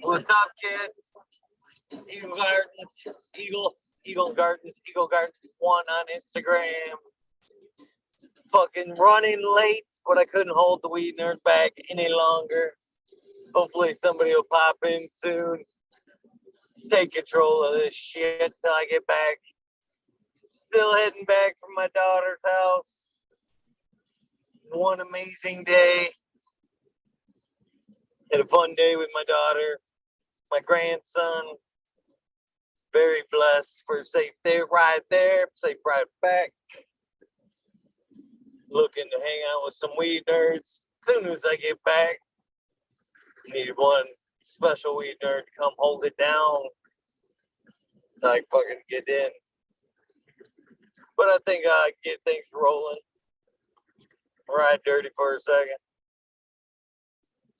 What's up, kids? Eagle Gardens 1 on Instagram. Fucking running late, but I couldn't hold the weed nerd back any longer. Hopefully somebody will pop in soon. Take control of this shit till I get back. Still heading back from my daughter's house. One amazing day. Had a fun day with my daughter, my grandson. Very blessed for a safe day ride there, safe ride back. Looking to hang out with some weed nerds as soon as I get back. Need one special weed nerd to come hold it down so I can fucking get in. But I think I get things rolling. Ride dirty for a second.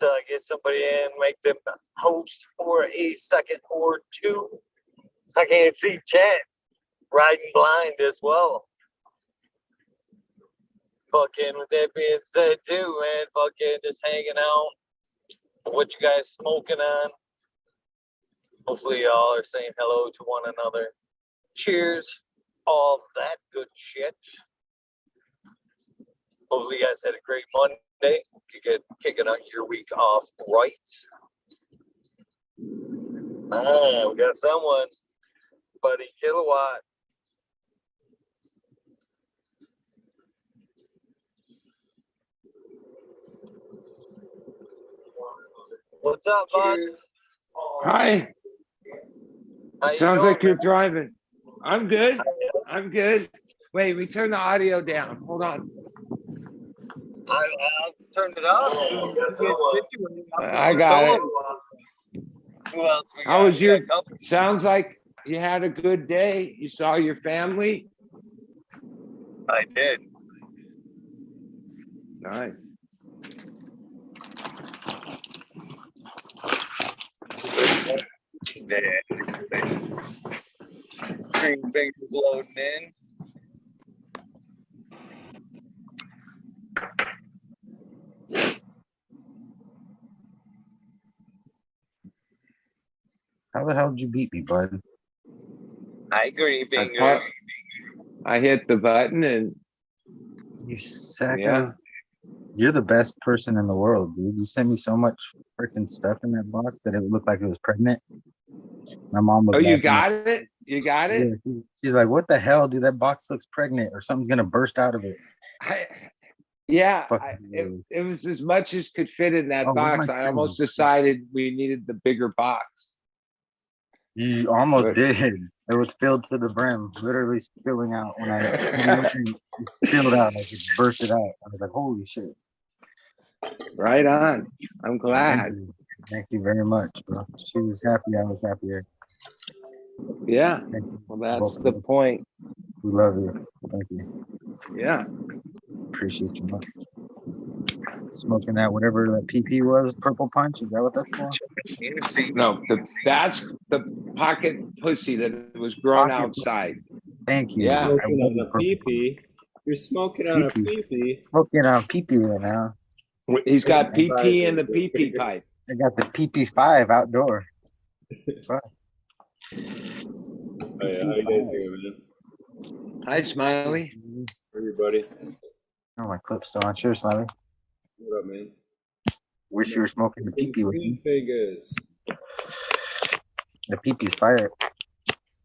Till I get somebody in, make them host for a second or two. I can't see chat. Riding blind as well. Fucking with that being said too, man. Fucking just hanging out. What you guys smoking on? Hopefully y'all are saying hello to one another. Cheers. All that good shit. Hopefully you guys had a great Monday. You get kicking out your week off right. We got someone. Buddy Kilowatt. What's up, bud? Hi. Sounds like you're driving. I'm good. I'm good. Wait, we turn the audio down. Hold on. I'll turn it off. I got it. Who else we got? How was your? We got a couple. Sounds like you had a good day. You saw your family. I did. Nice. Green fingers loading in. How the hell did you beat me, bud? Hi, green fingers. I hit the button and You sack yeah. of- You're the best person in the world, dude. You sent me so much freaking stuff in that box that it looked like it was pregnant. My mom was Oh, you laughing got it? You got at- it? Yeah, she's like, "What the hell, dude? That box looks pregnant, or something's gonna burst out of it." Yeah, Fucking it was as much as could fit in that Oh, where's box. my I almost phone? decided we needed the bigger box. You almost Good. did. It was filled to the brim, literally spilling out. When I filled out, like it bursted out. I was like, "Holy shit!" Right on. I'm glad. Thank you very much, bro. She was happy. I was happier. Yeah. Thank you. Well, that's Both of the us. point. We love you. Thank you. Yeah. Appreciate you much. Smoking that whatever that PP was, purple punch. Is that what that's for? No, that's the pocket pussy that was grown Pocket- outside. Thank you. Yeah. I Smoking love on the a purple pee-pee. You're smoking on a Pee-pee. pee-pee. punch. Smoking on PP right now. He's got PP in the PP pipe. I got the PP5 outdoor. Fuck. Oh yeah, how you guys doing, man? Hi, Smiley. Everybody, Oh, my clip's still on. Sure, Smiley. what up, man? Wish you were smoking the PP with Green me. fingers. The PP's fire.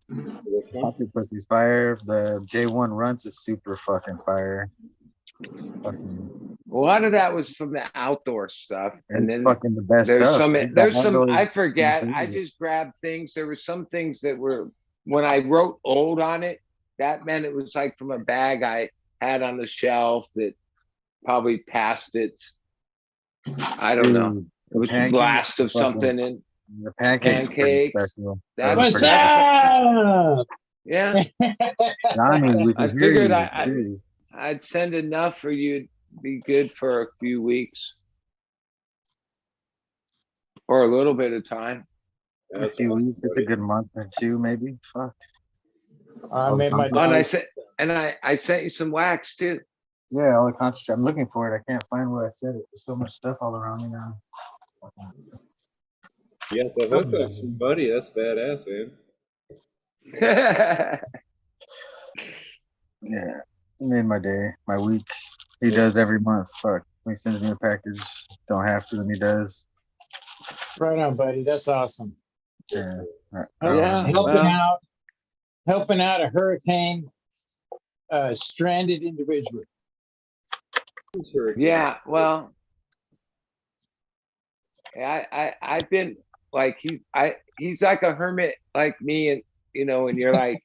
Which one? Pocket pussy's fire. The J1 runs is super fucking fire. Fucking, A lot of that was from the outdoor stuff. And then fucking the best there's stuff. I forget. I just grabbed things. There were some things that were, when I wrote old on it, that meant it was like from a bag I had on the shelf that probably passed its, I don't know. It was a blast of something in The pancakes. pancakes. Special. That was was pretty- up? Yeah. Johnny, we I can hear figured you. I'd send enough for you to be good for a few weeks. Or a little bit of time. Yeah, A that's few awesome, weeks. It's a buddy. good month or two, maybe. Fuck. I made my Oh, and dog. I sent you some wax too. Yeah, all the concentrate. I'm looking for it. I can't find where I said it. There's so much stuff all around me now. You got the hookup from Buddy. That's badass, man. Yeah, it made my day, my week. He does every month. Fuck, he sends me a package. Don't have to, and he does. Right on, buddy. That's awesome. Yeah. Yeah, helping well. out a hurricane stranded individual. Yeah, well, I've been like he's like a hermit like me, and you know, and you're like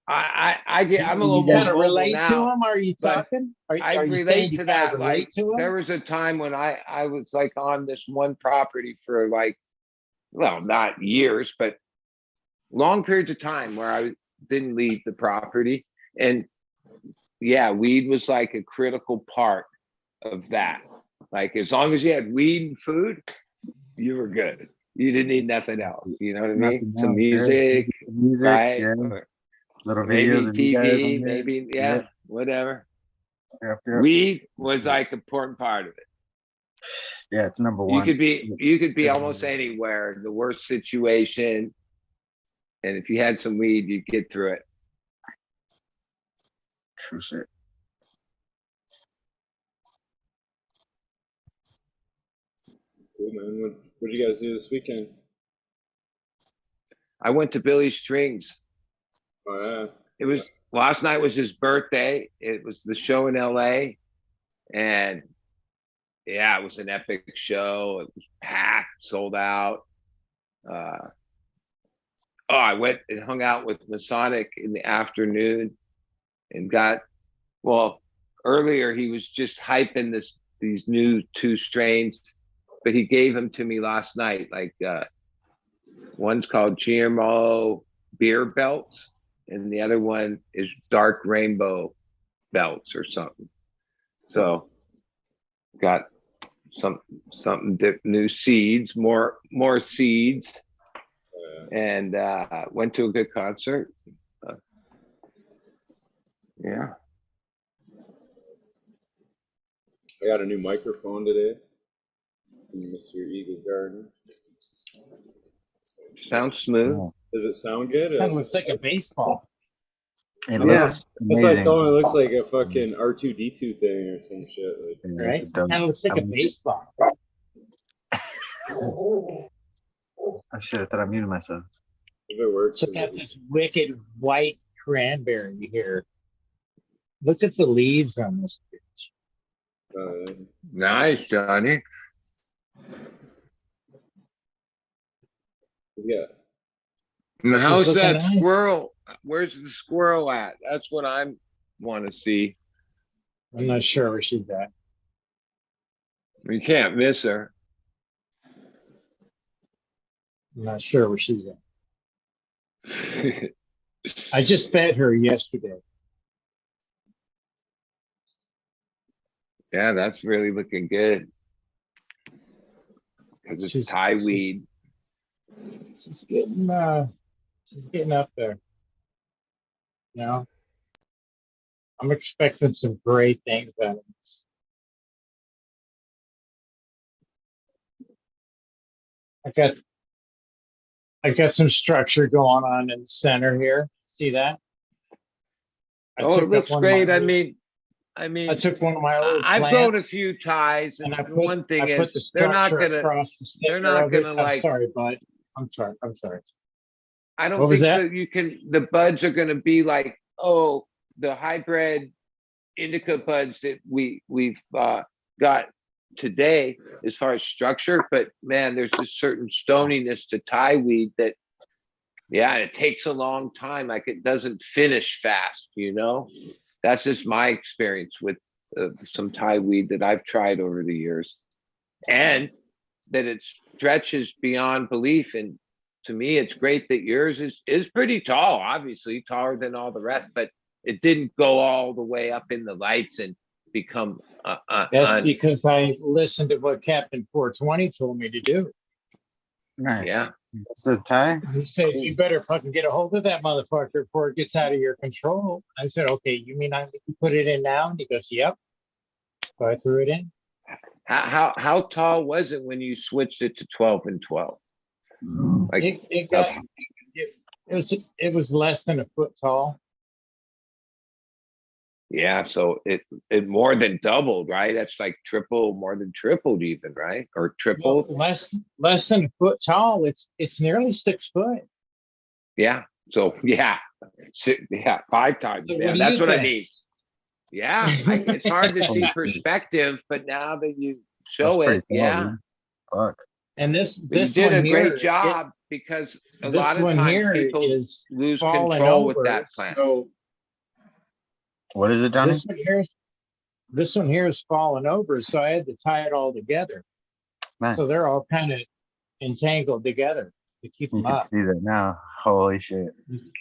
I'm a little You more gotta mobile relate to now. him. Are you but talking? I Are you saying relate you to gotta that. Like relate to him? there was a time when I was like on this one property for like, well, not years, but long periods of time where I didn't leave the property. And yeah, weed was like a critical part of that. Like as long as you had weed and food, you were good. You didn't need nothing else. You know what I mean? Nothing Some else, yeah. music, Music, right? yeah. Or Little maybe videos of you guys on TV, there. maybe Yeah. whatever. Yep. Weed was like important part of it. Yeah, it's number You one. could be almost anywhere, the worst situation, and if you had some weed, you'd get through it. True shit. Cool, man. What'd you guys do this weekend? I went to Billy Strings. Oh, yeah. It was last night was his birthday. It was the show in LA, and yeah, it was an epic show. It was packed, sold out. I went and hung out with Masonic in the afternoon and earlier he was just hyping these new 2 strains, but he gave them to me last night. Like one's called GMO Beer Belts, and the other one is Dark Rainbow Belts or something. So got something new seeds, more seeds, and went to a good concert. Yeah. I got a new microphone today from Mr. Eagle Garden. Sounds smooth. Does it sound good? Kind of looks like a baseball. It Yeah. looks That's why I amazing. told him it looks like a fucking R2D2 thing or some shit. Like, Yeah, Right? it's a dumb- Kind of looks like a baseball. I should have thought I muted myself. if it works. Check out this wicked white cranberry here. Look at the leaves on this bitch. Nice, Johnny. Yeah. And how's looking that nice. squirrel? Where's the squirrel at? That's what I want to see. I'm not sure where she's at. You can't miss her. I'm not sure where she's at. I just fed her yesterday. Yeah, that's really looking good. Because it's Thai weed. She's getting up there. You know? I'm expecting some great things out of this. I got some structure going on in the center here. See that? It looks great. I mean, I took one of my old I've grown a few ties, and I put, one thing I put is the they're not structure gonna. across the center They're not of it. gonna I'm like. sorry, bud. I'm sorry. I don't What was think that? that you can. The buds are gonna be like, oh, the hybrid indica buds that we've got today as far as structure. But man, there's a certain stoniness to Thai weed that, yeah, it takes a long time. Like it doesn't finish fast, you know. That's just my experience with some Thai weed that I've tried over the years, and that it stretches beyond belief. And to me, it's great that yours is pretty tall, obviously taller than all the rest, but it didn't go all the way up in the lights and become. That's because I listened to what Captain 420 told me to do. Nice. Yeah. That's the tie. He said, you better fucking get a hold of that motherfucker before it gets out of your control. I said, okay, you mean I need to put it in now? And he goes, yep. So I threw it in. How tall was it when you switched it to 12 and 12? Like It was less than a foot tall. yeah, so it more than doubled, right? That's like more than tripled even, right? Or tripled. Well, less than a foot tall. It's nearly 6 foot. Yeah. So yeah, 5 times. So Yeah, what do that's you what I think? mean. Yeah, it's hard to see perspective, but now that you show That's pretty it, cool, yeah. dude. Fuck. And this You did one a here, great job because a this lot of one times here people is lose falling control with over. that plant. So What is it, Johnny? this one here is falling over. So I had to tie it all together. Nice. So they're all kind of entangled together to keep You them can up. see that now. Holy shit.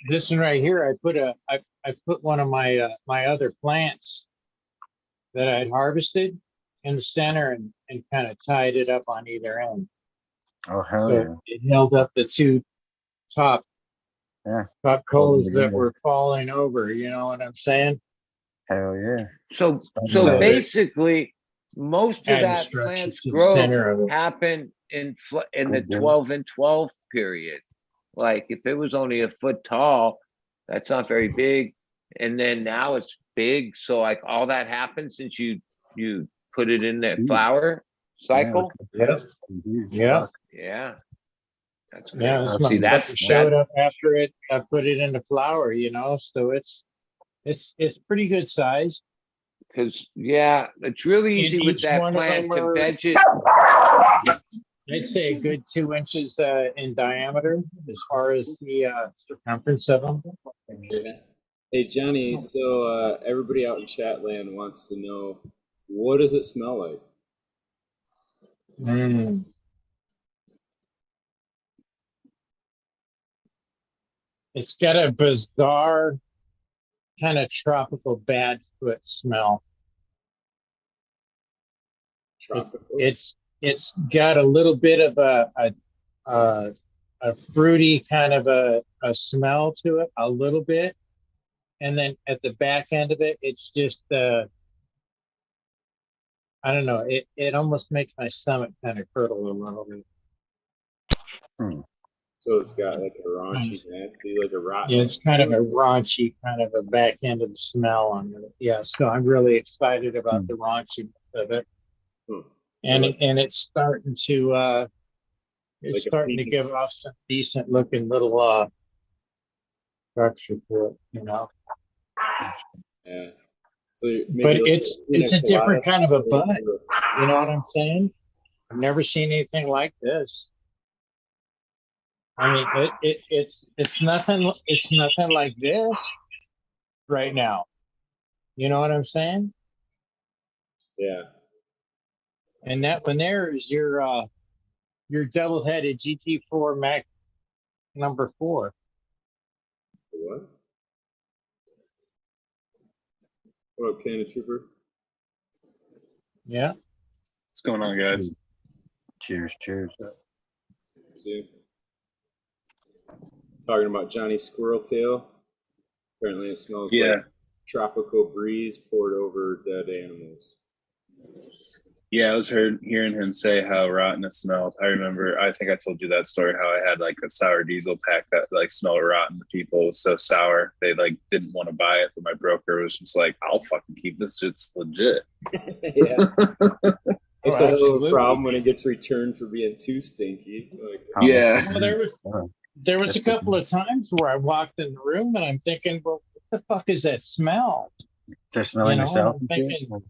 This one right here, I put one of my my other plants that I'd harvested in the center and kind of tied it up on either end. Oh, hell So yeah. it held up the two top Yeah. top coals that together. were falling over. You know what I'm saying? Hell yeah. So So basically, most of Add that structure plant's to the center of growth it. happened in the Good deal. 12 and 12 period. Like if it was only a foot tall, that's not very big. And then now it's big. So like all that happened since you put it in that Huge. flower cycle. Yep. Huge. Yeah. Fuck. Yeah. That's great. Yeah, this See, motherfucker showed up after it. I put it in the flower, you know, so it's pretty good size. because yeah, it's really And easy with each that one of plant them to are- veg it. I'd say a good 2 inches in diameter as far as the circumference of them. Hey Johnny, so everybody out in Chatland wants to know, what does it smell like? Mm. It's got a bizarre kind of tropical bad foot smell. Tropical? It's got a little bit of a fruity kind of a smell to it, a little bit, and then at the back end of it, it's just I don't know. It almost makes my stomach kind of curdle a little bit. So it's got like a raunchy, nasty, like a rotten. Yeah, it's kind of a raunchy, kind of a back end of the smell on it. Yeah, so I'm really excited about the raunchiness of it, and it's starting to Like a give off some decent looking little structure to it, you know. Yeah. So maybe But like it's a different kind of a bud. or- You know what I'm saying? I've never seen anything like this. I mean, it's nothing like this right now. You know what I'm saying? Yeah. And that one there is your double-headed GT4 Mac number 4. What? What up, Cannon Trooper? Yeah. What's going on, guys? Cheers. Cheers. See? Talking about Johnny Squirrel Tail. Apparently it smells like tropical breeze poured over dead animals. Yeah, I was hearing him say how rotten it smelled. I remember, I think I told you that story, how I had like a sour diesel pack that like smelled rotten to people. It was so sour. They like didn't want to buy it, but my broker was just like, I'll fucking keep this. It's legit. Yeah. It's a little absolutely. problem when it gets returned for being too stinky. Like, Yeah. Well, there was a couple of times where I walked in the room and I'm thinking, well, what the fuck is that smell? They're smelling You know, yourself. I'm thinking,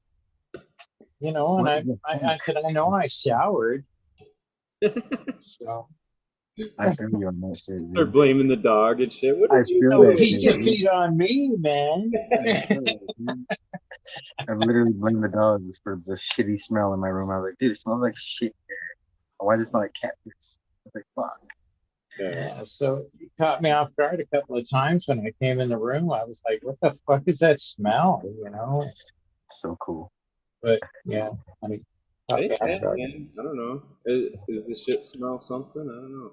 you know, and I said, I know I showered. So I feel you on that shit. they're Dude. blaming the dog and shit. What I did you feel know? that pizza shit, dude. feet on me, man. I literally blamed the dogs for the shitty smell in my room. I was like, dude, it smells like shit. Why does it smell like cat piss? I was like, fuck. Yeah, so it caught me off guard a couple of times when I came in the room. I was like, what the fuck is that smell? You know? So cool. But yeah, Hey, Okay, yeah, man. I don't know. Is the shit smell something? I don't know.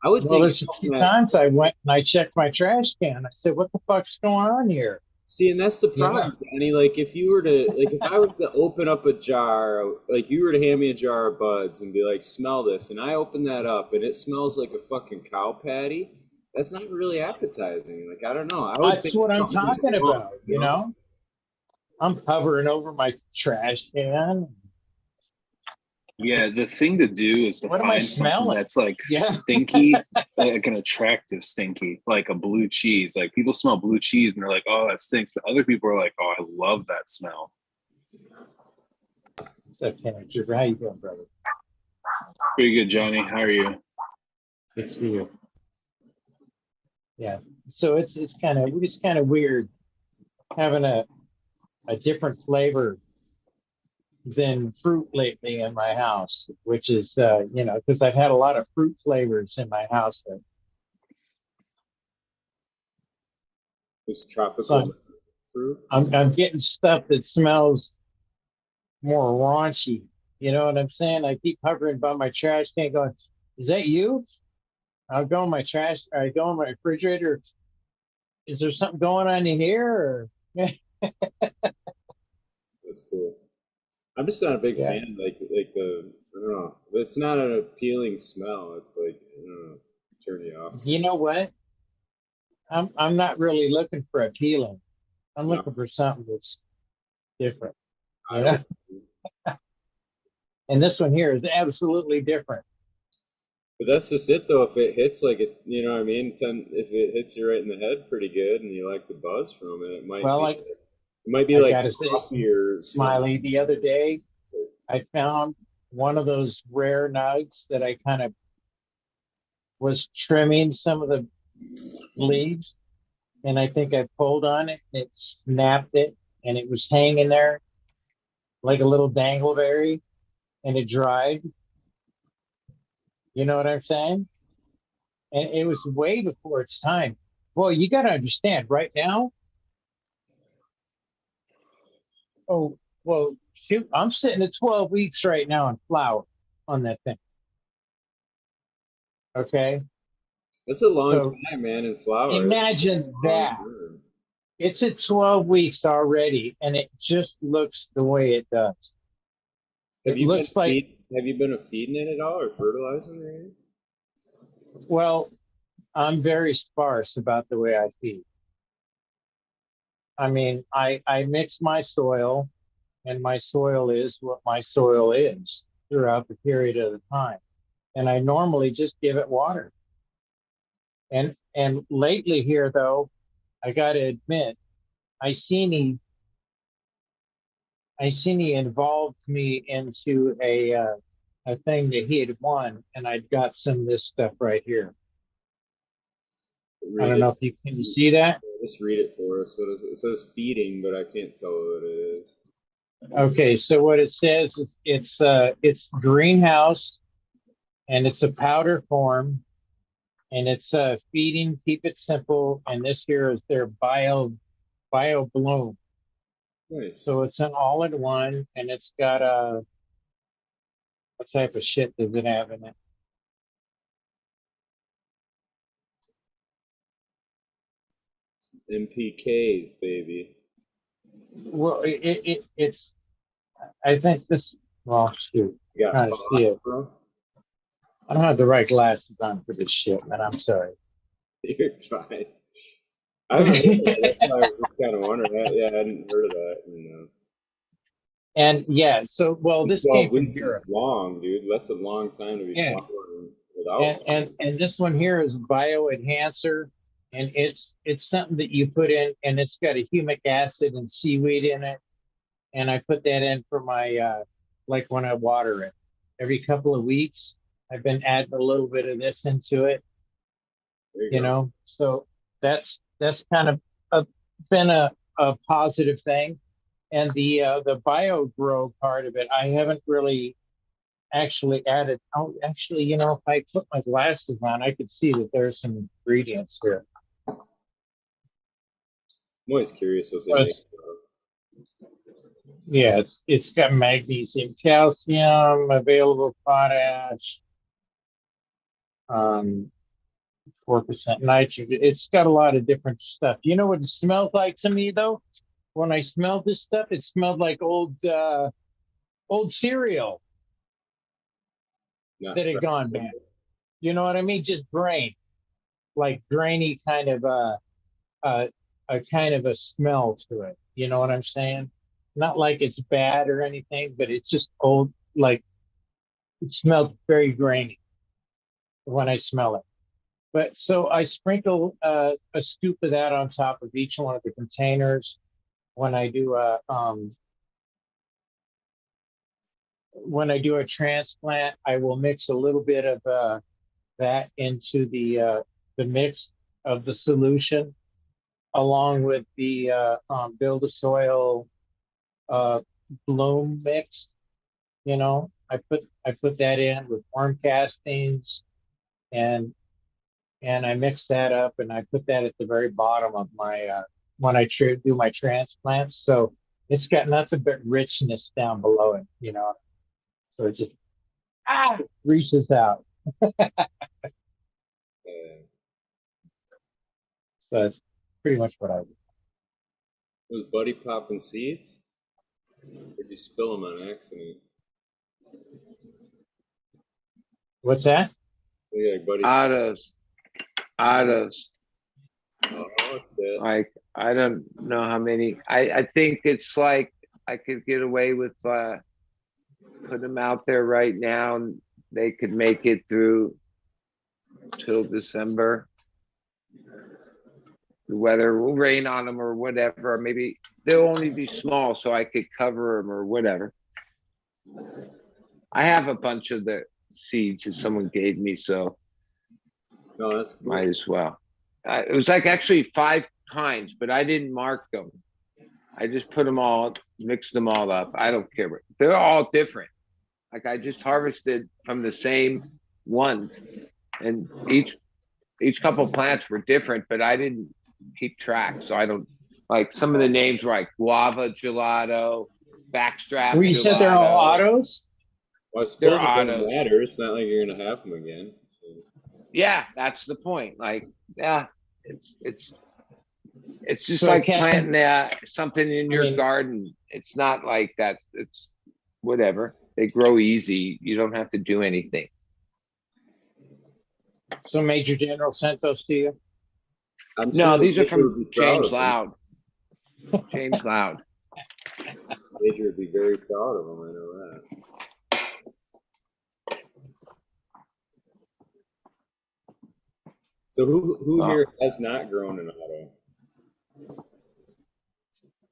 I would well, think there's a few times I went and I checked my trash can. I said, "What the fuck's going on here?" see, and that's the You know? problem, Danny. Like, if you were to, like, if I was to open up a jar, like, you were to hand me a jar of buds and be like, smell this, and I open that up and it smells like a fucking cow patty, that's not really appetizing. Like, I don't know. I would That's think what I'm something was talking wrong, about. You know, I'm hovering over my trash can. Yeah, the thing to do is to What am I find something smelling? that's like Yeah. stinky, like an attractive stinky, like a blue cheese. Like people smell blue cheese and they're like, "Oh, that stinks," but other people are like, "Oh, I love that smell." So, Jennifer, how you doing, brother? Pretty good, Johnny. How are you? Good to see you. Yeah. So it's kind of weird having a different flavor than fruit lately in my house, which is you know, because I've had a lot of fruit flavors in my house. It's So tropical fruit. I'm getting stuff that smells more raunchy. You know what I'm saying? I keep hovering by my trash can, going, "Is that you?" I'll go in my trash. I go in my refrigerator. Is there something going on in here? Or That's cool. I'm just not a big yeah, fan. Like the I don't know. It's not an appealing smell. It's like I don't know, turn you off. you know what? I'm not really looking for appealing. I'm No, looking for something that's different. I You know, don't. and this one here is absolutely different. But that's just it, though. If it hits like it, you know what I mean. If it hits you right in the head pretty good, and you like the buzz from it, Well, it might be I like gotta say, coffee or something. Smiley, the other day I found one of those rare nugs that I kind of was trimming some of the leaves, and I think I pulled on it and it snapped it, and it was hanging there like a little dangleberry, and it dried. You know what I'm saying? And it was way before its time. Well, you got to understand right now. Oh, well, shoot, I'm sitting at 12 weeks right now in flower on that thing. Okay. That's a long So time, man. In flower, it's imagine a long that. time. It's at 12 weeks already, and it just looks the way it does. It looks like, Have you been feeding it at all or fertilizing it? well, I'm very sparse about the way I feed. I mean, I mix my soil, and my soil is what my soil is throughout the period of the time. And I normally just give it water. And lately here though, I got to admit, I seen he involved me into a thing that he had won, and I'd got some of this stuff right here. I Read don't know it. if you can you see that. Just read it for us. It says feeding, but I can't tell what it is. Okay, so what it says is it's greenhouse, and it's a powder form, and it's feeding, keep it simple, and this here is their bio bloom. Nice. So it's an all-in-one, and it's got a what type of shit does it have in it? MPKs, baby. Well, it's I think this. Well, shoot, You got trying to see it. phosphorus. I don't have the right glasses on for this shit, man. I'm sorry. You're fine. I haven't heard of that. That's why I was just kind of wondering. Yeah, I hadn't heard of that. And yeah, so well, this 12 came from weeks is Europe. long, dude. That's a long time to be Yeah, flowering without. and this one here is bioenhancer, and it's something that you put in, and it's got a humic acid and seaweed in it, and I put that in for my like when I water it every couple of weeks. I've been adding a little bit of this into it, There you you go. know. So that's kind of been a positive thing. And the bio grow part of it, I haven't really actually added. Oh, actually, you know, if I put my glasses on, I could see that there's some ingredients here. I'm always curious what they But make. Yeah, it's got magnesium, calcium, available potash, 4% nitrogen. It's got a lot of different stuff. You know what it smells like to me though? When I smelled this stuff, it smelled like old cereal Not that had fresh. gone bad. You know what I mean? Just grain, like grainy kind of a kind of a smell to it. You know what I'm saying? Not like it's bad or anything, but it's just old. Like it smelled very grainy when I smell it. But so I sprinkle a scoop of that on top of each one of the containers when I do a transplant. I will mix a little bit of that into the mix of the solution, along with the build a soil bloom mix. You know, I put that in with worm castings, and I mix that up, and I put that at the very bottom of my when I do my transplants. So it's got nothing but richness down below it. You know, so it just reaches out. So that's pretty much what I do. Was Buddy popping seeds? Or did you spill them on accident? What's that? Yeah, like Buddy. Autos. Oh, shit. Like, I don't know how many. I think it's like I could get away with put them out there right now, and they could make it through till December. The weather will rain on them or whatever. Or maybe they'll only be small, so I could cover them or whatever. I have a bunch of the seeds that someone gave me, so No, that's cool. might as well. It was like actually 5 kinds, but I didn't mark them. I just put them all, mixed them all up. I don't care. They're all different. Like I just harvested from the same ones, and each couple plants were different, but I didn't keep track, so I don't like some of the names were like guava gelato, backstrap. Well, you said they're all autos. Well, I suppose it autos. doesn't matter. It's not like you're gonna have them again. So. Yeah, that's the point. Like, yeah, it's just So like Ken- planting something in your garden. It's not like that. It's whatever. They grow easy. You don't have to do anything. So Major General sent those to you? I'm No, sure these are Major would from be proud James of them. Loud. James Loud. Major would be very proud of them. I know that. So who here has not grown an auto?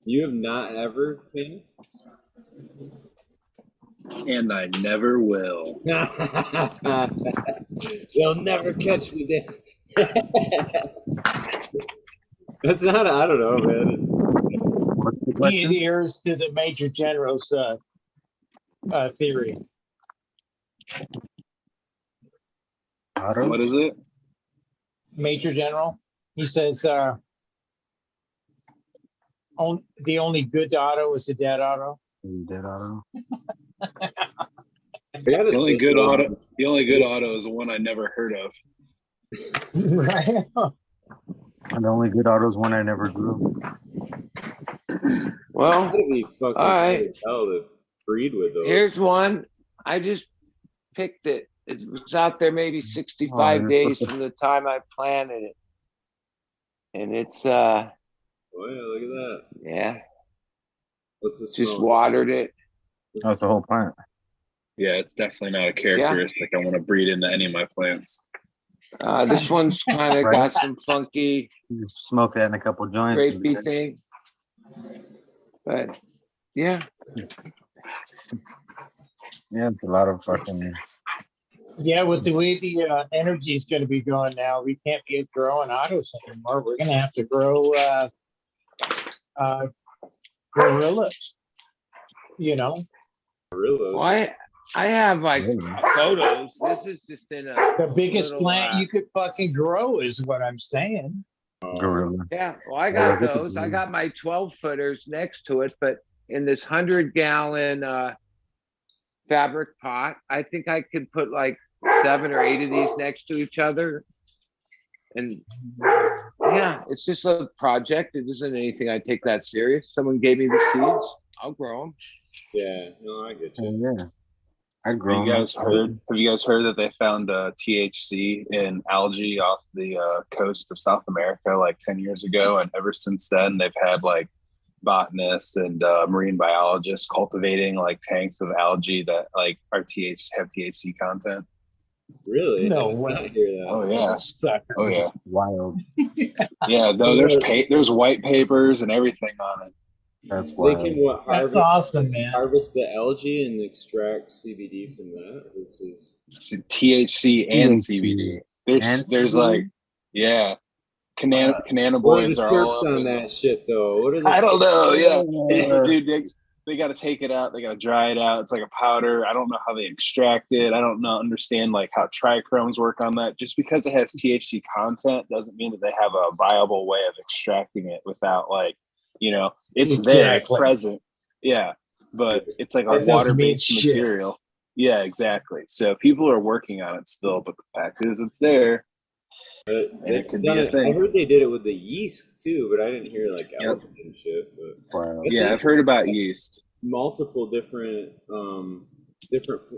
You have not ever, Ken? And I never will. They'll never catch me there. That's not, I don't know, man. What's the He question? adheres to the Major General's theory. Auto? What is it? Major General, he says the only good auto is a dead auto. Dead auto. The only good auto is the one I never heard of. Right. And the only good auto is one I never grew. Well, It's gotta be fucking all right. hard as hell to breed with those. Here's one. I just picked it. It was out there maybe 65 days from the time I planted it. And it's Oh yeah, look at that. yeah. What's the smell? Just watered it. That's the whole plant. Yeah, it's definitely not a characteristic I want to breed into any of my plants. This one's kind of got some funky You just smoke that in a couple joints. grapey thing. But yeah. Yeah, it's a lot of fucking. Yeah, with the way the energy is going to be going now, we can't be growing autos anymore. We're going to have to grow gorillas. You know, Well, I have like photos. This is just in a the biggest little, plant you could fucking grow is what I'm saying. Gorillas. Yeah, well, I got those. I got my 12 footers next to it, but in this 100-gallon fabric pot. I think I could put like 7 or 8 of these next to each other. And yeah, it's just a project. It isn't anything I take that serious. Someone gave me the seeds. I'll grow them. Yeah, no, I get you. Yeah, I'd Have grow you 'em. guys heard? Have you guys heard that they found THC in algae off the coast of South America like 10 years ago, and ever since then they've had like botanists and marine biologists cultivating like tanks of algae that like have THC content. Really? No I did way. not hear that. Oh yeah, Suckers. oh yeah, Wild. yeah. No, there's white papers and everything on it. That's They wild. can what That's harvest awesome, man. harvest the algae and extract CBD from that versus THC and THC. CBD. And There's CBD? like yeah, what are cannabinoids the are all terps up on in that shit though? What are the I don't know. Yeah, Yeah. dude, they got to take it out. They got to dry it out. It's like a powder. I don't know how they extract it. I don't understand like how trichromes work on that. Just because it has THC content doesn't mean that they have a viable way of extracting it without like, it's there, it's Exactly. present. Yeah, but it's like a That doesn't mean water-based shit. material. Yeah, exactly. So people are working on it still, but the fact is, it's there. And it could be a I thing. heard they did it with the yeast too, but I didn't hear like Yep. algae and shit. But Wow. It's Yeah, I've heard about yeast. multiple different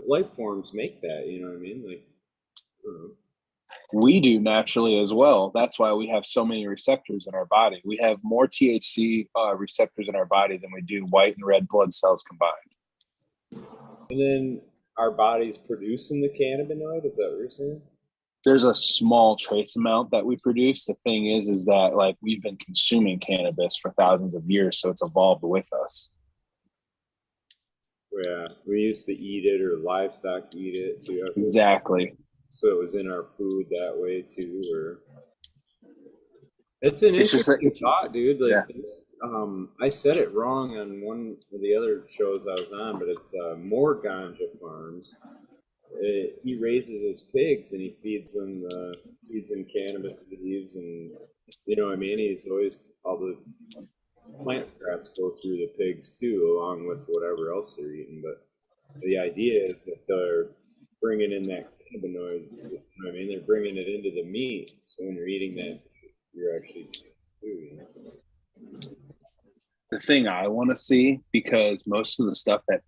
life forms make that. You know what I mean? Like, I don't know. We do naturally as well. That's why we have so many receptors in our body. We have more THC receptors in our body than we do white and red blood cells combined. And then our body's producing the cannabinoid. Is that what you're saying? There's a small trace amount that we produce. The thing is that like we've been consuming cannabis for thousands of years, so it's evolved with us. Yeah, we used to eat it, or livestock eat it too. Exactly. So it was in our food that way too, or it's an It's just interesting like- thought, dude. Like, yeah. it's, I said it wrong on one of the other shows I was on, but it's more ganja farms. He raises his pigs and he feeds them cannabis leaves, and you know what I mean. He's always all the plant scraps go through the pigs too, along with whatever else they're eating. But the idea is that they're bringing in that cannabinoids. You know what I mean? They're bringing it into the meat, so when you're eating that, you're actually food. The thing I want to see, because most of the stuff that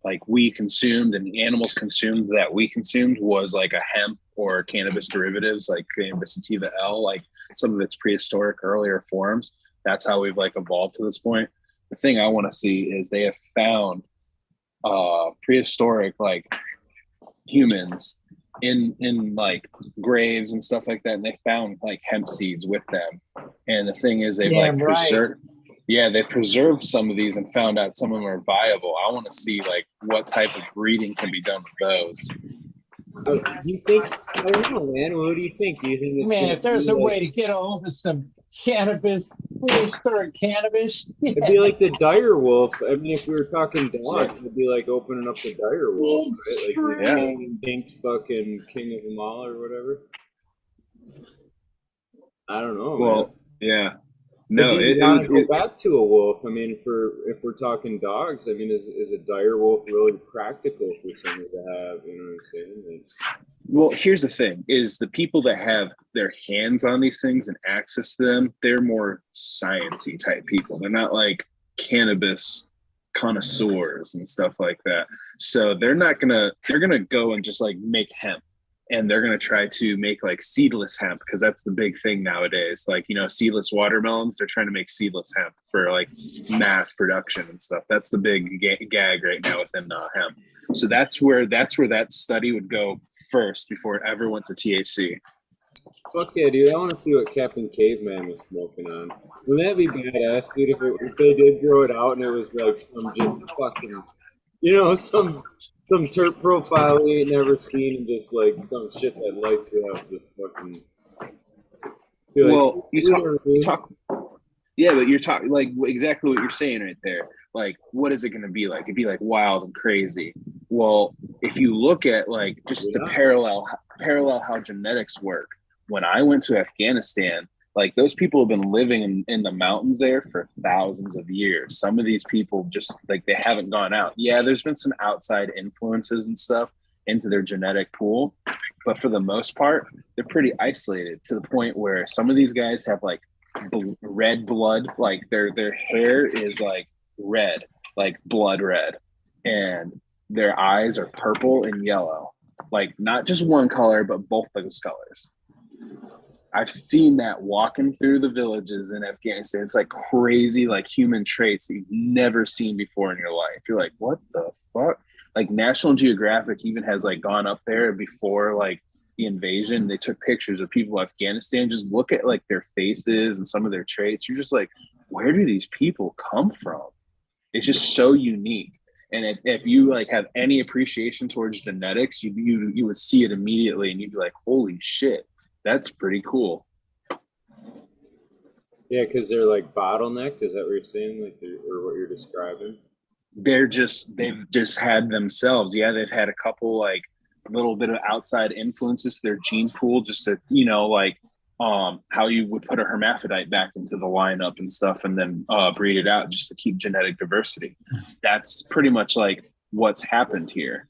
like we consumed and the animals consumed that we consumed was like a hemp or cannabis derivatives like cannabis sativa L, like some of its prehistoric earlier forms. That's how we've like evolved to this point. The thing I want to see is they have found prehistoric like humans in like graves and stuff like that, and they found like hemp seeds with them. And the thing is they've Damn like preserved they preserved some of these and found out some of them are viable. I want to see like what type of breeding can be done with those. You think? I don't know, man. What do you think? Do you think it's Man, gonna if there's be a like, way to get a hold of some cannabis, prehistoric cannabis, it'd be like the dire wolf. I mean, if we were talking dogs, it'd be like opening up the dire wolf, right? Like the extinct fucking king of them all or whatever. I don't know, man. Well, yeah. But No, do you want to go back to a wolf? I mean, if we're talking dogs, I mean, is a dire wolf really practical for someone to have? You know what I'm saying? Like, well, here's the thing: is the people that have their hands on these things and access to them, they're more sciencey type people. They're not like cannabis connoisseurs and stuff like that. So they're gonna go and just like make hemp. And they're going to try to make like seedless hemp, because that's the big thing nowadays. Like, seedless watermelons, they're trying to make seedless hemp for like mass production and stuff. That's the big gag right now within hemp. So that's where that study would go first before it ever went to THC. fuck yeah, dude! I want to see what Captain Caveman was smoking on. Wouldn't that be badass, dude? If they did grow it out and it was like some just fucking, some terp profile we ain't never seen, and just like some shit that lights you up, just fucking. Well, you talk. Yeah, but you're talking like exactly what you're saying right there. Like, what is it going to be like? It'd be like wild and crazy. Well, if you look at like just to parallel how genetics work. When I went to Afghanistan, Like those people have been living in the mountains there for thousands of years. Some of these people just like they haven't gone out. Yeah, there's been some outside influences and stuff into their genetic pool, but for the most part, they're pretty isolated to the point where some of these guys have like red blood, like their hair is like red, like blood red, and their eyes are purple and yellow, like not just one color, but both those colors. I've seen that walking through the villages in Afghanistan. It's like crazy, like human traits that you've never seen before in your life. You're like, what the fuck? Like National Geographic even has like gone up there before like the invasion. They took pictures of people in Afghanistan. Just look at like their faces and some of their traits. You're just like, where do these people come from? It's just so unique. And if you like have any appreciation towards genetics, you would see it immediately, and you'd be like, holy shit, that's pretty cool. Yeah, because they're like bottlenecked. Is that what you're saying? Like, or what you're describing? They've just had themselves. Yeah, they've had a couple like a little bit of outside influences to their gene pool, just to like how you would put a hermaphrodite back into the lineup and stuff, and then breed it out just to keep genetic diversity. That's pretty much like what's happened here.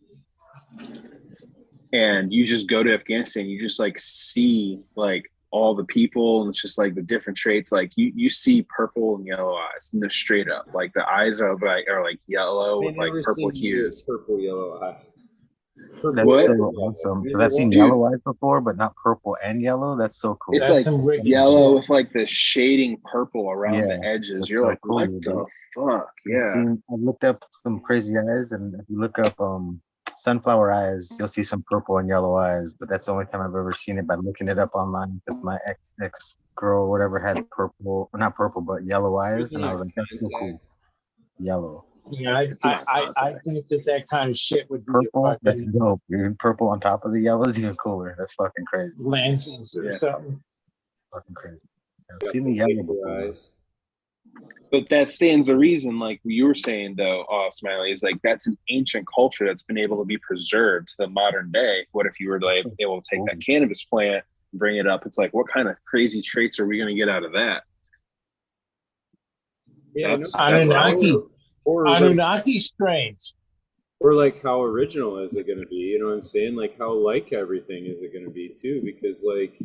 And you just go to Afghanistan, you just like see like all the people, and it's just like the different traits. Like you see purple and yellow eyes, and they're straight up. Like the eyes are like yellow with like purple hues. Purple yellow eyes. That's What? so awesome. Because I've seen yellow eyes before, but not purple and yellow. That's so cool. It's That's like yellow with like the shading purple around the edges. You're so like, cool, what dude. the fuck? Yeah. I looked up some crazy eyes, and if you look up sunflower eyes, you'll see some purple and yellow eyes. But that's the only time I've ever seen it by looking it up online. Because my ex girl, whatever, had purple, not purple, but yellow eyes, and I was like, that's so cool. Yellow. Yeah, I think that kind of shit would be Purple. That's fucking dope. Dude. Purple on top of the yellow is even cooler. That's fucking crazy. lenses or something. Fucking crazy. I've seen the yellow before. But that stands to reason, like you were saying though, Smiley, is like that's an ancient culture that's been able to be preserved to the modern day. What if you were like able to take that cannabis plant and bring it up? It's like, what kind of crazy traits are we going to get out of that? Yeah, Anunnaki strains. Or like how original is it going to be? You know what I'm saying? Like how like everything is it going to be too? Because like,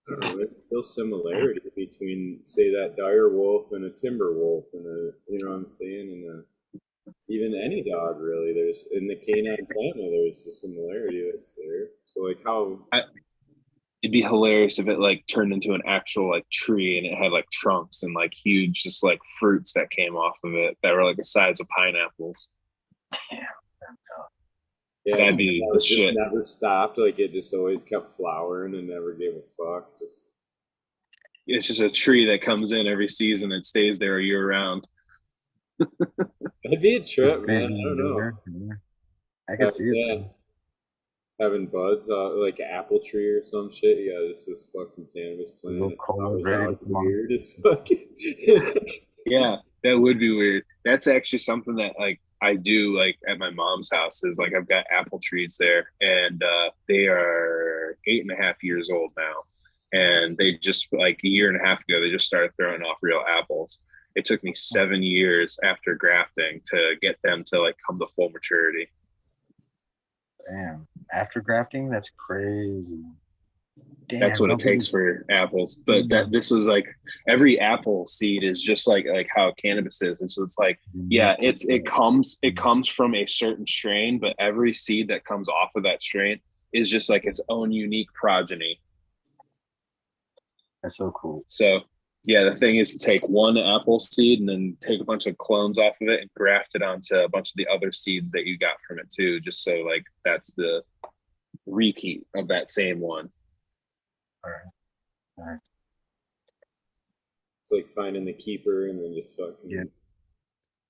I don't know, there's still similarity between, say, that dire wolf and a timber wolf, and you know what I'm saying, and even any dog really. There's in the canine family, there's a similarity that's there. So like how it'd be hilarious if it like turned into an actual like tree, and it had like trunks and like huge just like fruits that came off of it that were like the size of pineapples. Yeah, that'd be the shit. Never stopped. Like it just always kept flowering and never gave a fuck. It's just a tree that comes in every season and stays there year round. That'd be a trip, man. I don't know. I can see it. Yeah. Having buds, like an apple tree or some shit. Yeah, this fucking cannabis plant. Weird as fuck. Yeah, that would be weird. That's actually something that like I do like at my mom's house is like I've got apple trees there, and they are 8.5 years old now, and they just like a year and a half ago they just started throwing off real apples. It took me 7 years after grafting to get them to like come to full maturity. Damn, after grafting, that's crazy. Damn, that's what it takes for apples. But this was like every apple seed is just like how cannabis is. And so it's like, yeah, it comes from a certain strain, but every seed that comes off of that strain is just like its own unique progeny. That's so cool. So yeah, the thing is to take one apple seed and then take a bunch of clones off of it and graft it onto a bunch of the other seeds that you got from it too, just so like that's the repeat of that same one. All right. It's like finding the keeper and then just fucking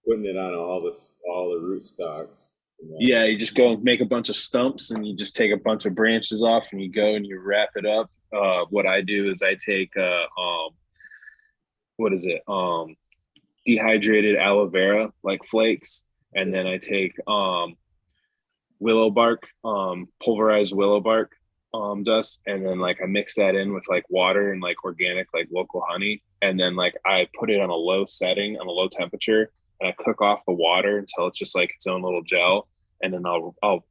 putting it on all the root stocks. Yeah, you just go and make a bunch of stumps, and you just take a bunch of branches off, and you go and you wrap it up. What I do is I take dehydrated aloe vera like flakes, and then I take willow bark, pulverized willow bark, dust, and then like I mix that in with like water and like organic like local honey, and then like I put it on a low setting, on a low temperature, and I cook off the water until it's just like its own little gel, and then I'll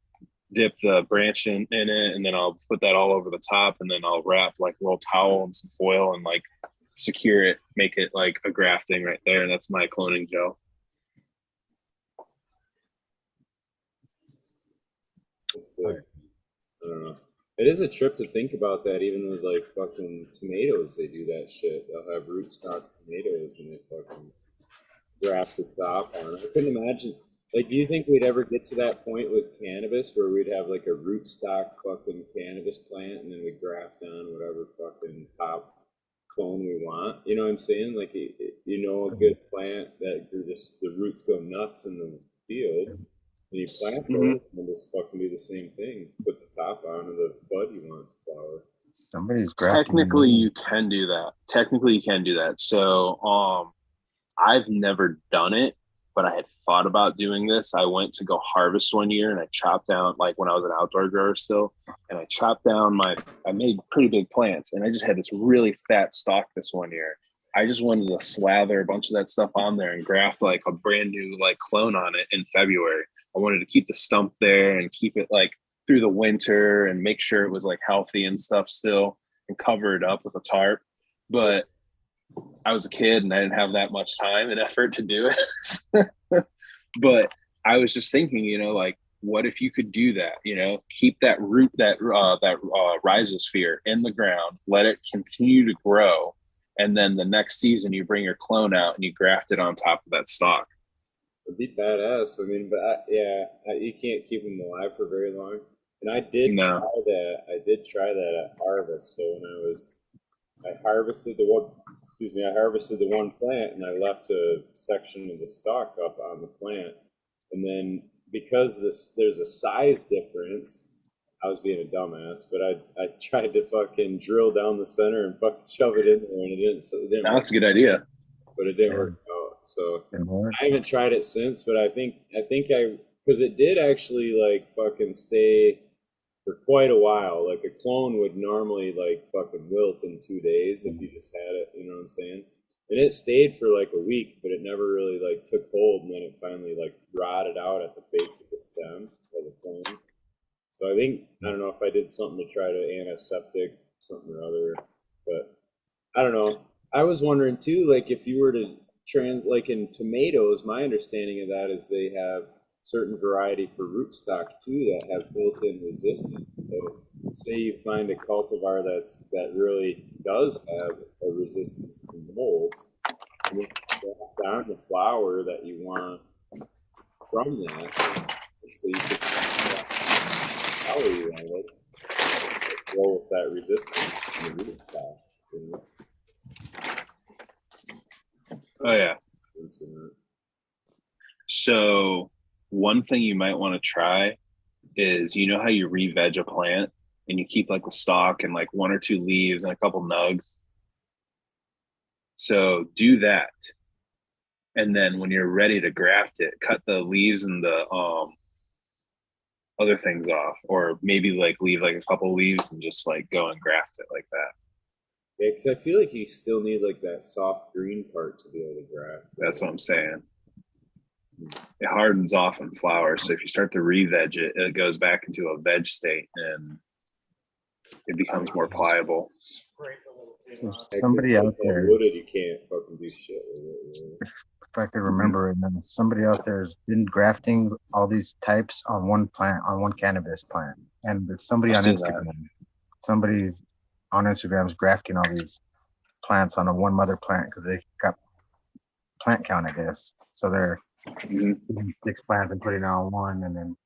dip the branch in it, and then I'll put that all over the top, and then I'll wrap like a little towel and some foil and like secure it, make it like a grafting right there, and that's my cloning gel. It's I don't know. It is a trip to think about that. Even with like fucking tomatoes, they do that shit. They'll have rootstock tomatoes and they fucking graft the top on. I couldn't imagine. Like, do you think we'd ever get to that point with cannabis where we'd have like a rootstock fucking cannabis plant and then we graft on whatever fucking top clone we want? You know what I'm saying? Like, you know, a good plant that just the roots go nuts in the field. And you plant those and just fucking do the same thing. Put the top on and the bud you want to flower. Somebody's grafting. Technically, you can do that. So, I've never done it, but I had thought about doing this. I went to go harvest one year and I chopped down, like when I was an outdoor grower still, and I chopped down I made pretty big plants, and I just had this really fat stalk this one year. I just wanted to slather a bunch of that stuff on there and graft like a brand new like clone on it in February. I wanted to keep the stump there and keep it like through the winter and make sure it was like healthy and stuff still, and cover it up with a tarp. But I was a kid and I didn't have that much time and effort to do it. But I was just thinking, you know, like, what if you could do that? You know, keep that root, that rhizosphere in the ground, let it continue to grow, and then the next season you bring your clone out and you graft it on top of that stalk. It'd be badass. I mean, but you can't keep them alive for very long. And I did try that. I did try that at harvest. So when I harvested the one plant, and I left a section of the stalk up on the plant. And then because there's a size difference, I was being a dumbass, but I tried to fucking drill down the center and fucking shove it in there, and it didn't. So it didn't. That's a good idea, but it didn't work out. So I haven't tried it since, but I think because it did actually like fucking stay for quite a while. Like a clone would normally like fucking wilt in 2 days if you just had it, you know what I'm saying? And it stayed for like a week, but it never really like took hold, and then it finally like rotted out at the base of the stem of the clone. So I don't know if I did something to try to antiseptic something or other, but I don't know. I was wondering too, like if you were to like in tomatoes, my understanding of that is they have certain variety for rootstock too that have built-in resistance. So say you find a cultivar that really does have a resistance to molds, and you put down the flower that you want from that, so you can flower you want it, roll with that resistance in the rootstock. You know? Oh yeah. So one thing you might want to try is, you know how you re-veg a plant and you keep like the stalk and like 1 or 2 leaves and a couple nugs. So do that. And then when you're ready to graft it, cut the leaves and the other things off, or maybe like leave like a couple leaves and just like go and graft it like that. Yeah, because I feel like you still need like that soft green part to be able to graft. That's what I'm saying. It hardens off in flower, so if you start to re-veg it, it goes back into a veg state and it becomes more pliable. So somebody out there, wooded, you can't fucking do shit with it. if I could remember it, then somebody out there has been grafting all these types on one plant, on one cannabis plant, and it's somebody on Instagram. Somebody on Instagram is grafting all these plants on a one mother plant because they got plant count, I guess. So they're 6 plants and putting it on one, and then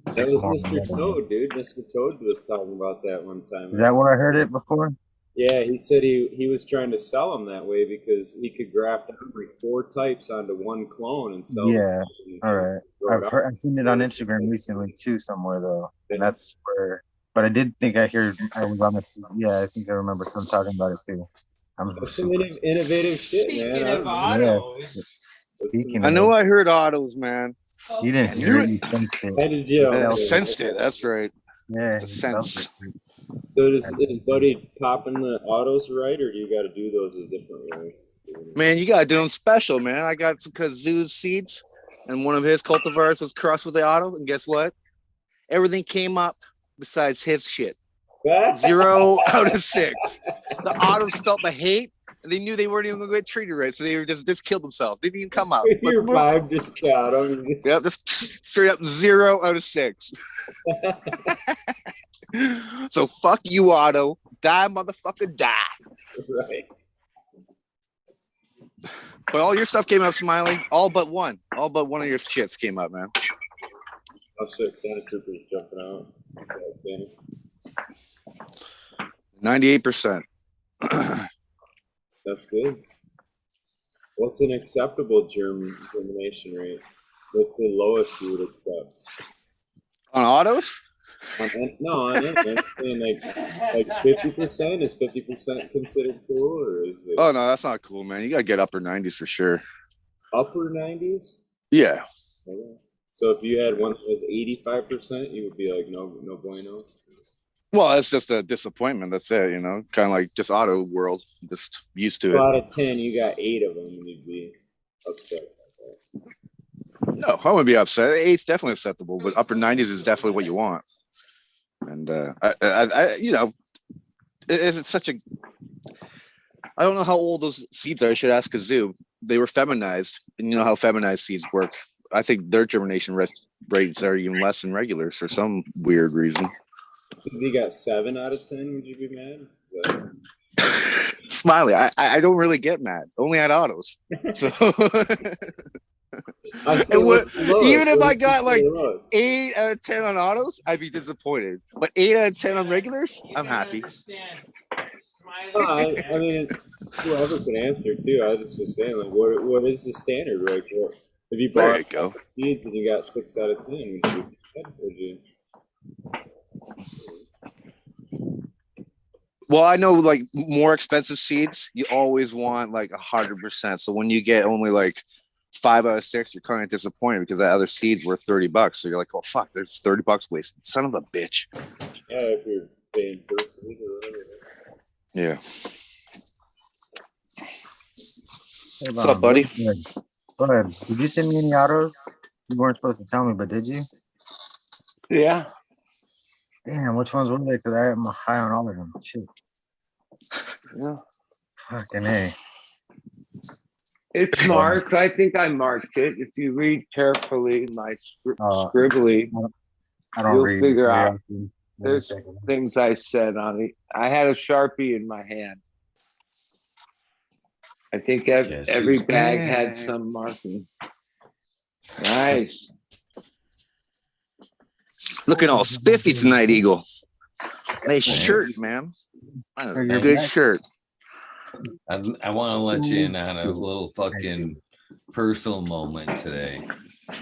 6 that more. was Mr. Toad, dude. Mr. Toad was talking about that one time. Is that where I heard it before? Yeah, he said he was trying to sell them that way because he could graft every 4 types onto one clone and sell. Yeah, all right. I've seen it on Instagram recently too, somewhere though. And that's where. But I did think I was on the. Yeah, I think I remember some talking about it too. Some innovative shit, man. Speaking of autos. I know I heard autos, man. You didn't hear it, you sensed it. How did you? I sensed it. That's right. Yeah, it's a sense. So is Buddy popping the autos right, or do you got to do those a different way? Man, you gotta do them special, man. I got some kazoo seeds, and one of his cultivars was crossed with the auto, and guess what? Everything came up besides his shit. 0 out of 6. The autos felt the hate, and they knew they weren't even going to get treated right, so they were just killed themselves. They didn't even come out. Your vibe just got them. Yeah, just straight up 0 out of 6. So fuck you, auto. Die, motherfucker, die. Right. But all your stuff came up, Smiley. All but one. All but one of your shits came up, man. Oh shit, Santa Trooper's jumping out. 98%. That's good. What's an acceptable germination rate? What's the lowest you would accept? On autos? No, on anything. Like 50%? Is 50% considered cool, or is it? Oh no, that's not cool, man. You gotta get upper 90s for sure. Upper 90s? Yeah. Okay. So if you had one that was 85%, you would be like, no bueno. Well, it's just a disappointment. That's it, you know. Kind of like just auto world, just used to So it. out of 10, you got 8 of them, and you'd be upset. No, I wouldn't be upset. 8's definitely acceptable, but upper 90s is definitely what you want. And I you know, it's such a. I don't know how old those seeds are. I should ask Kazoo. They were feminized, and you know how feminized seeds work. I think their germination rates are even less than regulars for some weird reason. So if you got 7 out of 10, would you be mad? Smiley, I don't really get mad. Only at autos. So even if I got like 8 out of 10 on autos, I'd be disappointed. But 8 out of 10 on regulars, I'm happy. I mean, whoever can answer too. I was just saying, like, what is the standard? Like, if you bought seeds and you got 6 out of 10, would you? Well, I know like more expensive seeds, you always want like 100%. So when you get only like 5 out of 6, you're kind of disappointed because that other seeds were $30. So you're like, oh fuck, there's $30 wasted. Son of a bitch. Yeah, if you're paying per seed or whatever. Yeah. What's up, buddy? Go ahead. Did you send me any autos? You weren't supposed to tell me, but did you? Yeah. Damn, which ones were they? Because I am high on all of them. Shit. Yeah. Fucking A. It's marked. I think I marked it. If you read carefully my scribbly, I don't you'll read figure out. often. There's things I said on it. I had a Sharpie in my hand. I think every bag had some marking. Nice. Looking all spiffy tonight, Eagle. Nice shirt, man. Good shirt. I want to let you in on a little fucking personal moment today.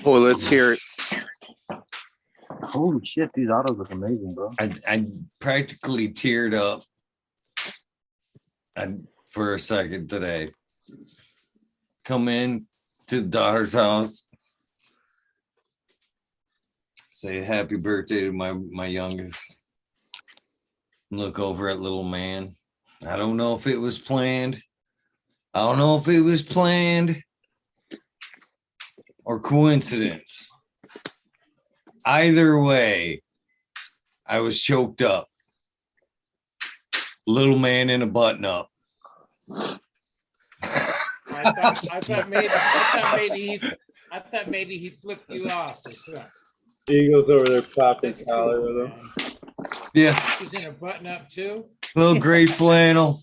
Oh, let's hear it. Holy shit, these autos look amazing, bro. I practically teared up for a second today. Come in to the daughter's house, say happy birthday to my youngest. Look over at little man. I don't know if it was planned. I don't know if it was planned or coincidence. Either way, I was choked up. Little man in a button up. I thought maybe he flipped you off. Eagles over there popping collar with him. Yeah. He's in a button up too. Little gray flannel.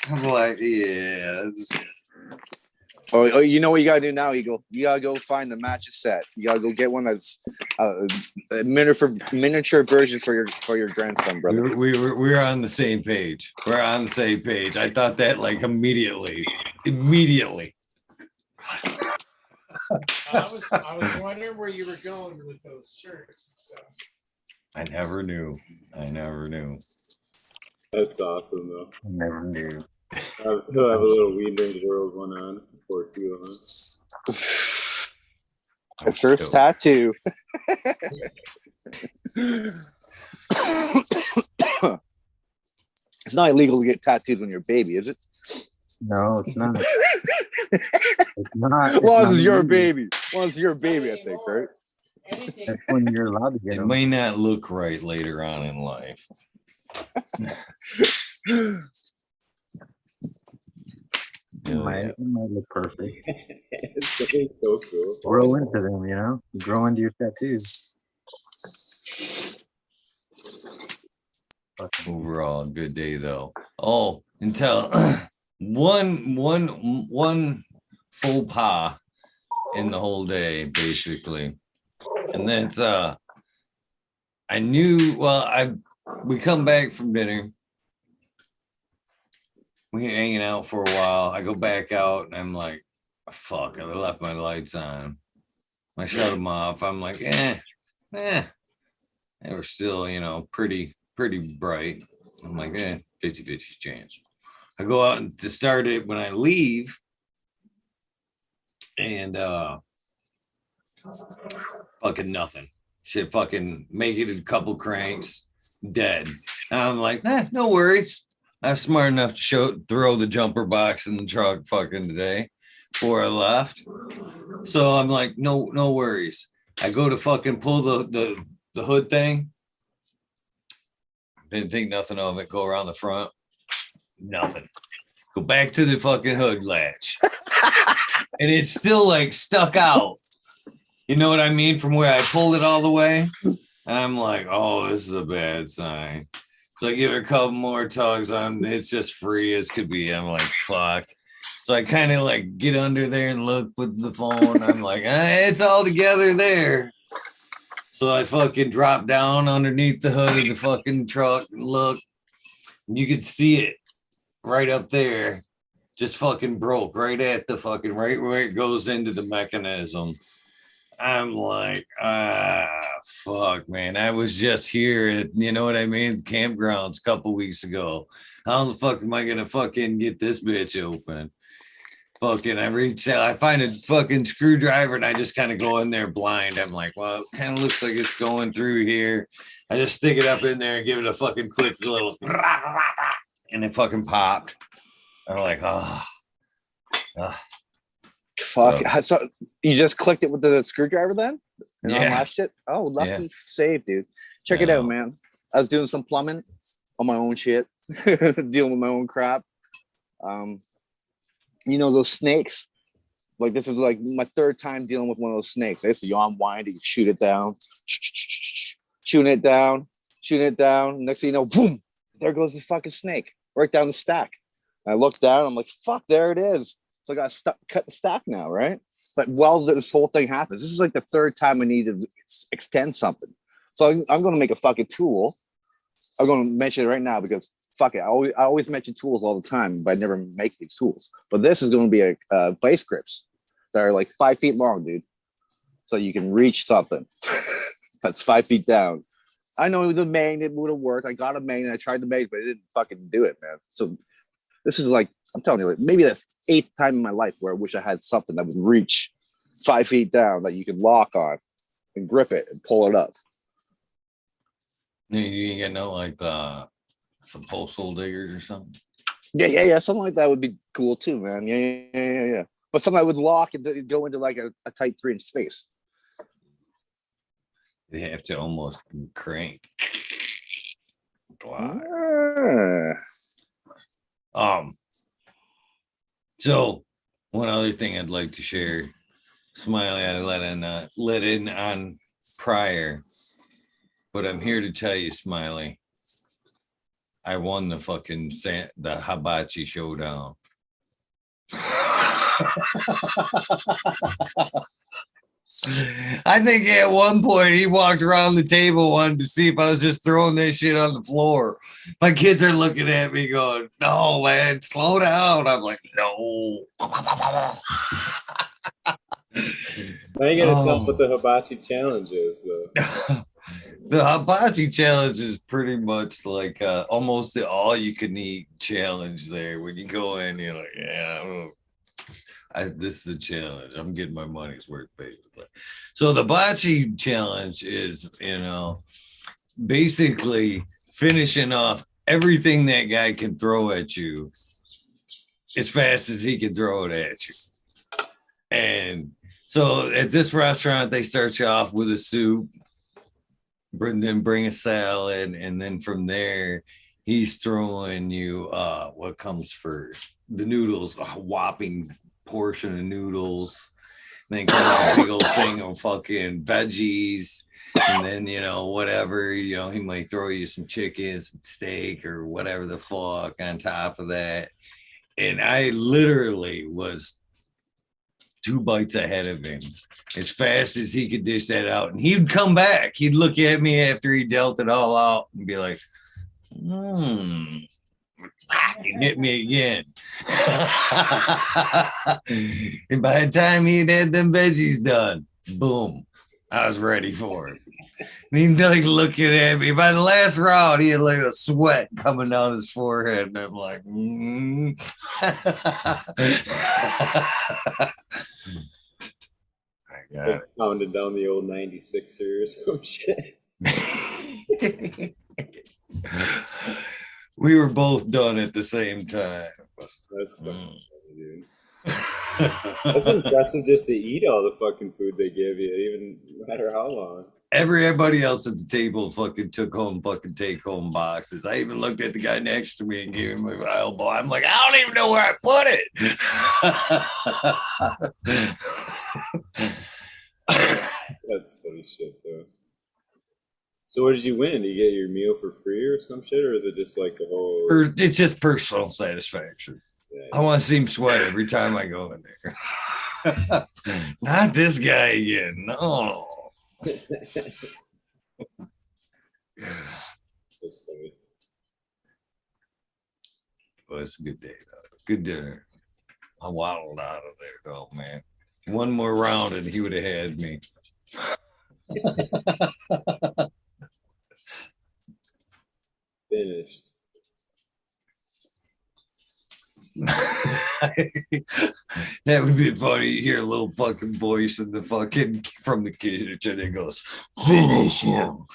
I'm like, yeah. Oh, you know what you gotta do now, Eagle? You gotta go find the matches set. You gotta go get one that's a miniature version for your grandson, brother. We're on the same page. We're on the same page. I thought that like immediately. I was wondering where you were going with those shirts and stuff. I never knew. That's awesome, though. I never knew. He'll have a little weed nerd world one on before too, huh? His first tattoo. It's not illegal to get tattoos when you're a baby, is it? No, it's not. It's not. Well, It's it's not your illegal. baby. Well, it's your baby, I think, right? Anything. That's when you're allowed to get It them. may not look right later on in life. It might look perfect. It's so cool. Grow into them, you know? Grow into your tattoos. Overall, good day though. Oh, until one faux pas in the whole day, basically. And that's I knew we come back from dinner. We're hanging out for a while. I go back out and I'm like, fuck, I left my lights on. I shut them off. I'm like, they were still, pretty bright. I'm like, 50-50 chance. I go out to start it when I leave, and fucking nothing. Shit, fucking make it a couple cranks, dead. And I'm like, no worries. I'm smart enough to throw the jumper box in the truck fucking today before I left. So I'm like, no worries. I go to fucking pull the hood thing. Didn't think nothing of it. Go around the front. Nothing. Go back to the fucking hood latch. And it's still like stuck out. You know what I mean? From where I pulled it all the way. And I'm like, oh, this is a bad sign. So I give it a couple more tugs on. It's just free as could be. I'm like, fuck. So I kind of like get under there and look with the phone. I'm like, it's all together there. So I fucking drop down underneath the hood of the fucking truck and look. You could see it right up there. Just fucking broke right at the fucking right where it goes into the mechanism. I'm like, fuck, man. I was just here at, you know what I mean, campgrounds a couple weeks ago. How the fuck am I gonna fucking get this bitch open? Fucking, I reach out, I find a fucking screwdriver and I just kind of go in there blind. I'm like, well, it kind of looks like it's going through here. I just stick it up in there and give it a fucking quick little, and it fucking popped. I'm like, oh. Fuck. So you just clicked it with the screwdriver then? And unlatched it? Oh, lucky save, dude. Check it out, man. I was doing some plumbing on my own shit, dealing with my own crap. You know, those snakes. Like, this is like my third time dealing with one of those snakes. I used to yawn wind, you shoot it down, shooting it down. Next thing you know, boom, there goes the fucking snake right down the stack. I look down, I'm like, fuck, there it is. So I got to cut the stack now, right? But while this whole thing happens, this is like the third time I need to extend something. So I'm going to make a fucking tool. I'm going to mention it right now because fuck it. I always mention tools all the time, but I never make these tools. But this is going to be a vice grips that are like 5 feet long, dude. So you can reach something that's 5 feet down. I know the magnet would have worked. I got a magnet. I tried the magnet, but it didn't fucking do it, man. So this is like, I'm telling you, like maybe the 8th time in my life where I wish I had something that would reach 5 feet down that you could lock on and grip it and pull it up. You get no like some postal diggers or something. Yeah. Something like that would be cool too, man. Yeah. But something that would lock and go into like a tight 3-inch space. They have to almost crank. So one other thing I'd like to share, Smiley, I let in on prior, but I'm here to tell you, Smiley, I won the fucking the Hibachi showdown. I think at one point he walked around the table, wanted to see if I was just throwing that shit on the floor. My kids are looking at me going, no, man, slow down. I'm like, no. Now you gotta tell them what the Hibachi challenge is, though. The Hibachi challenge is pretty much like almost the all-you-can-eat challenge there. When you go in, you're like, yeah, this is a challenge. I'm getting my money's worth, basically. So the Hibachi challenge is, basically finishing off everything that guy can throw at you as fast as he can throw it at you. And so at this restaurant, they start you off with a soup, then bring a salad, and then from there, he's throwing you what comes first? The noodles, a whopping portion of noodles. Then comes a big old thing of fucking veggies, and then whatever, he might throw you some chicken, some steak, or whatever the fuck on top of that. And I literally was 2 bites ahead of him as fast as he could dish that out. And he'd come back. He'd look at me after he dealt it all out and be like, and hit me again. And by the time he'd had them veggies done, boom, I was ready for it. And he'd like looking at me. By the last round, he had like a sweat coming down his forehead. And I'm like, I got it. Pounding down the old 96er or some shit. We were both done at the same time. That's fucking funny, dude. That's impressive just to eat all the fucking food they give you, even no matter how long. Everybody else at the table fucking took home fucking take-home boxes. I even looked at the guy next to me and gave him my elbow. I'm like, I don't even know where I put it. That's funny shit, though. So what did you win? Did you get your meal for free or some shit, or is it just like the whole? It's just personal satisfaction. Yeah. I want to see him sweat every time I go in there. Not this guy again. No. That's funny. Well, it's a good day, though. Good dinner. I waddled out of there, though, man. One more round and he would have had me. Finished. That would be funny. You hear a little fucking voice in the fucking from the kitchen and goes, finish him.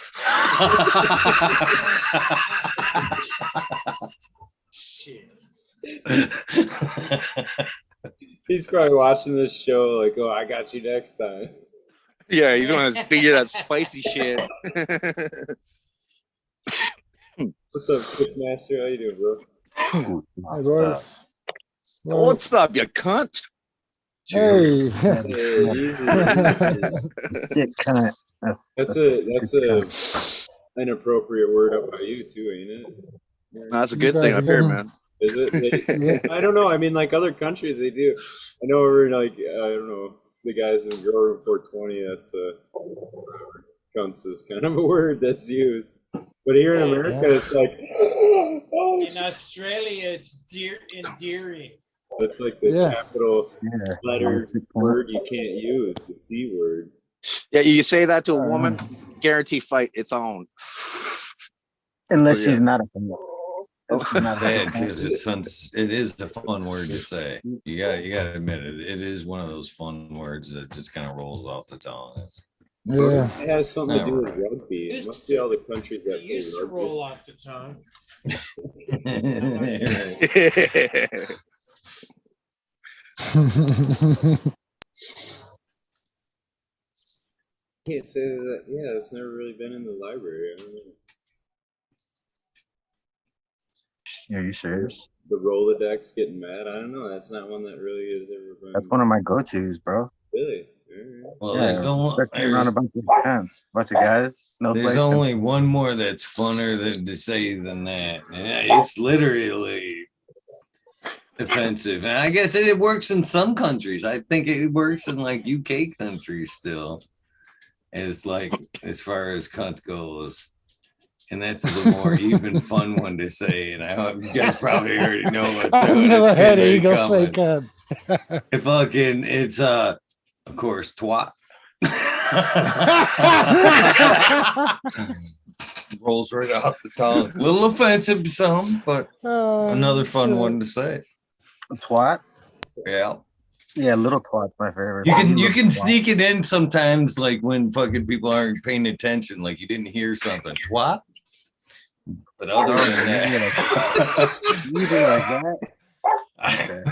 Shit. He's probably watching this show like, oh, I got you next time. Yeah, he's going to figure that spicy shit. What's up, Pitchmaster? How you doing, bro? Hi, boys. What's up, you cunt? Hey. Hey, easy. Shit, cunt. That's an inappropriate word up by you too, ain't it? No, that's a good thing up here, man. Is it? I don't know. I mean, like other countries, they do. I know we're like, I don't know, the guys in Grow Room 420. That's cunts is kind of a word that's used. But here in America, it's like, oh, In Australia, it's endearing. that's like the capital letter That's a cunt. word you can't use, the C word. Yeah, you say that to a woman, guarantee fight its own. Unless So, yeah. she's not a cunt. Sad because it is a fun word to say. You gotta admit it. It is one of those fun words that just kind of rolls off the tongue. Yeah. It has something to do with rugby. It must be all the countries that It used play to rugby. roll off the tongue. Can't say that. Yeah, it's never really been in the library. I don't know. Are you serious? The Rolodex getting mad. I don't know. That's not one that really has ever been. That's one of my go-tos, bro. Really. Alright. Well, Yeah, especially around a bunch of cunts, bunch of guys. there's only one more that's funner to say than that. And it's literally offensive. And I guess it works in some countries. I think it works in like UK countries still. As far as cunt goes. And that's the more even fun one to say. And I hope you guys probably already know what I've never heard an eagle say cunt. It's of course twat. Rolls right off the tongue. A little offensive to some, but another fun one to say. Twat? Yeah. Yeah, little twat's my favorite. You can sneak it in sometimes, like when fucking people aren't paying attention, like you didn't hear something. Twat. But other than that, you do like that. Okay.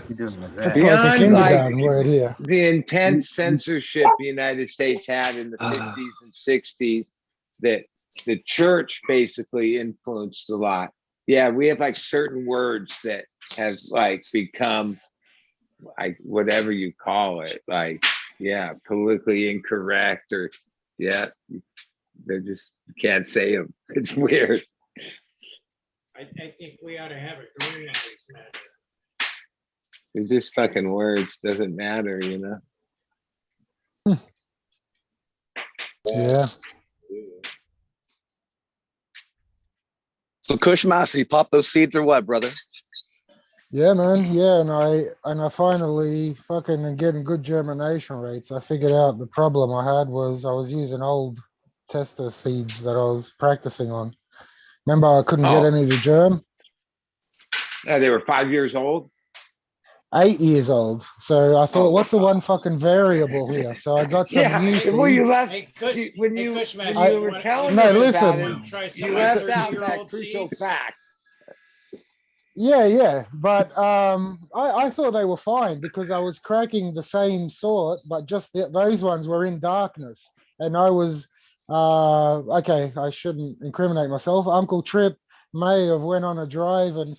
You do like that. It's like a Beyond kindergarten like word here. the intense censorship the United States had in the 50s and 60s that the church basically influenced a lot. Yeah, we have like certain words that have like become like whatever you call it, like yeah, politically incorrect or yeah, they're just you can't say them. It's weird. I think we ought to have a green lives matter. It's just fucking words. Doesn't matter, you know. Yeah. So Kushmaster, you pop those seeds or what, brother? Yeah, man. Yeah, and I finally fucking am getting good germination rates. I figured out the problem I had was I was using old tester seeds that I was practicing on. Remember, I couldn't get Oh. any to germ. Yeah, they were 5 years old. 8 years old. So I thought, Oh. what's the one fucking variable here? So I got some new seeds. Well, you left Hey, Kush, when hey, you Kushmaster, when you you were want- telling No, us listen. about it, Try some you of my left out that 30-year-old crucial seeds? fact. Yeah, but I thought they were fine because I was cracking the same sort, but just those ones were in darkness, and I was okay. I shouldn't incriminate myself. Uncle Trip may have went on a drive and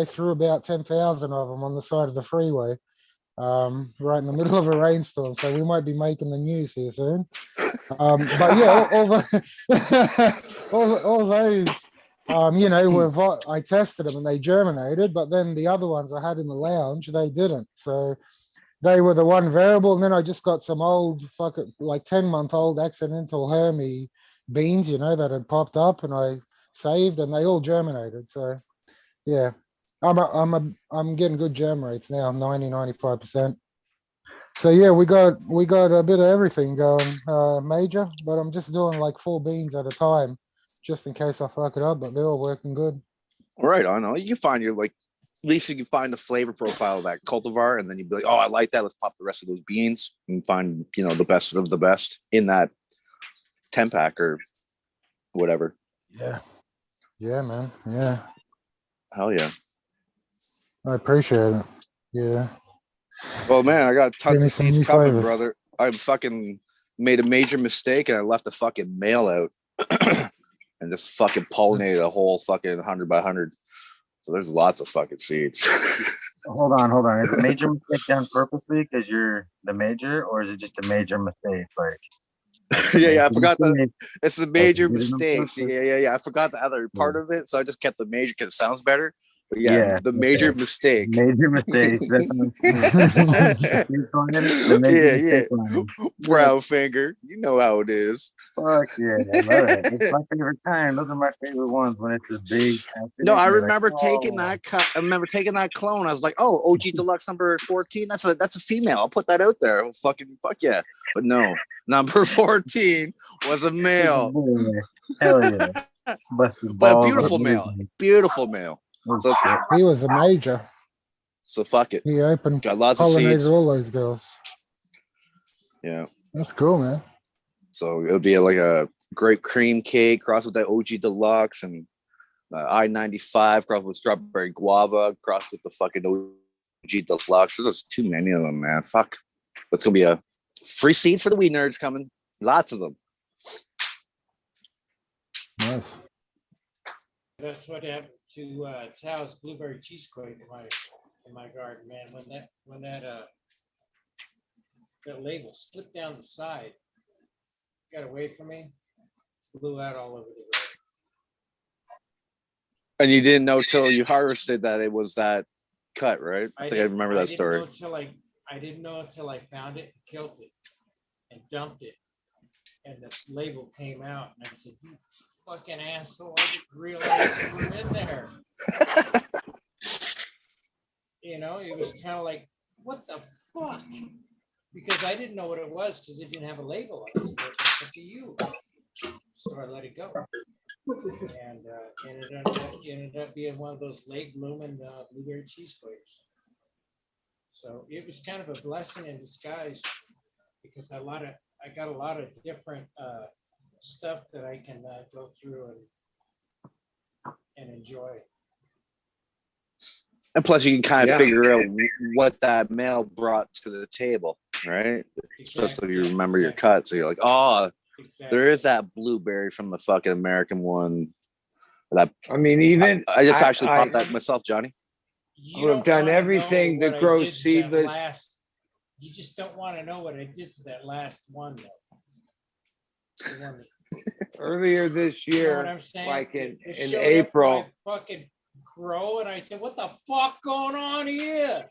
threw about 10,000 of them on the side of the freeway, right in the middle of a rainstorm. So we might be making the news here soon. But yeah, all those. I tested them and they germinated, but then the other ones I had in the lounge, they didn't. So they were the one variable. And then I just got some old fucking like 10-month-old accidental Hermy beans, that had popped up and I saved and they all germinated. So yeah, I'm getting good germ rates now, 95%. So yeah, we got a bit of everything going, major, but I'm just doing like 4 beans at a time, just in case I fuck it up. But they're all working good. Right on. You can find your like, at least you can find the flavor profile of that cultivar, and then you'd be like, oh, I like that. Let's pop the rest of those beans and find the best of the best in that 10-pack or whatever. Yeah, man. Yeah, Hell yeah. I appreciate it. Yeah. Well, man, I got tons Give me of some seeds new coming, flavors. brother. I fucking made a major mistake and I left a fucking mail out and just fucking pollinated a whole fucking 100 by 100. So there's lots of fucking seeds. Hold on. Is a major mistake done purposely because you're the major, or is it just a major mistake? Like, yeah, I forgot that. It's the major Like, you did it on mistakes. purpose. Yeah. I forgot the other part of it, so I just kept the major because it sounds better. But yeah, the major okay. mistake. Major mistake. That's what I'm saying. The major mistake line. Brown finger. You know how it is. Fuck yeah, I love it. It's my favorite kind. Those are my favorite ones when it's a big. No, I you're remember like, taking oh. that. I remember taking that clone. I was like, "Oh, OG Deluxe number 14. That's a female. I'll put that out there. Oh, fucking fuck yeah!" But no, number 14 was a male. Hell yeah, busted But a balls. beautiful male. Beautiful male. So He was a major. So fuck it. He opened, Got lots of pollinated seeds. all those girls. Yeah. That's cool, man. So it would be like a grape cream cake crossed with that OG Deluxe and I-95 crossed with strawberry guava crossed with the fucking OG Deluxe. There's too many of them, man. Fuck. That's going to be a free seed for the weed nerds coming. Lots of them. Nice. That's what happened to Tao's blueberry cheesecake in my garden, man. When that label slipped down the side, got away from me, blew out all over the garden. And you didn't know till you harvested that it was that cut, right? I think I remember that story. I didn't know until I found it, killed it, and dumped it, and the label came out, and I said, "You fucking asshole! I didn't realize you were in there." It was kind of like, what the fuck? Because I didn't know what it was because it didn't have a label on it. So it's up to you. So I let it go. And it ended up being one of those late blooming blueberry cheesecakes. So it was kind of a blessing in disguise because I got a lot of different stuff that I can go through and enjoy. And plus, you can kind of Yeah. figure out what that male brought to the table, right? Especially if you Exactly, remember your exactly. cut. So you're like, oh, Exactly. there is that blueberry from the fucking American one. That I mean, even I just actually I popped that myself, Johnny. You would have don't done wanna know everything what that I grows did to that seedless. last. You just don't want to know what I did to that last one, though. The one that- Earlier this you know year, what I'm saying? like It in showed up April, where I fucking grow, and I said, "What the fuck going on here?"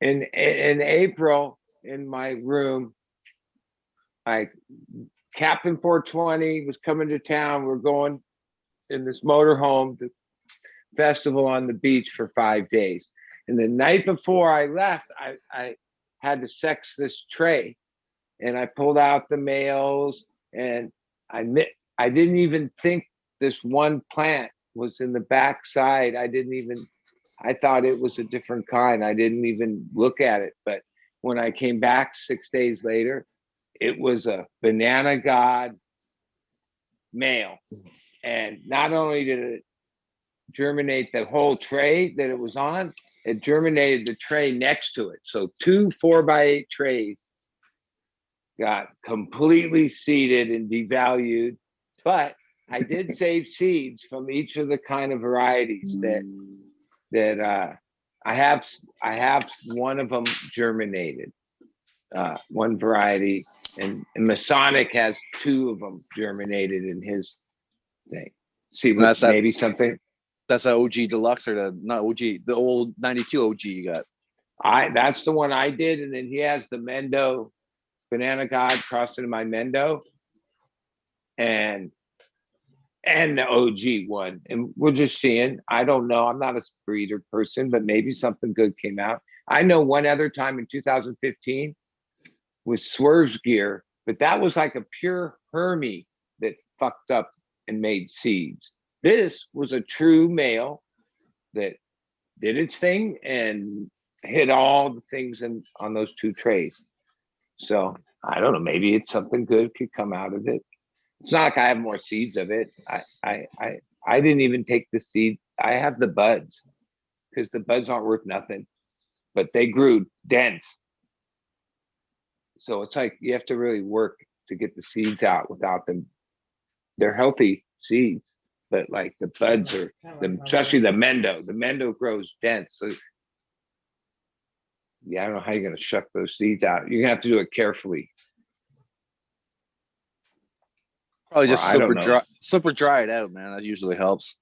in April in my room, like Captain 420 was coming to town. We're going in this motorhome to festival on the beach for 5 days. And the night before I left, I had to sex this tray, and I pulled out the males, and I didn't even think this one plant was in the backside. I thought it was a different kind. I didn't even look at it. But when I came back 6 days later, it was a banana god male. And not only did it germinate the whole tray that it was on, it germinated the tray next to it. So 2 4x8 trays got completely seeded and devalued. But I did save seeds from each of the kind of varieties that I have one of them germinated, one variety, and Masonic has 2 of them germinated in his thing. See, That's that. maybe something. That's an OG deluxe or not OG, the old 92 OG you got. That's the one I did, and then he has the Mendo Banana God crossed into my Mendo, and the OG one. And we're just seeing. I don't know. I'm not a breeder person, but maybe something good came out. I know one other time in 2015 with Swerve's gear, but that was like a pure Hermie that fucked up and made seeds. This was a true male that did its thing and hit all the things on those 2 trays. So I don't know. Maybe it's something good could come out of it. It's not like I have more seeds of it. I didn't even take the seed. I have the buds because the buds aren't worth nothing, but they grew dense. So it's like you have to really work to get the seeds out without them. They're healthy seeds, but like the buds are, especially the Mendo. The Mendo grows dense. So yeah, I don't know how you're going to shuck those seeds out. You're going to have to do it carefully. Probably just Or super dry it out, man. That usually helps.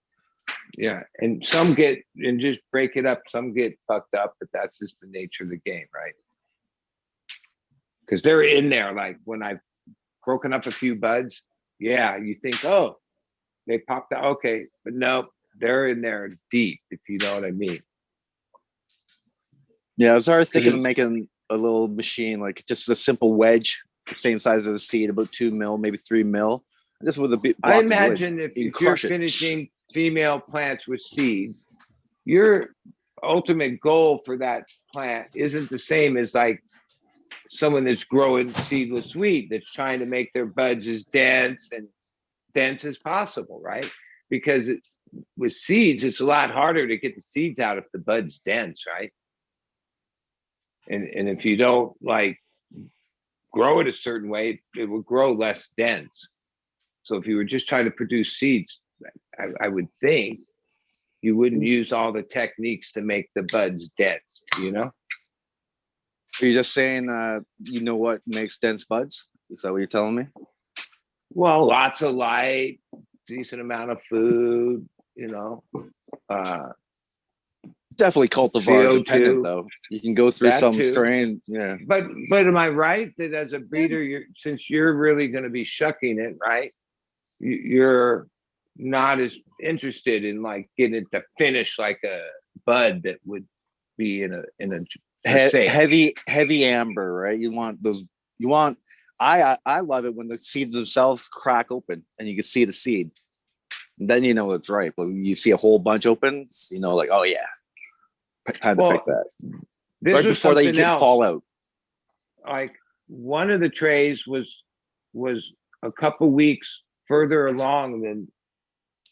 Yeah, and some get and just break it up. Some get fucked up, but that's just the nature of the game, right? Because they're in there. Like when I've broken up a few buds, yeah, you think, oh, they popped out. Okay, but no, they're in there deep, if you know what I mean. Yeah, I was already thinking of making a little machine, like just a simple wedge, the same size as a seed, about 2 mil, maybe 3 mil. Just with a bit. I imagine if you're finishing female plants with seed, your ultimate goal for that plant isn't the same as like someone that's growing seedless weed that's trying to make their buds as dense as possible, right? Because with seeds, it's a lot harder to get the seeds out if the bud's dense, right? And if you don't like grow it a certain way, it will grow less dense. So if you were just trying to produce seeds, I would think you wouldn't use all the techniques to make the buds dense, you know? Are you just saying you know what makes dense buds? Is that what you're telling me? Well, lots of light, decent amount of food, you know. Definitely cultivar CO2, dependent, though. You can go through that some too. strain, yeah. But am I right that as a breeder, since you're really going to be shucking it, right? You're not as interested in like getting it to finish like a bud that would be in a safe. heavy amber, right? You want those. You want. I love it when the seeds themselves crack open and you can see the seed. And then you know it's right. But when you see a whole bunch open, you know, like, oh yeah. time to Well, pick that. This Right was before they something else. fall out. Like one of the trays was a couple weeks further along than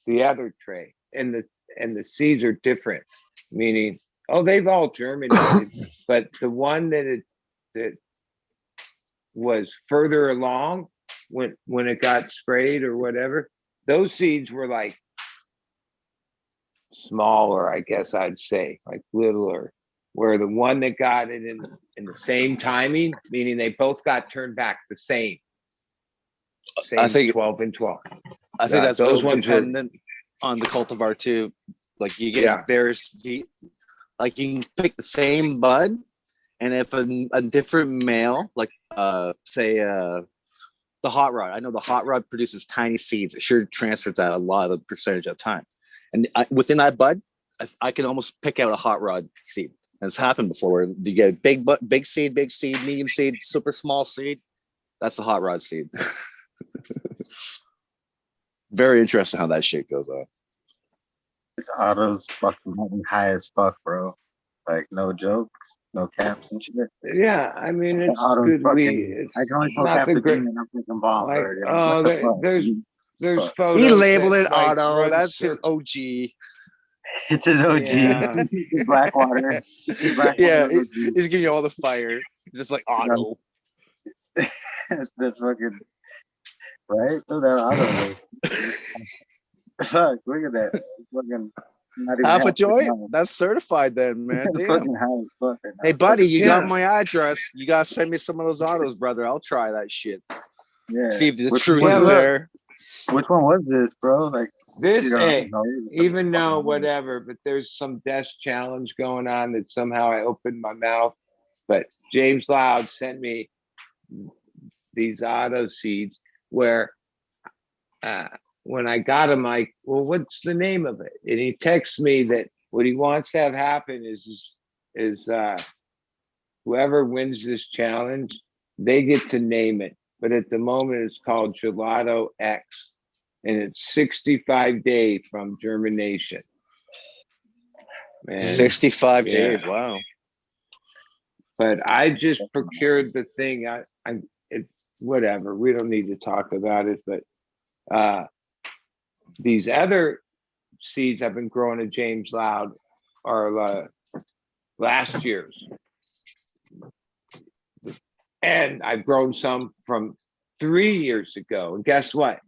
the other tray, and the seeds are different. Meaning, they've all germinated, but the one that was further along when it got sprayed or whatever, those seeds were like smaller, I guess I'd say, like littler. Where the one that got it in the same timing, meaning they both got turned back the same. I think 12 and 12. I think that's those real ones were- dependent on the cultivar too. Like you get various, like you can pick the same bud, and if a different male, like say the hot rod, I know the hot rod produces tiny seeds. It sure transfers that a lot of the percentage of time, and within that bud, I can almost pick out a hot rod seed. And it's happened before where you get big seed, medium seed, super small seed. That's the hot rod seed. Very interesting how that shit goes on. These autos fucking high as fuck, bro. Like no jokes, no caps and shit. Yeah, I mean it's Auto's good weed. fucking. It's I can only smoke not half the the great. thing and I'm fucking bomb Like, already. What the fuck? there's Fuck. photos. He labeled that, it like, auto. run That's his cir- OG. It's his OG. Yeah. It's Blackwater. It's Blackwater. Yeah, OG. he's giving you all the fire. It's just like auto. That's fucking right. Throw that auto. Fuck, look at that. Fucking not even Half a the joint? time. That's certified then, man. It's Damn. fucking high as fuck right now. Hey, buddy, you got Yeah. my address. You gotta send me some of those autos, brother. I'll try that shit. Yeah. See if the Which truth one is was- there. Which one was this, bro? Like This, you don't hey, know. even though whatever, but there's some desk challenge going on that somehow I opened my mouth. But James Loud sent me these auto seeds where when I got him, like, well, what's the name of it? And he texts me that what he wants to have happen is whoever wins this challenge, they get to name it. But at the moment, it's called Gelato X, and it's 65 days from germination. Man, 65 Yeah. days. Wow. but I just procured the thing. It's whatever. We don't need to talk about it. But these other seeds I've been growing at James Loud are last year's, and I've grown some from 3 years ago. And guess what?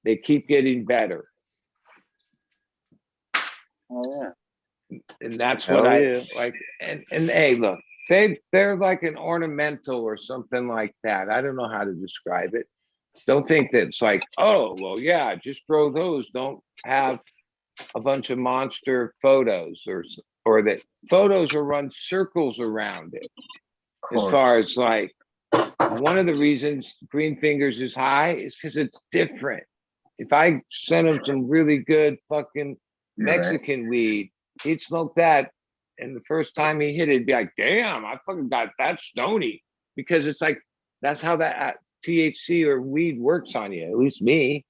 They keep getting better. Oh yeah. And that's Hell what yeah. I like. And hey, look, they're like an ornamental or something like that. I don't know how to describe it. Don't think that it's like, oh, well, yeah, just grow those. Don't have a bunch of monster photos or that photos will run circles around it. As far as like, one of the reasons Green Fingers is high is because it's different. If I sent him some really good fucking Mexican weed, he'd smoke that. And the first time he hit it, he'd be like, damn, I fucking got that stony. Because it's like, that's how that THC or weed works on you, at least me.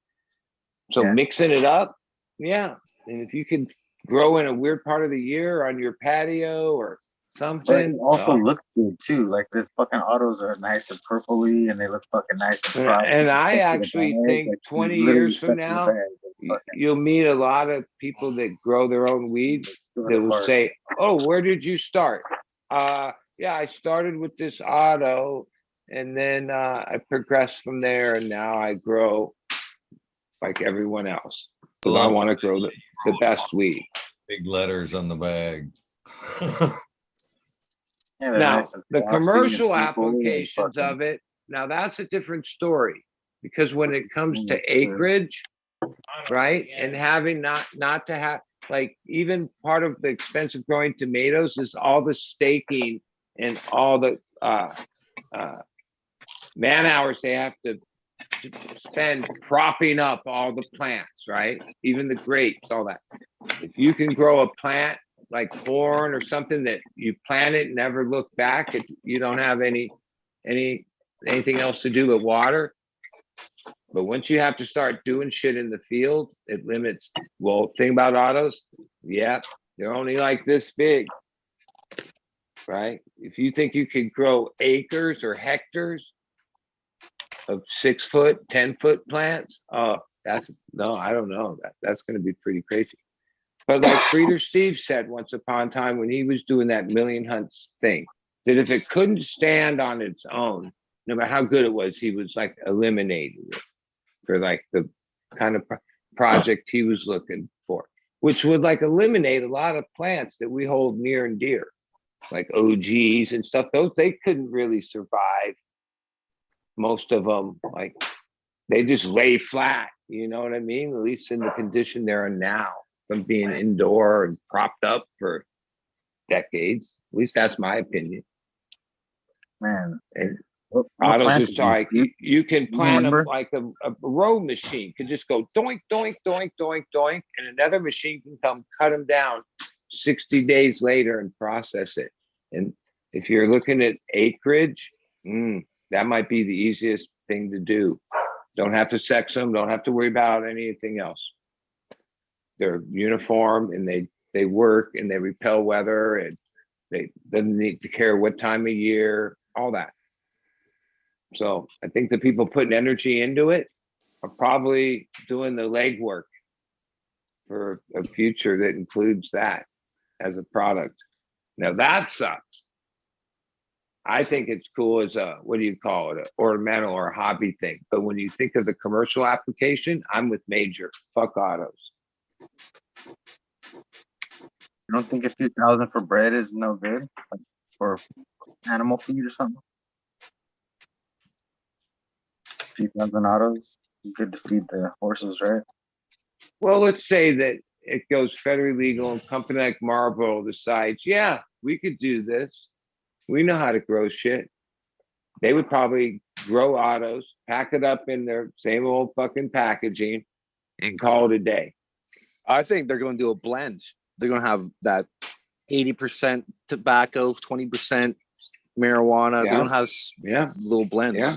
So Yeah. mixing it up, yeah. And if you can grow in a weird part of the year on your patio or But something. it also looks good too. Like this fucking autos are nice and purpley and they look fucking nice and frosty. And I Stick to the actually bag, think like, 20 literally years from stuck to the now, bag. It's fucking you'll meet a lot of people that grow their own weed doing that it will hard. say, oh, where did you start? Yeah, I started with this auto and then I progressed from there and now I grow like everyone else. Because I Love want to grow the best weed. big letters on the bag. Yeah, they're Now, nice and the frosty and commercial purpley and applications fucking- of it, now that's a different story. Because when it comes to Mm, acreage, right, and having not to have, like, even part of the expense of growing tomatoes is all the staking and all the man hours they have to spend propping up all the plants, right? Even the grapes, all that. If you can grow a plant like corn or something that you plant it and never look back, you don't have anything else to do but water. But once you have to start doing shit in the field, it limits. Well, thing about autos, yeah, they're only like this big. right? If you think you could grow acres or hectares of 6 foot, 10-foot plants, that's no, I don't know. That's going to be pretty crazy. But like Breeder Steve said once upon a time when he was doing that million hunts thing, that if it couldn't stand on its own, no matter how good it was, he was like eliminating it for like the kind of project he was looking for, which would like eliminate a lot of plants that we hold near and dear, like OGs and stuff. Those, they couldn't really survive. Most of them, like, they just lay flat, you know what I mean? At least in the condition they're in now, from being indoor and propped up for decades. At least that's my opinion. Man, And what Otto's plant just is this, like, dude? you can plant them remember? like a row machine can just go doink, doink, doink, doink, doink, and another machine can come cut them down 60 days later and process it. And if you're looking at acreage, that might be the easiest thing to do. Don't have to sex them, don't have to worry about anything else. They're uniform and they work and they repel weather, and they doesn't need to care what time of year, all that. So I think the people putting energy into it are probably doing the legwork for a future that includes that as a product. Now that sucks. I think it's cool as a, what do you call it, an ornamental or a hobby thing. But when you think of the commercial application, I'm with Major. Fuck autos. You don't think a few thousand for bread is no good? Like for animal feed or something? A few thousand autos, good to feed the horses, right? Well, let's say that it goes federally legal and a company like Marlboro decides, yeah, we could do this. We know how to grow shit. They would probably grow autos, pack it up in their same old fucking packaging, and call it a day. I think they're going to do a blend. They're going to have that 80% tobacco, 20% marijuana. Yeah. They're going to have little blends. Yeah.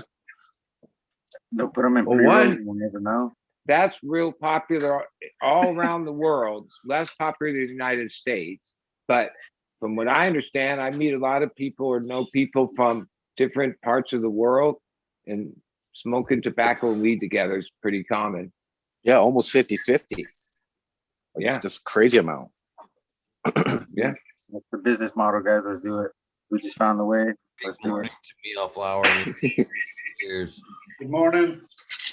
They'll put them in Well, pre-rolls, one- we'll never know. That's real popular all around the world. Less popular in the United States. But from what I understand, I meet a lot of people or know people from different parts of the world, and smoking tobacco and weed together is pretty common. Yeah, almost 50-50. Yeah. Just crazy amount. Yeah. That's the business model, guys. Let's do it. We just found the way. Let's do it. Mia Flower. Cheers. Good morning.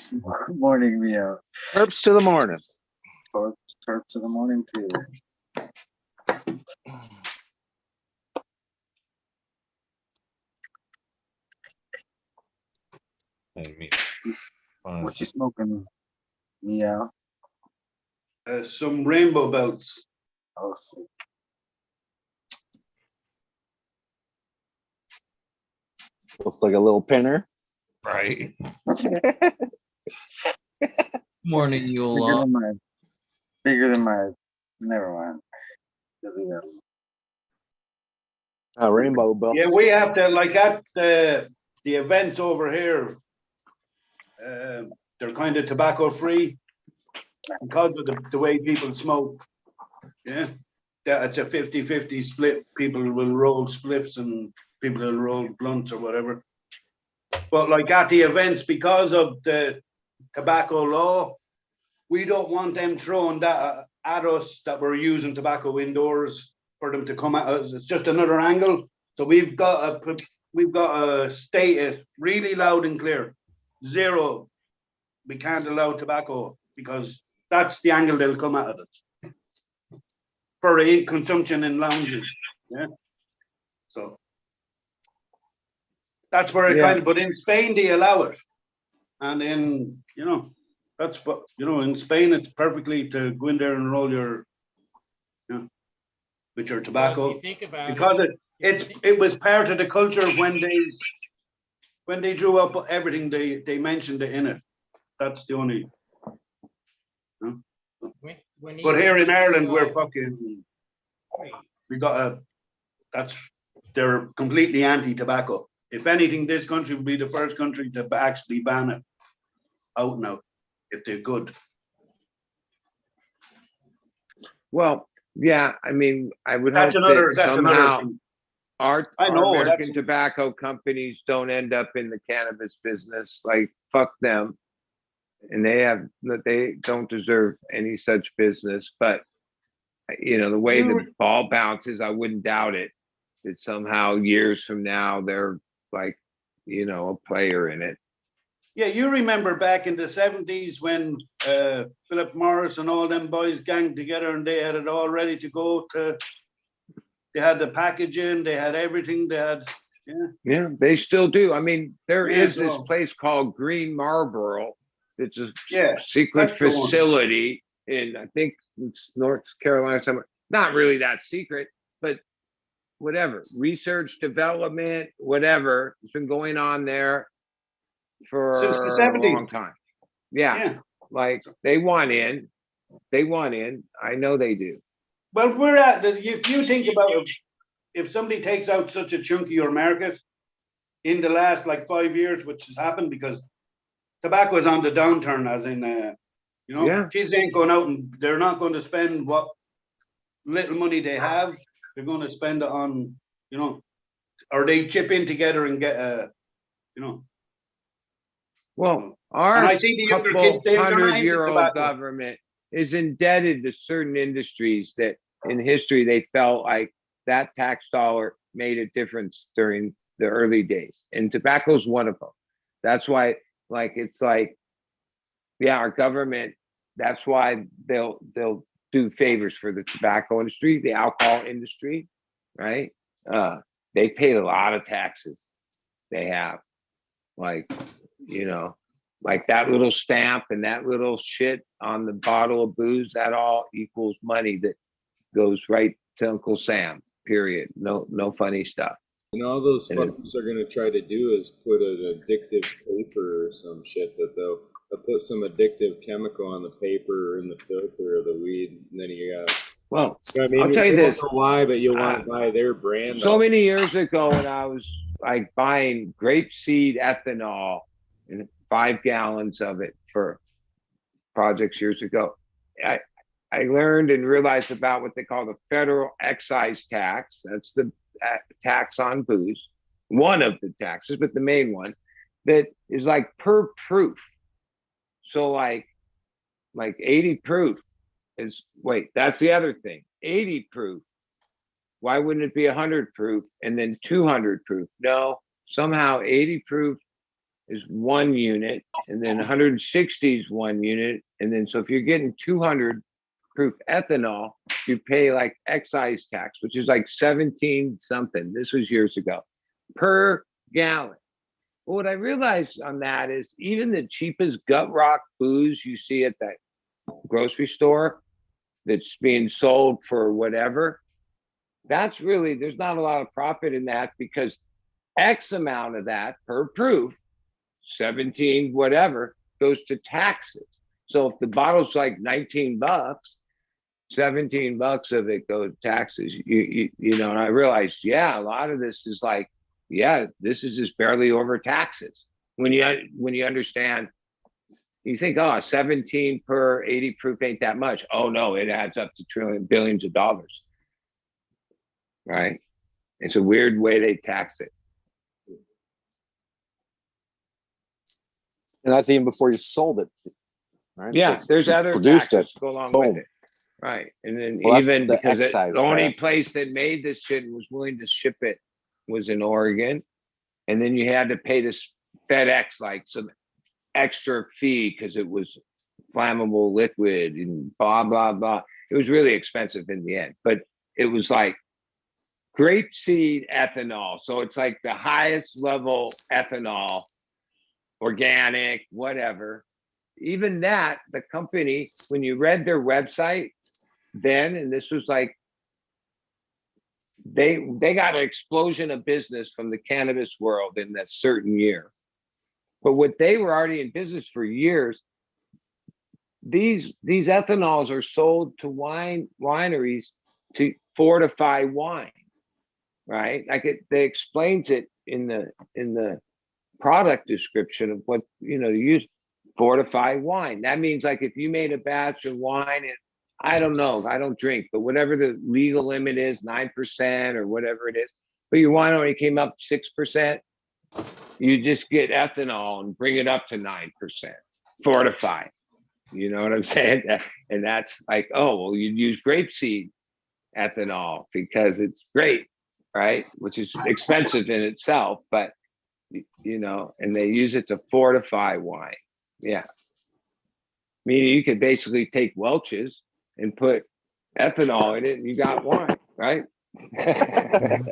Good morning, Mia. Herbs to the morning. Turp to the morning, too. What you smoking, Mia? Some rainbow belts. Oh, sick. Looks like a little pinner. Right. Morning, Bigger Yola. than my. Bigger than my. Never mind. Rainbow belt. Yeah, we have to, like, at the events over here, they're kind of tobacco free because of the way people smoke. Yeah, it's a 50-50 split. People will roll spliffs and people will roll blunts or whatever. But like at the events, because of the tobacco law, we don't want them throwing that at us that we're using tobacco indoors for them to come at us. It's just another angle. So we've got to state it really loud and clear. 0. We can't allow tobacco because that's the angle they'll come at us for consumption in lounges. Yeah. So that's where it kind of, but in Spain they allow it. And in, that's what, in Spain it's perfectly to go in there and roll your, with your tobacco. Well, if you think about because it was part of the culture when they drew up everything, they mentioned it in it. That's the only. But here in Ireland, we're fucking. They're completely anti-tobacco. If anything, this country would be the first country to actually ban it out and out if they could. Well, yeah, I mean, I would That's hope another that somehow thing. I our know, American that's- tobacco companies don't end up in the cannabis business. Like, fuck them. And they don't deserve any such business. But the way the ball bounces, I wouldn't doubt it. That somehow years from now they're like, a player in it. Yeah, you remember back in the 70s when Philip Morris and all them boys ganged together and they had it all ready to go they had the packaging, they had everything, they had, Yeah, they still do. I mean, there Yeah, is this so- place called Green Marlboro. It's a Yeah, secret that's the one. facility in, I think it's North Carolina somewhere. Not really that secret, but whatever. Research, development, whatever. It's been going on there for Since the a 70s. long time. Yeah. Yeah. Like they want in. They want in. I know they do. Well, if you think about it, if somebody takes out such a chunk of your market in the last like 5 years, which has happened because tobacco is on the downturn, as in, Yeah. kids ain't going out and they're not going to spend what little money they have. They're going to spend it on, or they chip in together and get Well, And our I see the younger kids, couple they're not into 100-year-old tobacco. government is indebted to certain industries that in history they felt like that tax dollar made a difference during the early days. And tobacco is one of them. That's why, our government, that's why they'll do favors for the tobacco industry, the alcohol industry, right? They paid a lot of taxes. They have, like that little stamp and that little shit on the bottle of booze, that all equals money that goes right to Uncle Sam, period. No funny stuff. And all those And fuckers are gonna try to do is put an addictive paper or some shit that they'll put some addictive chemical on the paper or in the filter of the weed, and then you got. Well, I mean, I'll tell you you don't this. know why, but you'll want to buy their brand. So many years ago, when I was like buying grapeseed ethanol and 5 gallons of it for projects years ago, I learned and realized about what they call the federal excise tax. That's the tax on booze, one of the taxes, but the main one that is like per proof. So like 80 proof is, wait, that's the other thing. 80 proof. Why wouldn't it be 100 proof and then 200 proof? No, somehow 80 proof is 1 unit and then 160 is 1 unit. And then, so if you're getting 200 proof ethanol, you pay like excise tax, which is like 17 something. This was years ago per gallon. Well, what I realized on that is even the cheapest gut rock booze you see at that grocery store that's being sold for whatever, that's really, there's not a lot of profit in that because X amount of that per proof, 17 whatever, goes to taxes. So if the bottle's like $19, $17 of it goes to taxes. And I realized, a lot of this is like, this is just barely over taxes. When you understand, you think, 17 per 80 proof ain't that much. Oh no, it adds up to billions of dollars. Right? It's a weird way they tax it. And that's even before you sold it. Right? Yeah, Because there's you other produced taxes it. go along Boom. with it. Right. And then Well, that's even the because excise the only tax. place that made this shit and was willing to ship it was in Oregon. And then you had to pay this FedEx like some extra fee because it was flammable liquid and blah, blah, blah. It was really expensive in the end, but it was like grapeseed ethanol. So it's like the highest level ethanol, organic, whatever. Even that, the company, when you read their website then, and this was like, they got an explosion of business from the cannabis world in that certain year. But what they were already in business for years, these ethanols are sold to wineries to fortify wine, right? Like they explains it in the product description of what to use. Fortify wine. That means like if you made a batch of wine and I don't know, I don't drink, but whatever the legal limit is, 9% or whatever it is, but your wine only came up 6%, you just get ethanol and bring it up to 9%, fortify. You know what I'm saying? And that's like, oh, well, you'd use grapeseed ethanol because it's great, right? Which is expensive in itself, but you know, and they use it to fortify wine. Yeah. Meaning you could basically take Welch's and put ethanol in it and you got wine, right? I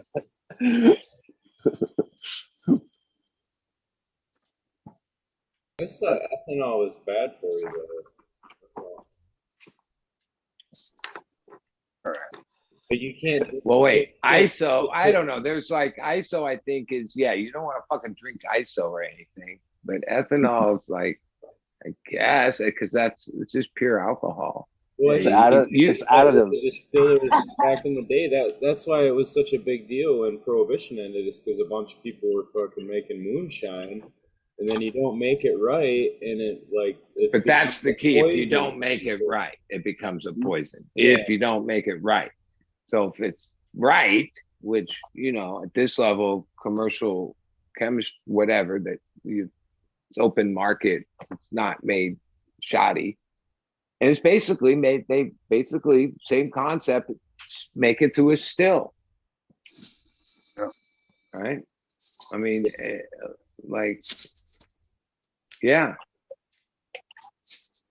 just thought ethanol was bad for you, though. But you can't. Well, wait, ISO, I don't know. There's like ISO, I think is, yeah, you don't want to fucking drink ISO or anything, but ethanol is like, I guess, because it's just pure alcohol. Well, It's it's additives. The distillers back in the day, that's why it was such a big deal when Prohibition ended, is because a bunch of people were fucking making moonshine, and then you don't make it right, and it like. But that's the key. If you poison. don't make it right, it becomes a poison. Yeah. If you don't make it right. So if it's right, which, you know, at this level, commercial chemist, whatever, that it's open market, it's not made shoddy. And it's basically made, they basically, same concept, make it to a still. Right? I mean, like, yeah. It's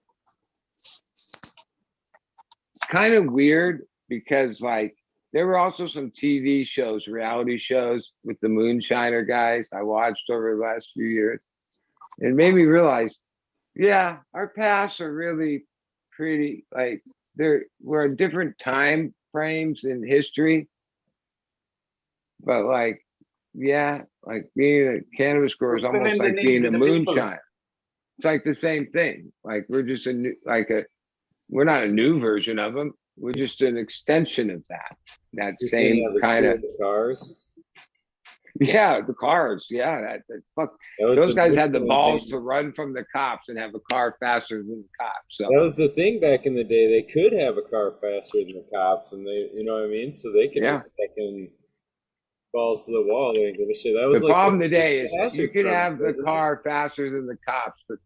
kind of weird because, like, there were also some TV shows, reality shows with the moonshiner guys I watched over the last few years. It made me realize, yeah, our pasts are really pretty, like, we're in different time frames in history. But, like, yeah, like being a cannabis grower is almost like being a moonshiner. It's like the same thing. Like, we're just we're not a new version of them. We're just an extension of that. That same kind of cars. Yeah, the cars. Yeah, fuck. Those guys had the balls to run from the cops and have a car faster than the cops. So that was the thing back in the day. They could have a car faster than the cops, and they, you know what I mean. So they could just fucking balls to the wall. They didn't give a shit. That was the like problem today is you could have the car faster than the cops, but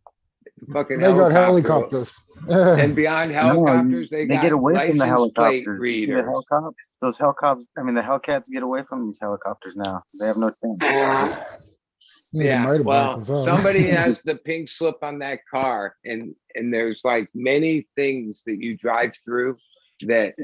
fucking they got helicopters. And beyond helicopters, they got get away from the license plate helicopters. readers. See the helicopters, those helicopters. I mean, the Hellcats get away from these helicopters now. They have no chance. Yeah, well, somebody has the pink slip on that car, and there's like many things that you drive through that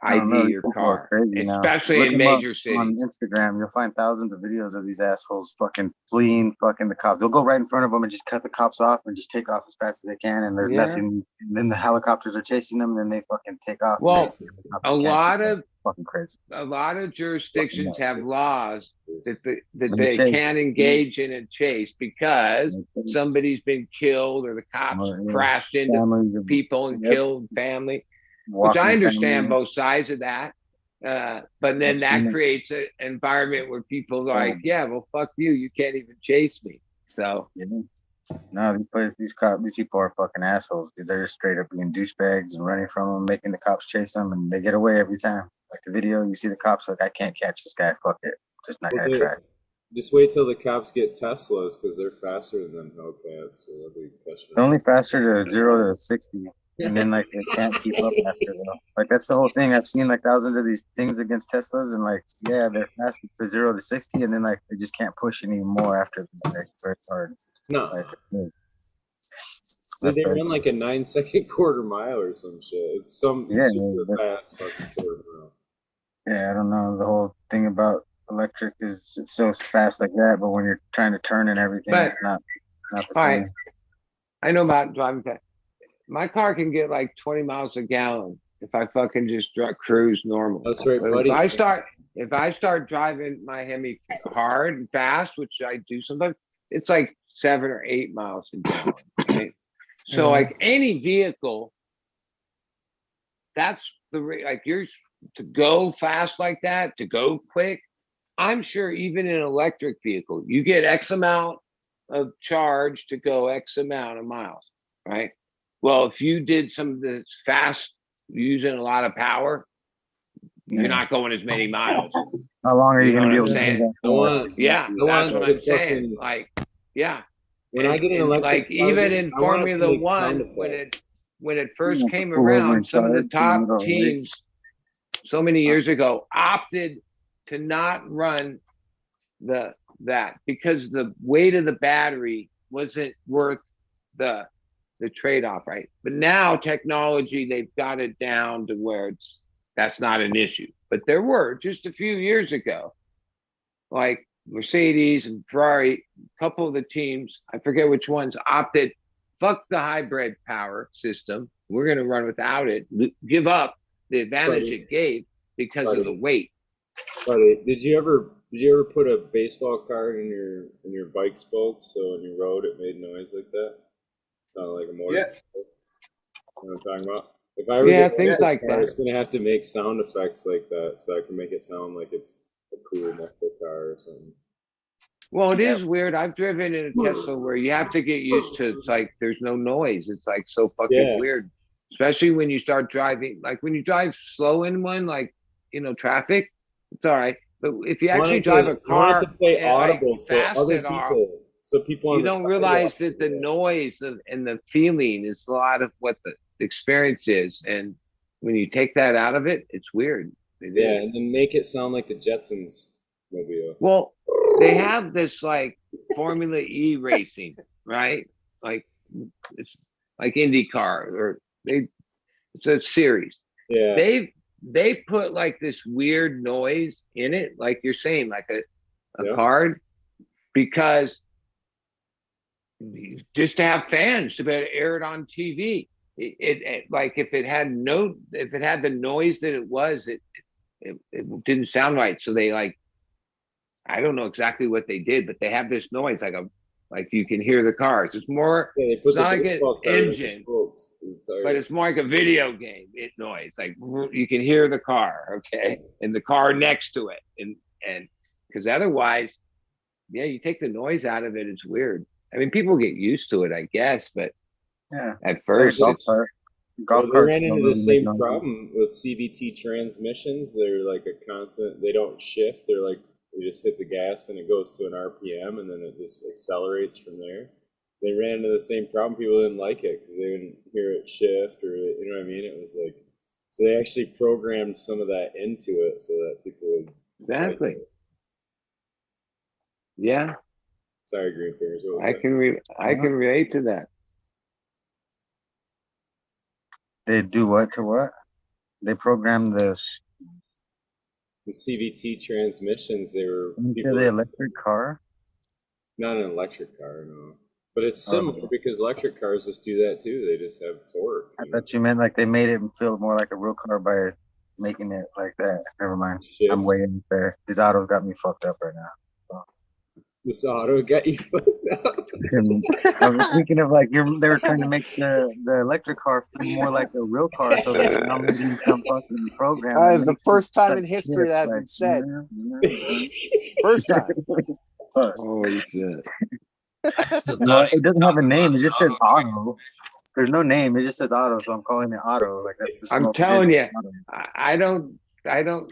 ID your car, especially in major cities. On Instagram, you'll find thousands of videos of these assholes fucking fleeing fucking the cops. They'll go right in front of them and just cut the cops off and just take off as fast as they can, and there's nothing. And then the helicopters are chasing them, and they fucking take off. Well, a lot of fucking crazy. A lot of jurisdictions have laws that they can't engage in a chase because somebody's been killed or the cops crashed into people and killed family. Which I understand both sides of that. But then that creates an environment where people are like, yeah, well, fuck you. You can't even chase me. So, no, these people are fucking assholes. Dude. They're just straight up being douchebags and running from them, making the cops chase them, and they get away every time. Like the video, you see the cops like, I can't catch this guy. Fuck it. Just not gonna try. Just wait till the cops get Teslas because they're faster than Hellcats. So they're only faster to 0 to 60. And then like they can't keep up after though. Like that's the whole thing. I've seen like thousands of these things against Teslas, and like they're fast to 0 to 60, and then like they just can't push anymore after like very hard. No, like, they run like a 9-second quarter mile or some shit. It's some super fast fucking quarter mile. Yeah, I don't know. The whole thing about electric is it's so fast like that, but when you're trying to turn and everything, it's not the same. I know about driving fast. My car can get like 20 miles a gallon if I fucking just cruise normal. That's right, but buddy. If I start driving my Hemi hard and fast, which I do sometimes, it's like 7 or 8 miles a gallon. Right? So like any vehicle, that's like you're to go fast like that, to go quick. I'm sure even in an electric vehicle, you get X amount of charge to go X amount of miles, right? Well, if you did some of this fast, using a lot of power, you're not going as many miles. How long are you, You know gonna what be I'm able to do saying? that I for? want, Yeah, I that's want what the I'm saying. fucking, Like, yeah. when I get an And electric like car, even dude, in I want it to Formula make sound One, effects. when it You first want to came pull over around, and some of the charge in the top middle of a race. teams so many years ago opted to not run that because the weight of the battery wasn't worth the trade-off, right? But now technology, they've got it down to where that's not an issue. But there were just a few years ago, like Mercedes and Ferrari, a couple of the teams, I forget which ones, opted, fuck the hybrid power system. We're going to run without it, give up the advantage it gave because of the weight. Buddy, did you ever put a baseball card in your bike spokes so when you rode it made noise like that? Sounded like a motorcycle. You know what I'm talking about? If I ever Yeah, get things like car, that. it's gonna have to make sound effects like that so I can make it sound like it's a cool muscle car or something. Well, it is weird. I've driven in a Tesla where you have to get used to, it's like there's no noise. It's like so fucking weird. Especially when you start driving, like when you drive slow in one, like, traffic, it's all right. But if you actually drive a I want it car to play and, like, audible so fast other and off, people, so people on you the don't sidewalk realize can that the hear it. noise and the feeling is a lot of what the experience is. And when you take that out of it, it's weird. It is. and then make it sound like the Jetsons mobile. Well, they have this like Formula E racing, right? Like it's like IndyCar, or it's a series. Yeah. They put like this weird noise in it, like you're saying, like a card, because just to have fans to be able to air it on TV. It like if it had the noise that it was, it didn't sound right. So they like, I don't know exactly what they did, but they have this noise like you can hear the cars. It's more, it's not like an engine, but it's more like a video game noise. Like you can hear the car, okay, and the car next to it, and because otherwise, you take the noise out of it, it's weird. I mean, people get used to it, I guess, but at first, golf cart. They ran into the same problem with CVT transmissions. They're like a constant. They don't shift. They're like, you just hit the gas and it goes to an RPM and then it just accelerates from there. They ran into the same problem. People didn't like it because they didn't hear it shift, or you know what I mean. It was like, so they actually programmed some of that into it so that people would exactly. Like it. Yeah. Sorry, Green Fingers. I can relate to that. They do what to what? They program this the CVT transmissions. They were into the electric car. Not an electric car, no. But it's similar because electric cars just do that too. They just have torque. I thought you meant like they made it feel more like a real car by making it like that. Never mind. Shit. I'm way in there. These autos got me fucked up right now. So. This auto got you fucked up. I was thinking of like they were trying to make the electric car feel more like a real car, so they're nominating some fucking program. That is the first time in history that has been said. First time. Holy shit. Well, it doesn't have a name. It just says auto. There's no name. It just says auto, so I'm calling it auto. Like that's I'm telling you, I don't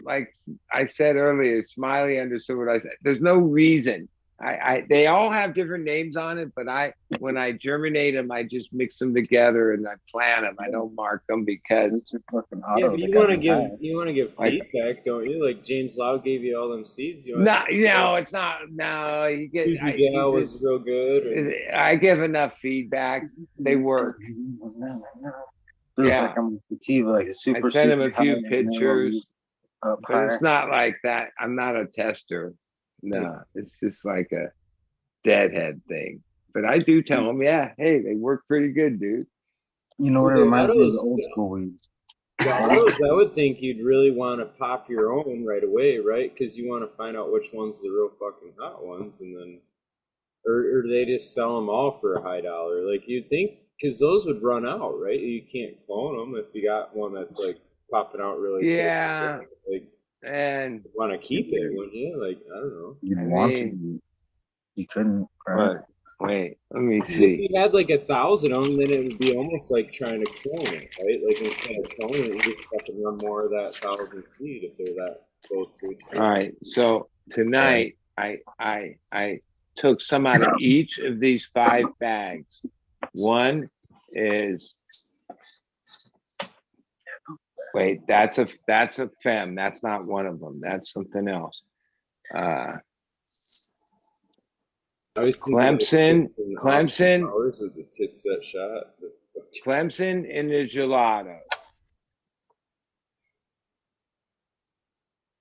like I said earlier. Smiley understood what I said. There's no reason. They all have different names on it, but when I germinate them, I just mix them together and I plant them. I don't mark them because it's just fucking auto. But you want to give feedback, don't you? Like James Lau gave you all them seeds. It's not. No, you get. Tuesday Gal was real good. I give enough feedback. They work. Like I'm sativa, like a super. I sent him a few pictures, but it's not like that. I'm not a tester. No, it's just like a deadhead thing. But I do tell them, hey, they work pretty good, dude. You know what it reminds me of the old school weeds. I would think you'd really want to pop your own right away, right? Because you want to find out which one's the real fucking hot ones, and then, or they just sell them all for a high dollar. Like you'd think, because those would run out, right? You can't clone them if you got one that's like popping out really quick. Like, and want to keep it, wouldn't you? Like, I don't know. You'd want to. You couldn't. Right. Wait, let me If see. you had like 1,000 of them, then it would be almost like trying to clone it, right? Like instead of cloning it, you just fucking run more of that 1,000 seed if they're that close to each other. All right, so tonight I took some out of each of these 5 bags. One is wait, that's a fem. That's not one of them. That's something else. Clemson, Hours of the tit set shot. Clemson in the gelato.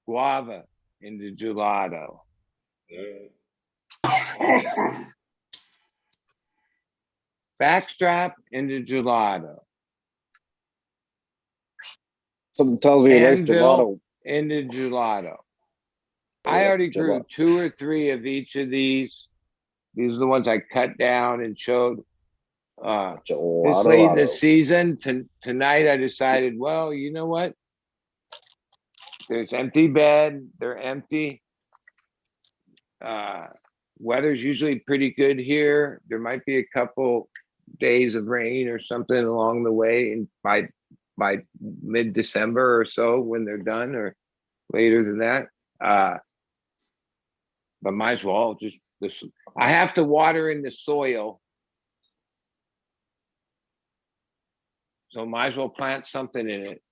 Guava in the gelato. Backstrap in the gelato. Something tells me it likes Anvil gelato. in the gelato. I already grew 2 or 3 of each of these. These are the ones I cut down and showed. This late in the season, tonight I decided, well, you know what? There's empty bed. They're empty. Weather's usually pretty good here. There might be a couple days of rain or something along the way, and by mid-December or so when they're done, or later than that. But might as well just I have to water in the soil, so might as well plant something in it.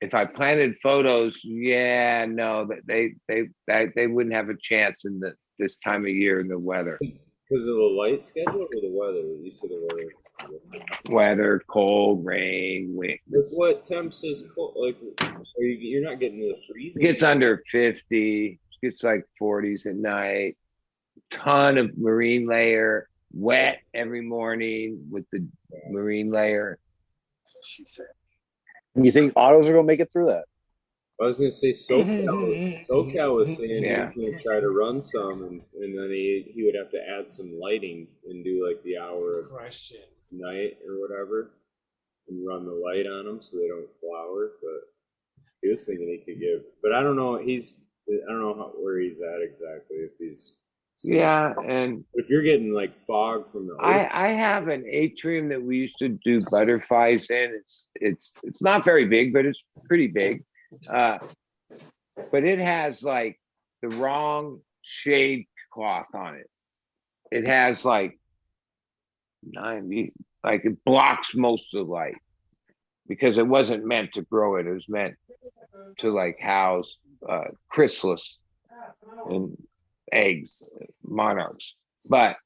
If I planted photos, yeah, no, they wouldn't have a chance in this time of year in the weather. Because of the light schedule or the weather? You said the weather. Weather, cold, rain, wind. What temps is cold? Like, you're not getting the freezing. It gets under 50. It gets like 40s at night. Ton of marine layer. Wet every morning with the marine layer. She said. You think autos are gonna make it through that? I was gonna say SoCal was saying he was gonna try to run some, and then he would have to add some lighting and do like the hour of night or whatever, and run the light on them so they don't flower. But he was thinking he could give, but I don't know. I don't know where he's at exactly. If he's and if you're getting like fog from the I have an atrium that we used to do butterflies in. It's not very big, but it's pretty big. But it has like the wrong shade cloth on it. It has like 90, like it blocks most of the light because it wasn't meant to grow it. It was meant to like house chrysalis and eggs, monarchs. But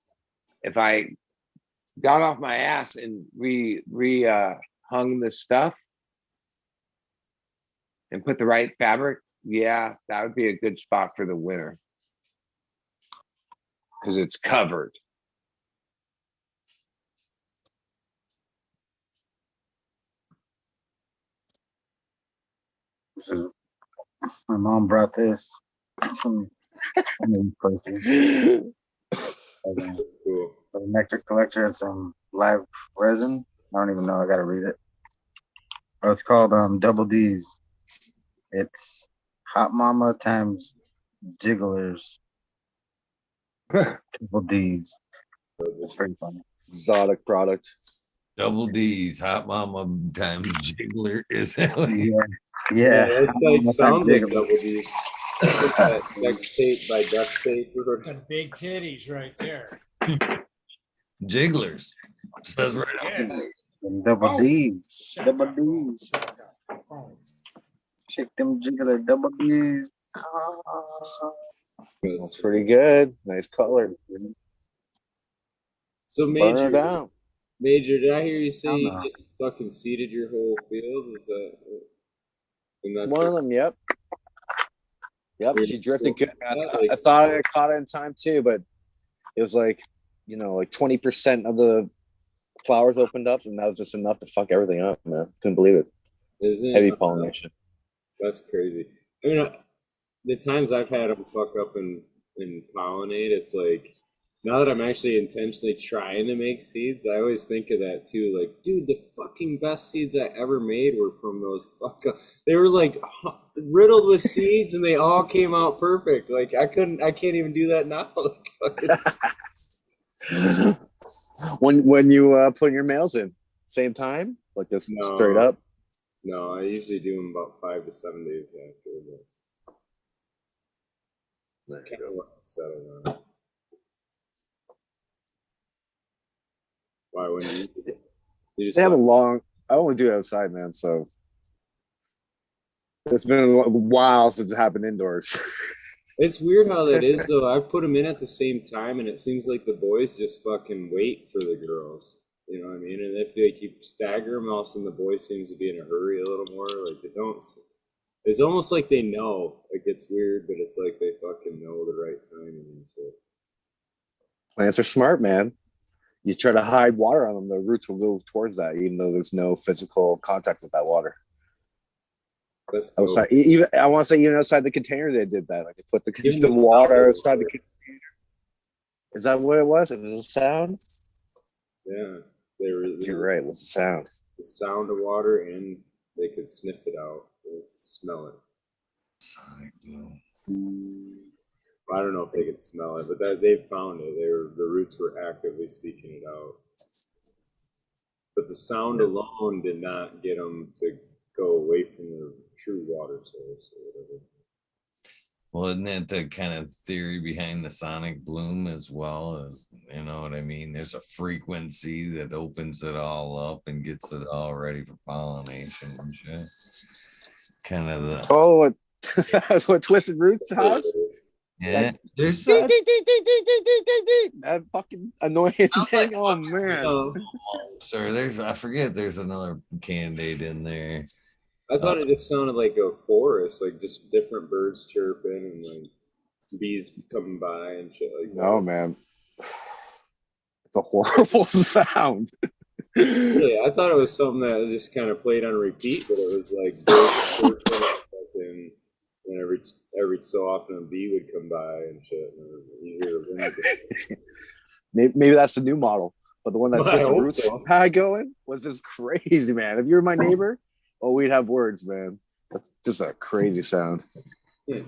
if I got off my ass and hung the stuff and put the right fabric, yeah, that would be a good spot for the winter because it's covered. My mom brought this from places. Cool. The nectar collector has some live resin. I don't even know. I gotta read it. Oh, it's called Double D's. It's Hot Mama times Jigglers. Double D's. It's pretty funny. Exotic product. Double D's, Hot Mama times Jiggler is Yeah. It's like sounds like Jiggler. Double D's. That sex tape by duct tape. The big titties right there. Jigglers. Says right Yeah. And Double D's. Shut Double up. D's. Shake them jiggler Double D's. That's pretty good. Nice color. So Burn her down. Major, did I hear you say you just fucking seeded your whole field? Is that? And that's One of them, yep. Yep, Really she drifted good. cool. I thought I caught it in time too, but it was like, like 20% of the flowers opened up, and that was just enough to fuck everything up, man. Couldn't believe it. Isn't Heavy pollination. That's crazy. I mean, the times I've had them fuck up and pollinate, it's like, now that I'm actually intentionally trying to make seeds, I always think of that too. Like, dude, the fucking best seeds I ever made were from those they were like riddled with seeds and they all came out perfect. Like, I can't even do that now. When you put your mails in, same time, like this straight up. No, I usually do them about 5 to 7 days after. It's kind of what I settled on. Why? When you just They have a long. I only do it outside, man. So it's been a while since it happened indoors. It's weird how that is, though. I put them in at the same time, and it seems like the boys just fucking wait for the girls. You know what I mean? And if they keep stagger them, all of a sudden the boy seems to be in a hurry a little more. Like they don't. It's almost like they know. Like it's weird, but it's like they fucking know the right timing and shit. Plants are smart, man. You try to hide water on them, the roots will move towards that, even though there's no physical contact with that water. That's outside, even I want to say even outside the container, they did that. Like they put Even the the water sound. outside the container. Is that what it was? It was a sound. Yeah, they were. You're right. What's the sound? The sound of water, and they could sniff it out. They could smell it. Sonic boom. I don't know if they could smell it, but they found it. The roots were actively seeking it out. But the sound alone did not get them to go away from the true water source or whatever. Well, isn't that the kind of theory behind the sonic bloom as well? As you know what I mean? There's a frequency that opens it all up and gets it all ready for pollination and shit. Kind of the that's what Twisted Roots has. Yeah, there's that fucking annoying thing. Like, oh man. Sure, I forget there's another candidate in there. I thought it just sounded like a forest, like just different birds chirping and like bees coming by and shit like that. No, man. It's a horrible sound. Yeah, I thought it was something that just kind of played on repeat, but it was like birds chirping and every so often a bee would come by and shit. And you hear the wind. Maybe that's the new model, but the one that I Twisted hope Roots so. had going was just crazy, man. If you were my neighbor, oh, we'd have words, man. That's just a crazy sound. They're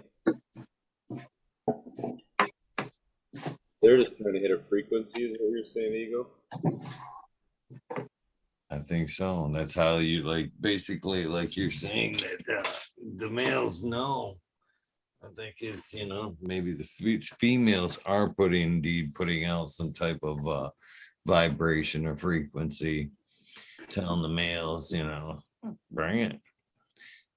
just trying to hit a frequency, is what you're saying, Eagle? I think so. And that's how you basically like you're saying that the males know. I think it's, maybe the females are putting out some type of vibration or frequency, telling the males, bring it.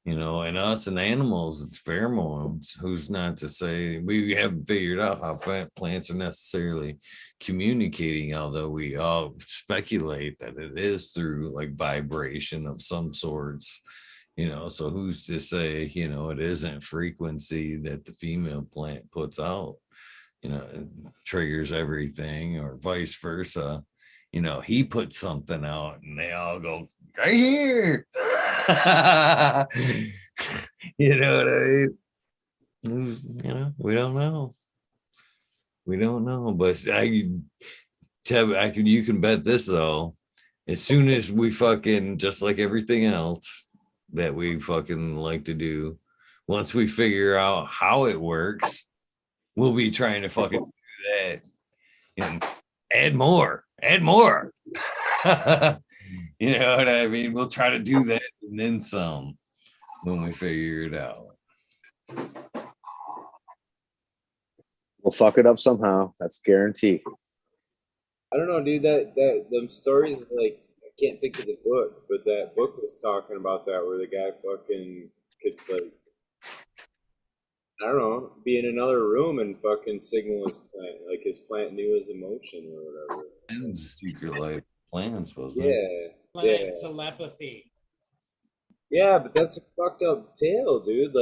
And us and animals, it's pheromones. Who's not to say we haven't figured out how plants are necessarily communicating, although we all speculate that it is through vibration of some sorts. So who's to say, it isn't frequency that the female plant puts out, it triggers everything, or vice versa. He puts something out and they all go right here. You know what I mean? We don't know. We don't know, but you can bet this though. As soon as we fucking, just like everything else that we fucking like to do, once we figure out how it works, we'll be trying to fucking do that and add more. You know what I mean? We'll try to do that and then some when we figure it out. We'll fuck it up somehow. That's guaranteed. I don't know, dude. That them stories, I can't think of the book, but that book was talking about that, where the guy fucking could I don't know, be in another room and fucking signal his plant, like his plant knew his emotion or whatever. And the secret life plans, wasn't it? Yeah. Telepathy. Yeah, but that's a fucked up tale, dude.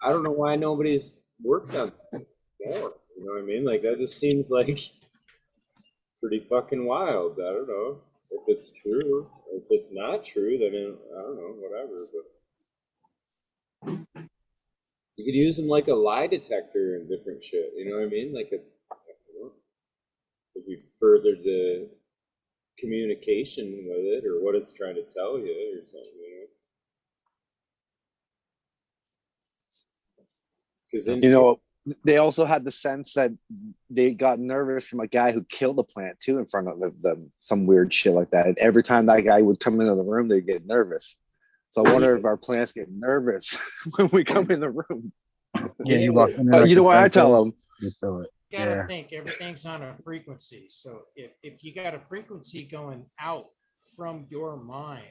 I don't know why nobody's worked on that more. You know what I mean? That just seems like pretty fucking wild. I don't know if it's true. If it's not true, then I don't know, whatever. But you could use them like a lie detector and different shit. You know what I mean? If you furthered the communication with it, or what it's trying to tell you, or something. Because then they also had the sense that they got nervous from a guy who killed a plant too in front of them, some weird shit like that. And every time that guy would come into the room, they'd get nervous. So I wonder if our plants get nervous when we come in the room. Yeah, you walk in there But like you know a what I tell psycho, them? you feel it. You gotta Yeah. think everything's on a frequency. So if you got a frequency going out from your mind,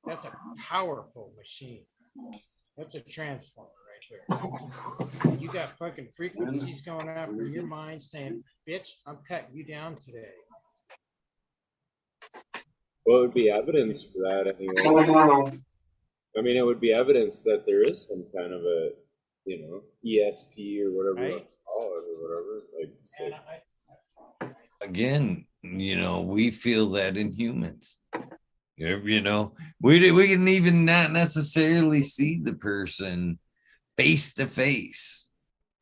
that's a powerful machine. That's a transformer right there. You got fucking frequencies going out from your mind saying, bitch, I'm cutting you down today. Well, it would be evidence for that anyway. I mean, it would be evidence that there is some kind of a, ESP or whatever you want to call it or whatever. Like, say, Again, we feel that in humans. We can even not necessarily see the person face to face,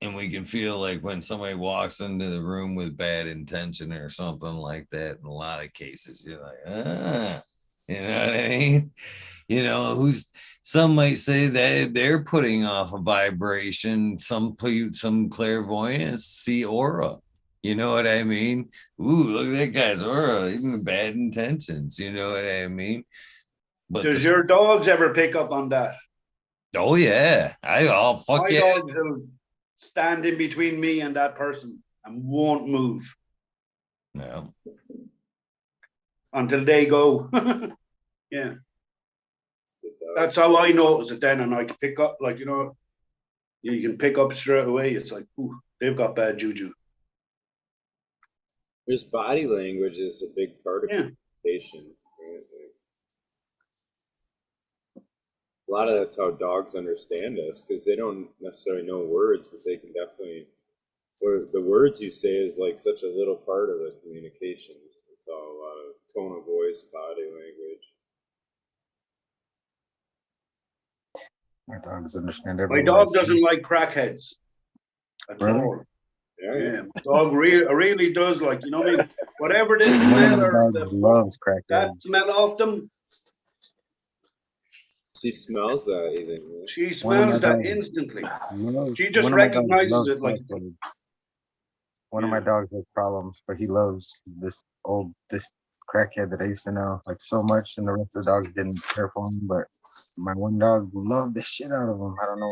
and we can feel like when somebody walks into the room with bad intention or something like that. In a lot of cases, you're like, you know what I mean? Some might say that they're putting off a vibration. Some clairvoyants see aura. You know what I mean? Ooh, look at that guy's aura, even bad intentions. You know what I mean? But Does your dogs ever pick up on that? oh yeah, fuck My yeah. dogs will stand in between me and that person and won't move No. until they go. Yeah. That's how I notice it then, and I can pick up, like, you can pick up straight away. It's like, ooh, they've got bad juju. there's body language is a big part of communication. Right? A lot of that's how dogs understand us because they don't necessarily know words, but they can definitely. Or the words you say is like such a little part of the communication. It's all a lot of tone of voice, body language. My dogs understand My every dog word. doesn't like crackheads at Really? all. Yeah. Yeah, my dog really does like, what I mean? Whatever the One of smell my or dogs the loves that crackheads. smell off them, She smells that even. Yeah. she One of my smells that dogs instantly. loves. She just One of my dogs recognizes loves it like, crackheads. One of my dogs has problems, but he loves this crackhead that I used to know like so much, and the rest of the dogs didn't care for him. But my one dog loved the shit out of him. I don't know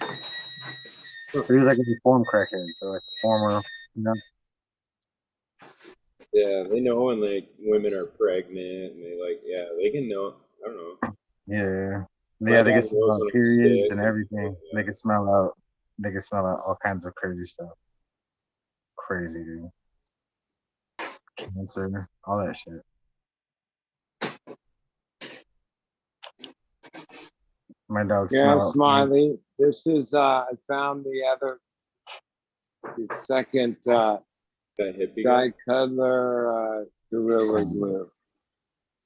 why. So he was like a reformed crackhead, so like a former, Yeah, they know when like women are pregnant, and they can know. I don't know. Yeah, My yeah, they can dog smell knows out when I'm periods sick and everything. yeah. They can smell out. They can smell out all kinds of crazy stuff. Crazy, dude. Cancer, all that shit. My dog Yeah, smell out. Smiley. This is I found the second That hippie Guy Cudler Gorilla Glue.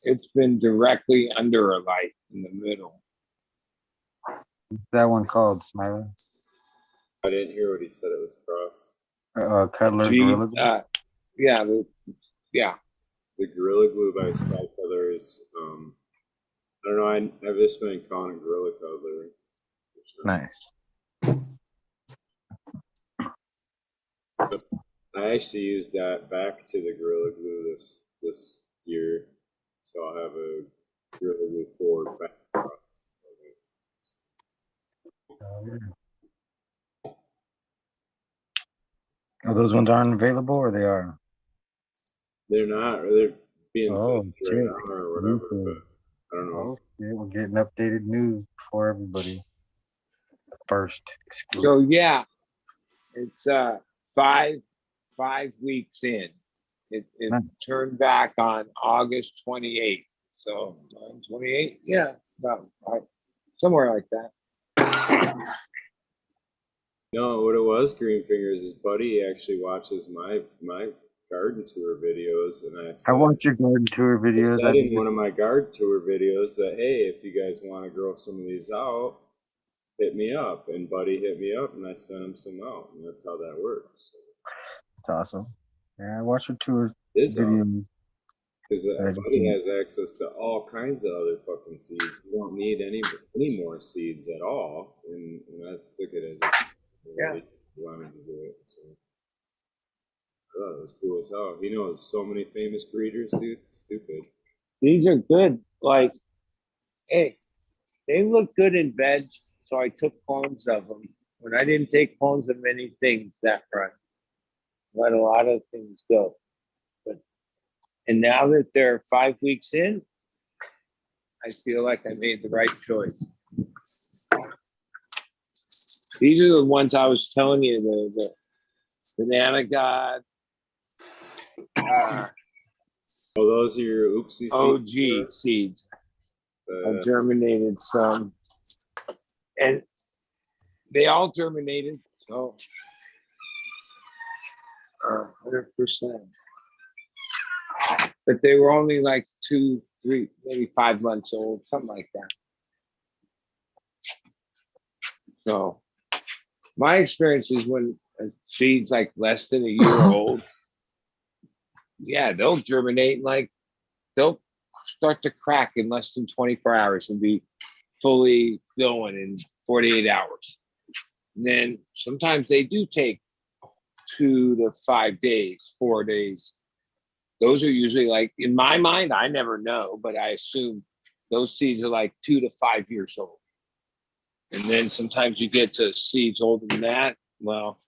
It's been directly under a light in the middle. That one called Smiley. I didn't hear what he said. It was crossed. Cuddler Gorilla Glue. Yeah, The Gorilla Glue by Sky Colors. I don't know. I've just been calling it Gorilla Color. Nice. I actually used that back to the Gorilla Glue this year, so I'll have a Gorilla Glue 4 back. Oh, those ones aren't available, or they are? They're not. Or they're being tested shit. right now or whatever. But I don't know. Oh, yeah, we're getting updated news for everybody. First exclusive. so yeah, it's 5 weeks in. It Nice. turned back on August 28th. So 28, yeah, about somewhere like that. No, what it was, Green Fingers, is Buddy actually watches my garden tour videos, and I watch your garden tour I videos. said in one of my garden tour videos that, hey, if you guys want to grow some of these out, hit me up. And Buddy hit me up, and I sent him some out, and that's how that works. It's awesome. Yeah, I watch your tour It's videos. awesome. Because Buddy has access to all kinds of other fucking seeds. You don't need any more seeds at all, and I took it as Yeah. Wanted to do it. So I thought it was cool as hell. He knows so many famous breeders, dude. Stupid. These are good. Like, hey, they look good in bed, so I took clones of them. When I didn't take clones of many things that run, let a lot of things go. But and now that they're 5 weeks in, I feel like I made the right choice. These are the ones I was telling you, the Banana God, Oh, those are your oopsie OG seeds. I germinated some, and they all germinated, so 100%. But they were only like 2, 3, maybe 5 months old, something like that. So my experience is when a seed's like less than a year old, yeah, they'll germinate, like they'll start to crack in less than 24 hours and be fully going in 48 hours. And then sometimes they do take 2 to 5 days, 4 days. Those are usually, like, in my mind, I never know, but I assume those seeds are like 2 to 5 years old. And then sometimes you get to seeds older than that. Well,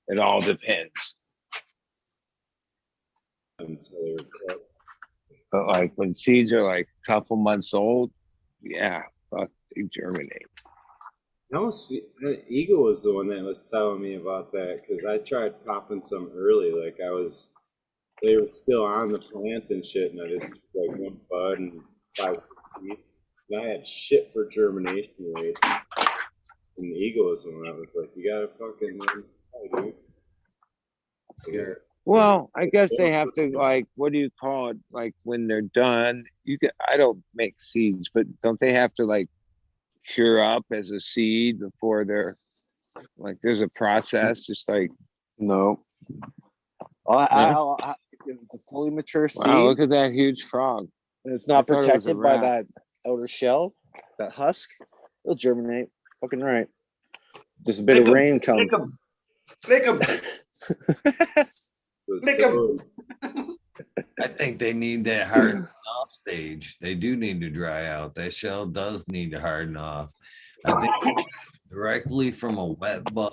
it all depends. But like when seeds are like a couple months old, yeah, fuck, they germinate. I almost Eagle was the one that was telling me about that because I tried popping some early. Like they were still on the plant and shit, and I just took like one bud and 5 seeds. And I had shit for germination rate. And the Eagle was the one I was like, you gotta fucking learn, dude. Well, I guess they have to, like, what do you call it? Like when they're done, I don't make seeds, but don't they have to like cure up as a seed before they're like, there's a process, just like. No. It's a fully mature seed. Wow, look at that huge frog. And it's not protected by that outer shell, that husk. It'll germinate. Fucking right. Just a bit of rain comes. Flick them. Flick them. I think they need that harden off stage. They do need to dry out. That shell does need to harden off. I think directly from a wet bud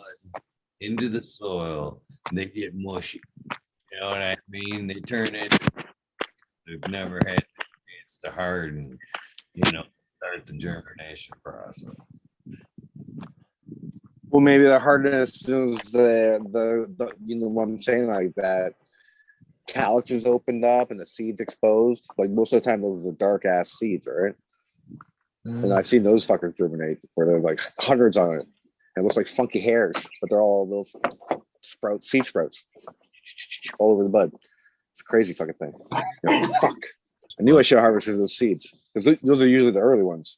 into the soil, they get mushy. You know what I mean? They turn into, they've never had a chance to harden, start the germination process. Well, maybe they're hardened as soon as the what I'm saying, like that calyx is opened up and the seeds exposed. Like most of the time, those are dark ass seeds, right? And I've seen those fuckers germinate where there's like hundreds on it. It looks like funky hairs, but they're all those seed sprouts all over the bud. It's a crazy fucking thing. Fuck. I knew I should have harvested those seeds because those are usually the early ones.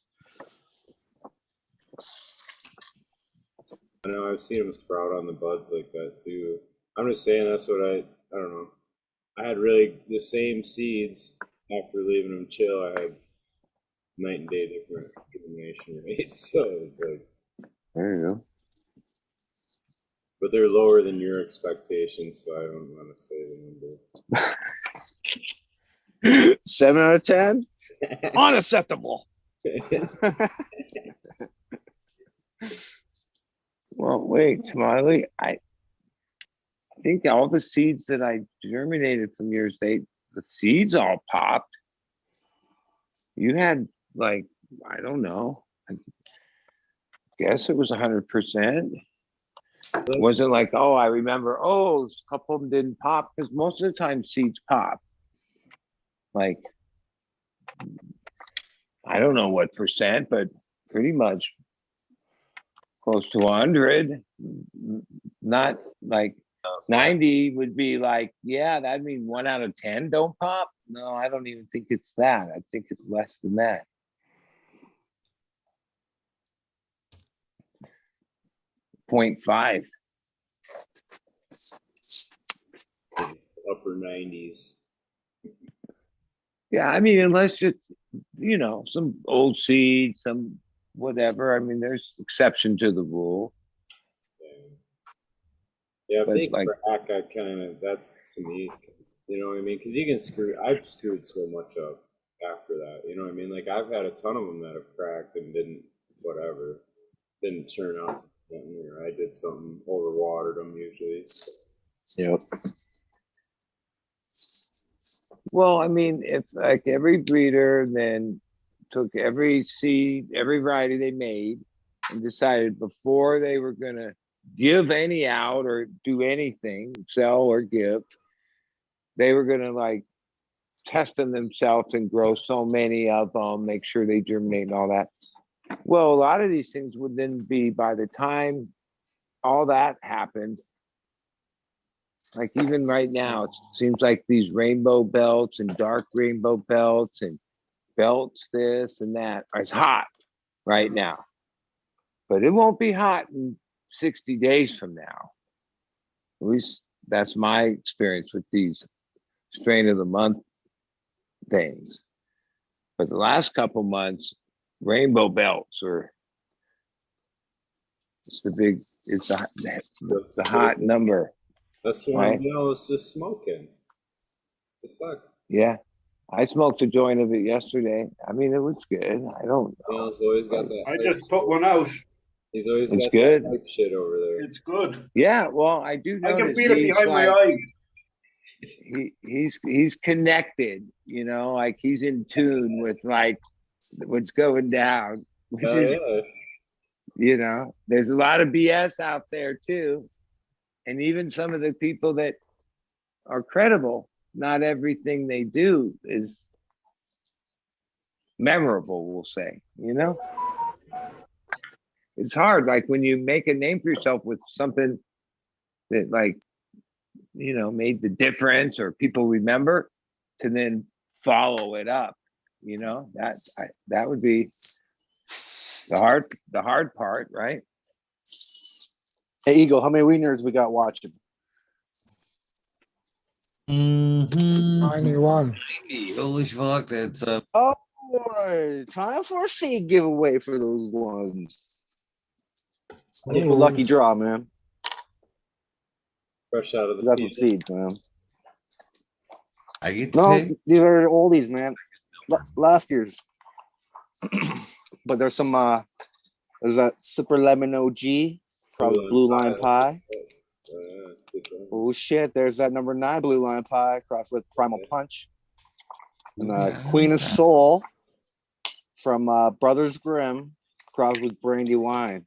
I know I've seen them sprout on the buds like that too. I'm just saying that's what I don't know. I had really the same seeds after leaving them chill. I had night and day different germination rates. So it's like, there you go. But they're lower than your expectations, so I don't want to say the number. 7 out of 10? Unacceptable. Well, wait, Smiley. I think all the seeds that I germinated from yours, the seeds all popped. You had like, I don't know. I guess it was 100%. It wasn't like, oh, I remember, a couple of them didn't pop, because most of the time seeds pop. Like, I don't know what percent, but pretty much close to 100. Not like 90 would be like, yeah, that'd mean 1 out of 10 don't pop. No, I don't even think it's that. I think it's less than that. .5. Upper 90s. Yeah, I mean, unless it's, some old seed, some whatever. I mean, there's exception to the rule. Yeah, if But they like, crack, I kind of, that's to me, you know what I mean? Because you can screw, I've screwed so much up after that, you know what I mean? Like, I've had a ton of them that have cracked and didn't, whatever, didn't turn out to be something, or I did something, overwatered them usually. Yep. well, I mean, if like every breeder then took every seed, every variety they made, and decided before they were gonna give any out or do anything, sell or give, they were gonna like test them themselves and grow so many of them, make sure they germinate and all that. Well, a lot of these things would then be, by the time all that happened, like even right now, it seems like these rainbow belts and dark rainbow belts and belts this and that is hot right now. But it won't be hot in 60 days from now. At least that's my experience with these strain of the month things. But the last couple months, rainbow belts are it's the hot number. That's the one, Right? you know, it's just smoking. The fuck? Yeah. I smoked a joint of it yesterday. I mean, it was good. I don't You know, know. it's always got that. I just put one out. He's always It's got good. that hype shit over there. It's good. Yeah, well, I do I can notice feel it he's behind my like eyes. he's connected, you know, like he's in tune with like what's going down, which Oh, is, yeah. you know, there's a lot of BS out there too. And even some of the people that are credible, not everything they do is memorable, we'll say, you know? It's hard. Like when you make a name for yourself with something that like, you know, made the difference or people remember, to then follow it up, you know, that would be the hard part, right? Hey, Eagle, how many wieners we got watching? 91. Holy fuck, that's Oh, boy. Time for a seed giveaway for those ones. Keep a Ooh. lucky draw, man. Fresh out of We the got some field. seeds, man. I get to No, pick. these are oldies, man. Last year's. But there's some there's that Super Lemon OG, probably Blue Line Pie. Oh shit, there's that number 9 Blue Line Pie crossed with Primal Punch. And Queen of Soul from Brothers Grimm crossed with Brandy Wine.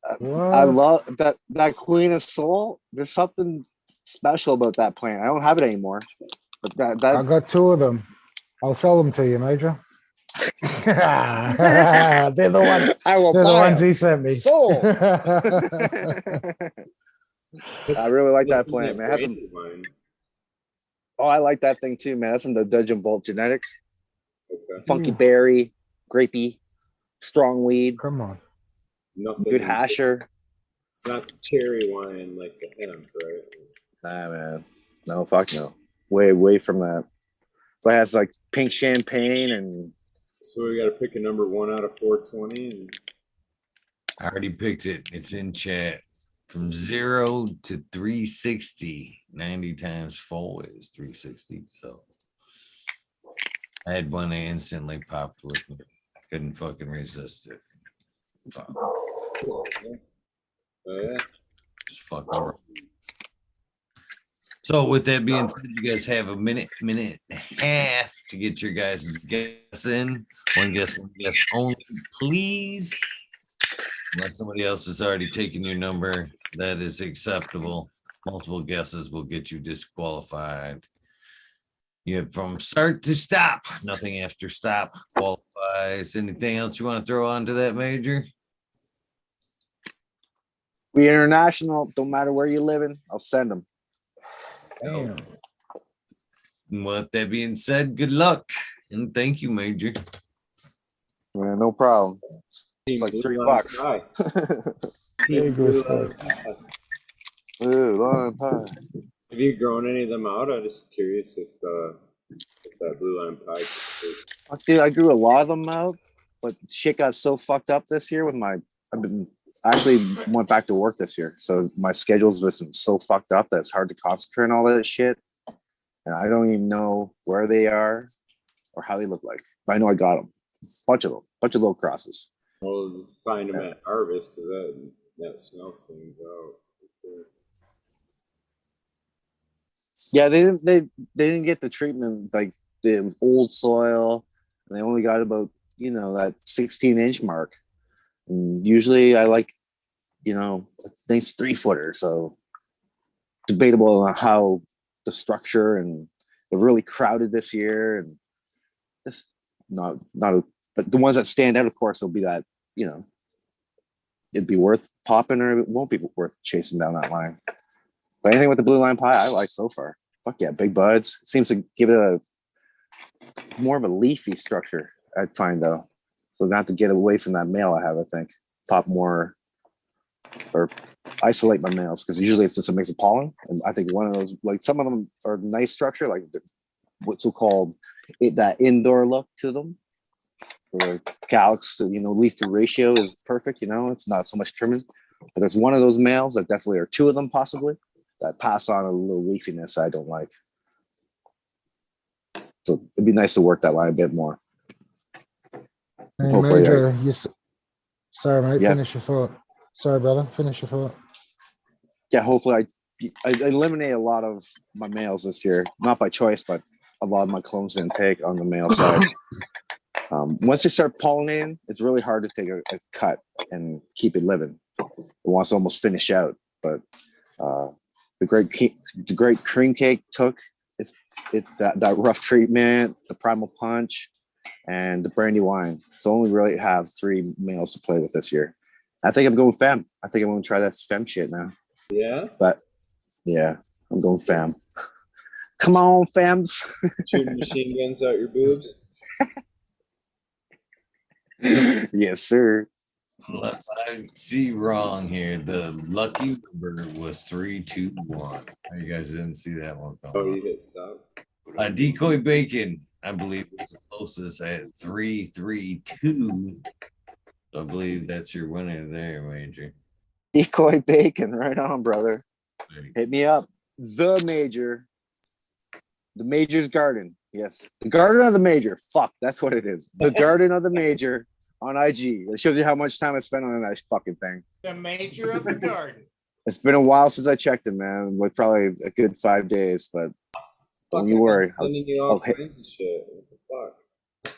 I love that Queen of Soul. There's something special about that plant. I don't have it anymore. But I got 2 of them. I'll sell them to you, Major. They're the ones. I will They're the buy ones them. he sent me. Sold. I really like that Listen to plant, man. It has some, Brandy Wine. oh, I like that thing too, man. That's from the Dudge and Bolt genetics. Okay. Funky berry, grapey, strong weed, Come on. Nothing. good hasher. It's not cherry wine like the hemp, right? Nah, man. No, fuck no. Way from that. So it has like pink champagne and So we got to pick a number 1 out of 420. And I already picked it. It's in chat. From 0 to 360. 90 times 4 is 360. So I had one that instantly popped with me. I couldn't fucking resist it. So, oh yeah. just fucking around. So with that being said, you guys have a minute and a half to get your guys' guess in. One guess only, please. Unless somebody else has already taken your number, that is acceptable. Multiple guesses will get you disqualified. You have from start to stop. Nothing after stop qualifies. Anything else you want to throw onto that, Major? we international. Don't matter where you living, I'll send them. Damn. With that being said, good luck and thank you, Major. Man, no problem. It's like Blue $3. Line Pie. Big Blue respect. Line Pie. Ooh, Line Pie. Have you grown any of them out? I'm just curious if that Blue Line Pie. Fuck, dude, I grew a lot of them out, but shit got so fucked up this year with I've been actually went back to work this year, so my schedule's been so fucked up that it's hard to concentrate on all that shit, and I don't even know where they are or how they look like. But I know I got them, bunch of little crosses. Well, find them at harvest because that smells things out. Yeah, they didn't get the treatment like the old soil, and they only got about that 16-inch mark. And usually I like things 3-footer, so debatable on how the structure, and they're really crowded this year, and it's not but the ones that stand out, of course, will be that it'd be worth popping, or it won't be worth chasing down that line. But anything with the blue line pie, I like so far. Fuck yeah, big buds. It seems to give it a more of a leafy structure, I find, though. So not to get away from that male I have, I think. Pop more or isolate my males, because usually it's just a mix of pollen. And I think one of those, like some of them are nice structure, like what's so-called that indoor look to them. The calyx, leaf to ratio is perfect. It's not so much trimming. But there's one of those males that definitely, or two of them possibly, that pass on a little leafiness I don't like. So it'd be nice to work that line a bit more. Hey, Hopefully, Major, sorry, mate. Yeah. Finish your thought. Sorry, brother. Finish your thought. Yeah, hopefully I eliminate a lot of my males this year, not by choice, but a lot of my clones didn't take on the male side. Once they start pollinating, it's really hard to take a cut and keep it living. It wants to almost finish out, but the great cream cake took. It's that rough treatment, the primal punch, and the brandy wine. So only really have 3 males to play with this year. I think I'm going femme. I think I'm going to try that femme shit now. Yeah. But yeah, I'm going femme. Come on, femmes. Shooting machine guns out your boobs. Yes, sir. Unless I see wrong here, the lucky number was 321. You guys didn't see that one coming. Oh, you hit stop. Decoy Bacon, I believe, was the closest at 332. So I believe that's your winner there, Major. Decoy Bacon, right on, brother. Hit me up. The Major's Garden. Yes, the Garden of the Major. Fuck, that's what it is. The Garden of the Major on IG. It shows you how much time I spent on that fucking thing. The major of the garden. It's been a while since I checked it, man. Like probably a good 5 days, but don't you worry. Sending you all kinds of shit. What the fuck?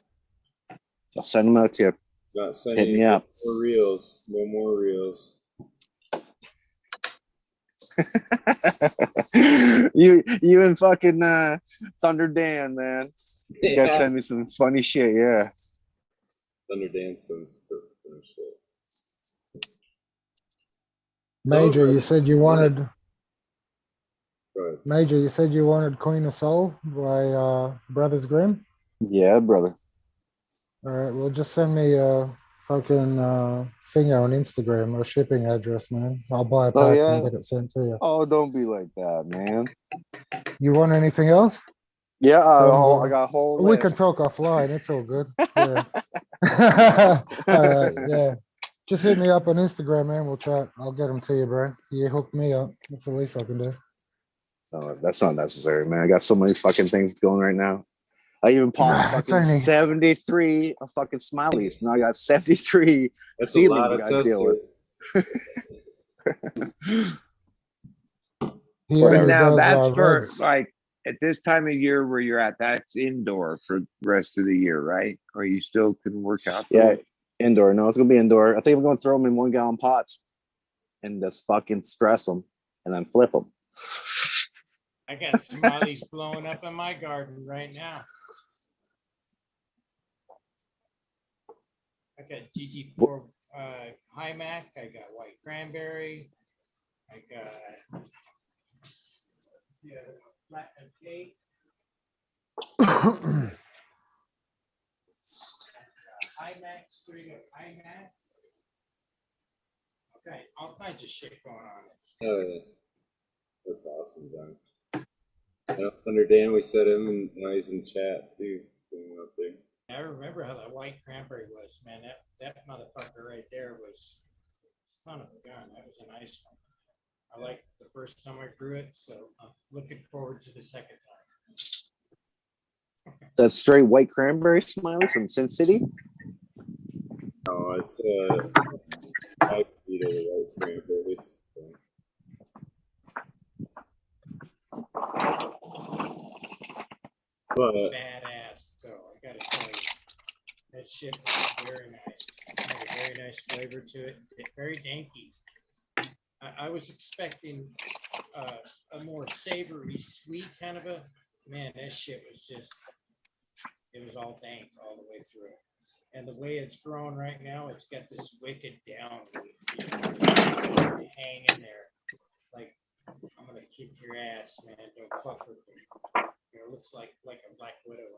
I'll send them out to you. Not sending Hit me up. More reels. No more reels. you and fucking Thunder Dan, man. You guys send me some funny shit, yeah. Thunder Dan sends for shit. Major, you said you wanted. Major, you said you wanted Queen of Soul by Brothers Grimm. Yeah, brother. All right, well, just send me a fucking thing on Instagram or shipping address, man. I'll buy a pack and get it sent to you. Oh, don't be like that, man. You want anything else? Yeah, I got a whole We list. can talk offline. It's all good. Yeah. All right, yeah. Just hit me up on Instagram, man. We'll chat. I'll get them to you, bro. You hooked me up. That's the least I can do. No, that's not necessary, man. I got so many fucking things going right now. I even popped fucking 73 of fucking smileys. Now I got 73 That's seedlings a I lot gotta deal with. But now that's for like at this time of year where you're at, that's indoor for the rest of the year, right? Or you still can work out? Yeah, indoor. No, it's gonna be indoor. I think I'm gonna throw them in 1 gallon pots and just fucking stress them and then flip them. I got smileys blowing up in my garden right now. I got GG4 Himac. I got white cranberry. I got platinum cake. Himac, string of Himac. Okay, all kinds of shit going on. Oh, yeah. That's awesome, John. Yeah, Thunder Dan, we set him, and now he's in chat too. Up there. I remember how that white cranberry was, man. That motherfucker right there was Son of a gun, that was a nice one. I liked the first time I grew it, so I'm looking forward to the second time. That's straight white cranberry, Smiley, from Sin City. No, it's I feed it white cranberries. So. But Badass, so I gotta tell you, that shit was very nice. It had a very nice flavor to it. Very danky. I was expecting a more savory, sweet kind of a, man, that shit was just, it was all dank all the way through. And the way it's grown right now, it's got this wicked down, hanging there. Like, I'm gonna kick your ass, man. Don't fuck with me. It looks like a black widow.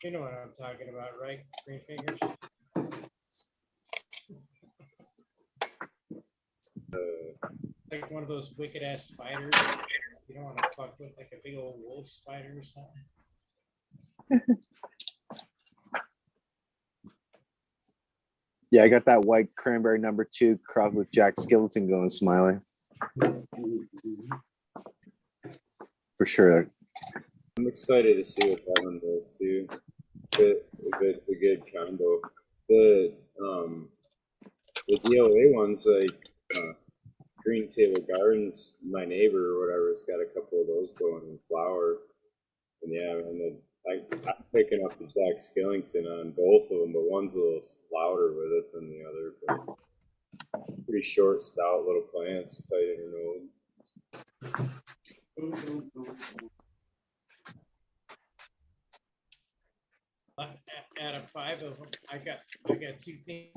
You know what I'm talking about, right? Green fingers. Like one of those wicked ass spiders. You don't want to fuck with like a big old wolf spider or something. Yeah, I got that white cranberry #2 crossed with Jack Skellington going, Smiley. For sure. I'm excited to see what that one does too. If it's a good combo. The DOA ones, like Green Table Gardens, my neighbor or whatever, has got a couple of those going in flower. And yeah, and I'm picking up the Jack Skellington on both of them, but one's a little louder with it than the other. But pretty short, stout little plants, tight internode. Out of 5 of them, I got 2 things.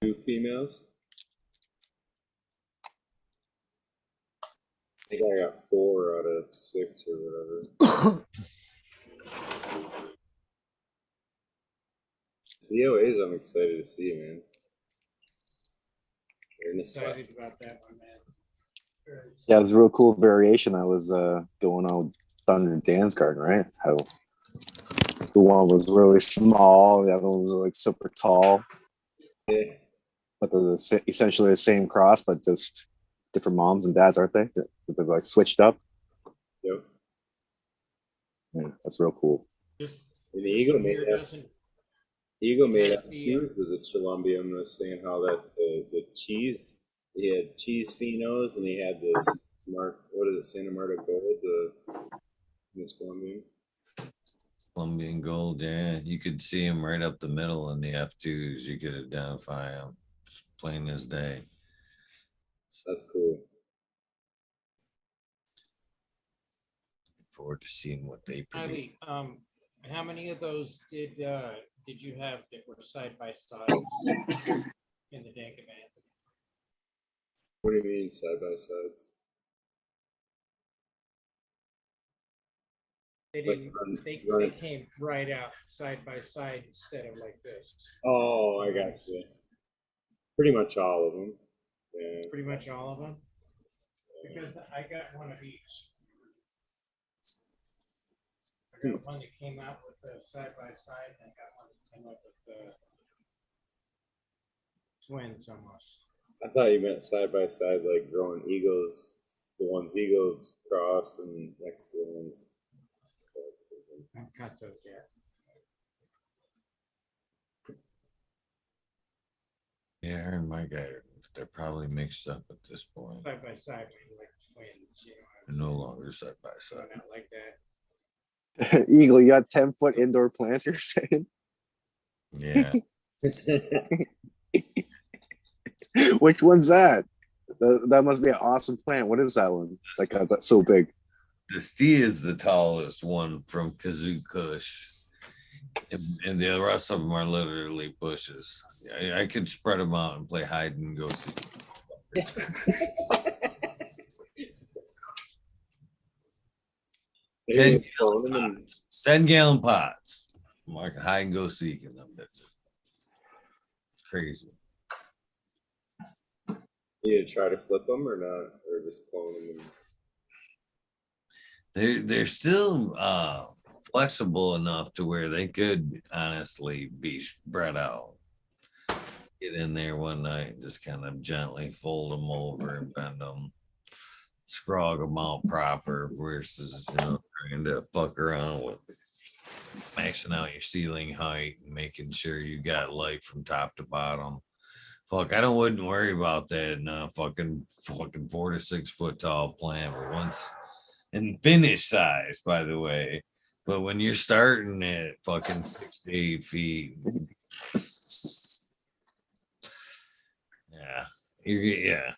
2 females. I think I got 4 out of 6 or whatever. DOAs, I'm excited to see, man. Excited about that one, man. Yeah, it was a real cool variation that was going on with Thunder Dan's garden, right? How the one was really small, the other one was like super tall. Yeah. But they're essentially the same cross, but just different moms and dads, aren't they? They're like switched up. Yep. Yeah, that's real cool. Just and the Eagle made the of the Chilumbium was saying how that the cheese, he had cheese phenos and he had this what is it, Santa Marta Gold, the Chilumbium. Colombian gold, yeah. You could see them right up the middle in the F2s. You could identify them plain as day. That's cool. Look forward to seeing what they produce. How many of those did you have that were side by side in the Dank event? What do you mean side by sides? They didn't. They came right out side by side instead of like this. Oh, I got you. Pretty much all of them. Yeah. Pretty much all of them. Because I got one of each. I got one that came out with the side by side, and I got one that came up with the twins almost. I thought you meant side by side, like growing eagles. The ones eagles cross and next to the ones. I haven't cut those yet. Yeah, her and my guy, they're probably mixed up at this point. Side by side, like twins, you know. They're no longer side by side. Not like that. Eagle, you got 10-foot indoor plants, you're saying? Yeah. Which one's that? That must be an awesome plant. What is that one? Like that's so big. The Stee is the tallest one from Kazoo Kush. And the rest of them are literally bushes. I could spread them out and play hide and go seek. 10-gallon pots. I'm like hide and go seek in them bitches. It's crazy. You try to flip them or not, or just clone them? They're still flexible enough to where they could honestly be spread out. get in there one night and just kind of gently fold them over and bend them, scrog them out proper versus, trying to fuck around with maxing out your ceiling height and making sure you got light from top to bottom. Fuck, I wouldn't worry about that in a fucking 4 to 6 foot tall plant, but once and finish size, by the way. But when you're starting at fucking 6 to 8 feet, yeah,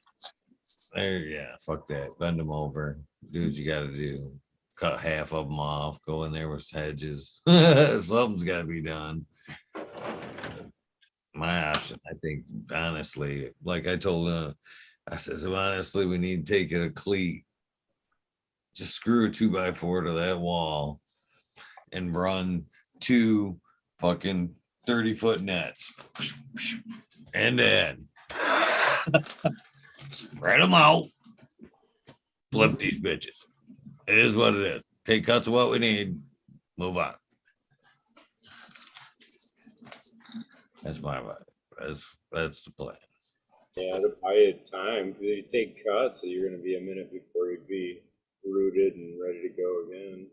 fuck that. Bend them over, do what you got to do. Cut half of them off, go in there with hedges. Something's got to be done. My option, I think, honestly, like I told I says, honestly, we need to take it a cleat, just screw a 2x4 to that wall and run 2 fucking 30-foot nets and then spread them out, flip these bitches. It is what it is. Take cuts of what we need, move on. That's my vibe. That's the plan. Yeah, to buy you time, because if you take cuts, so you're going to be a minute before you'd be rooted and ready to go again.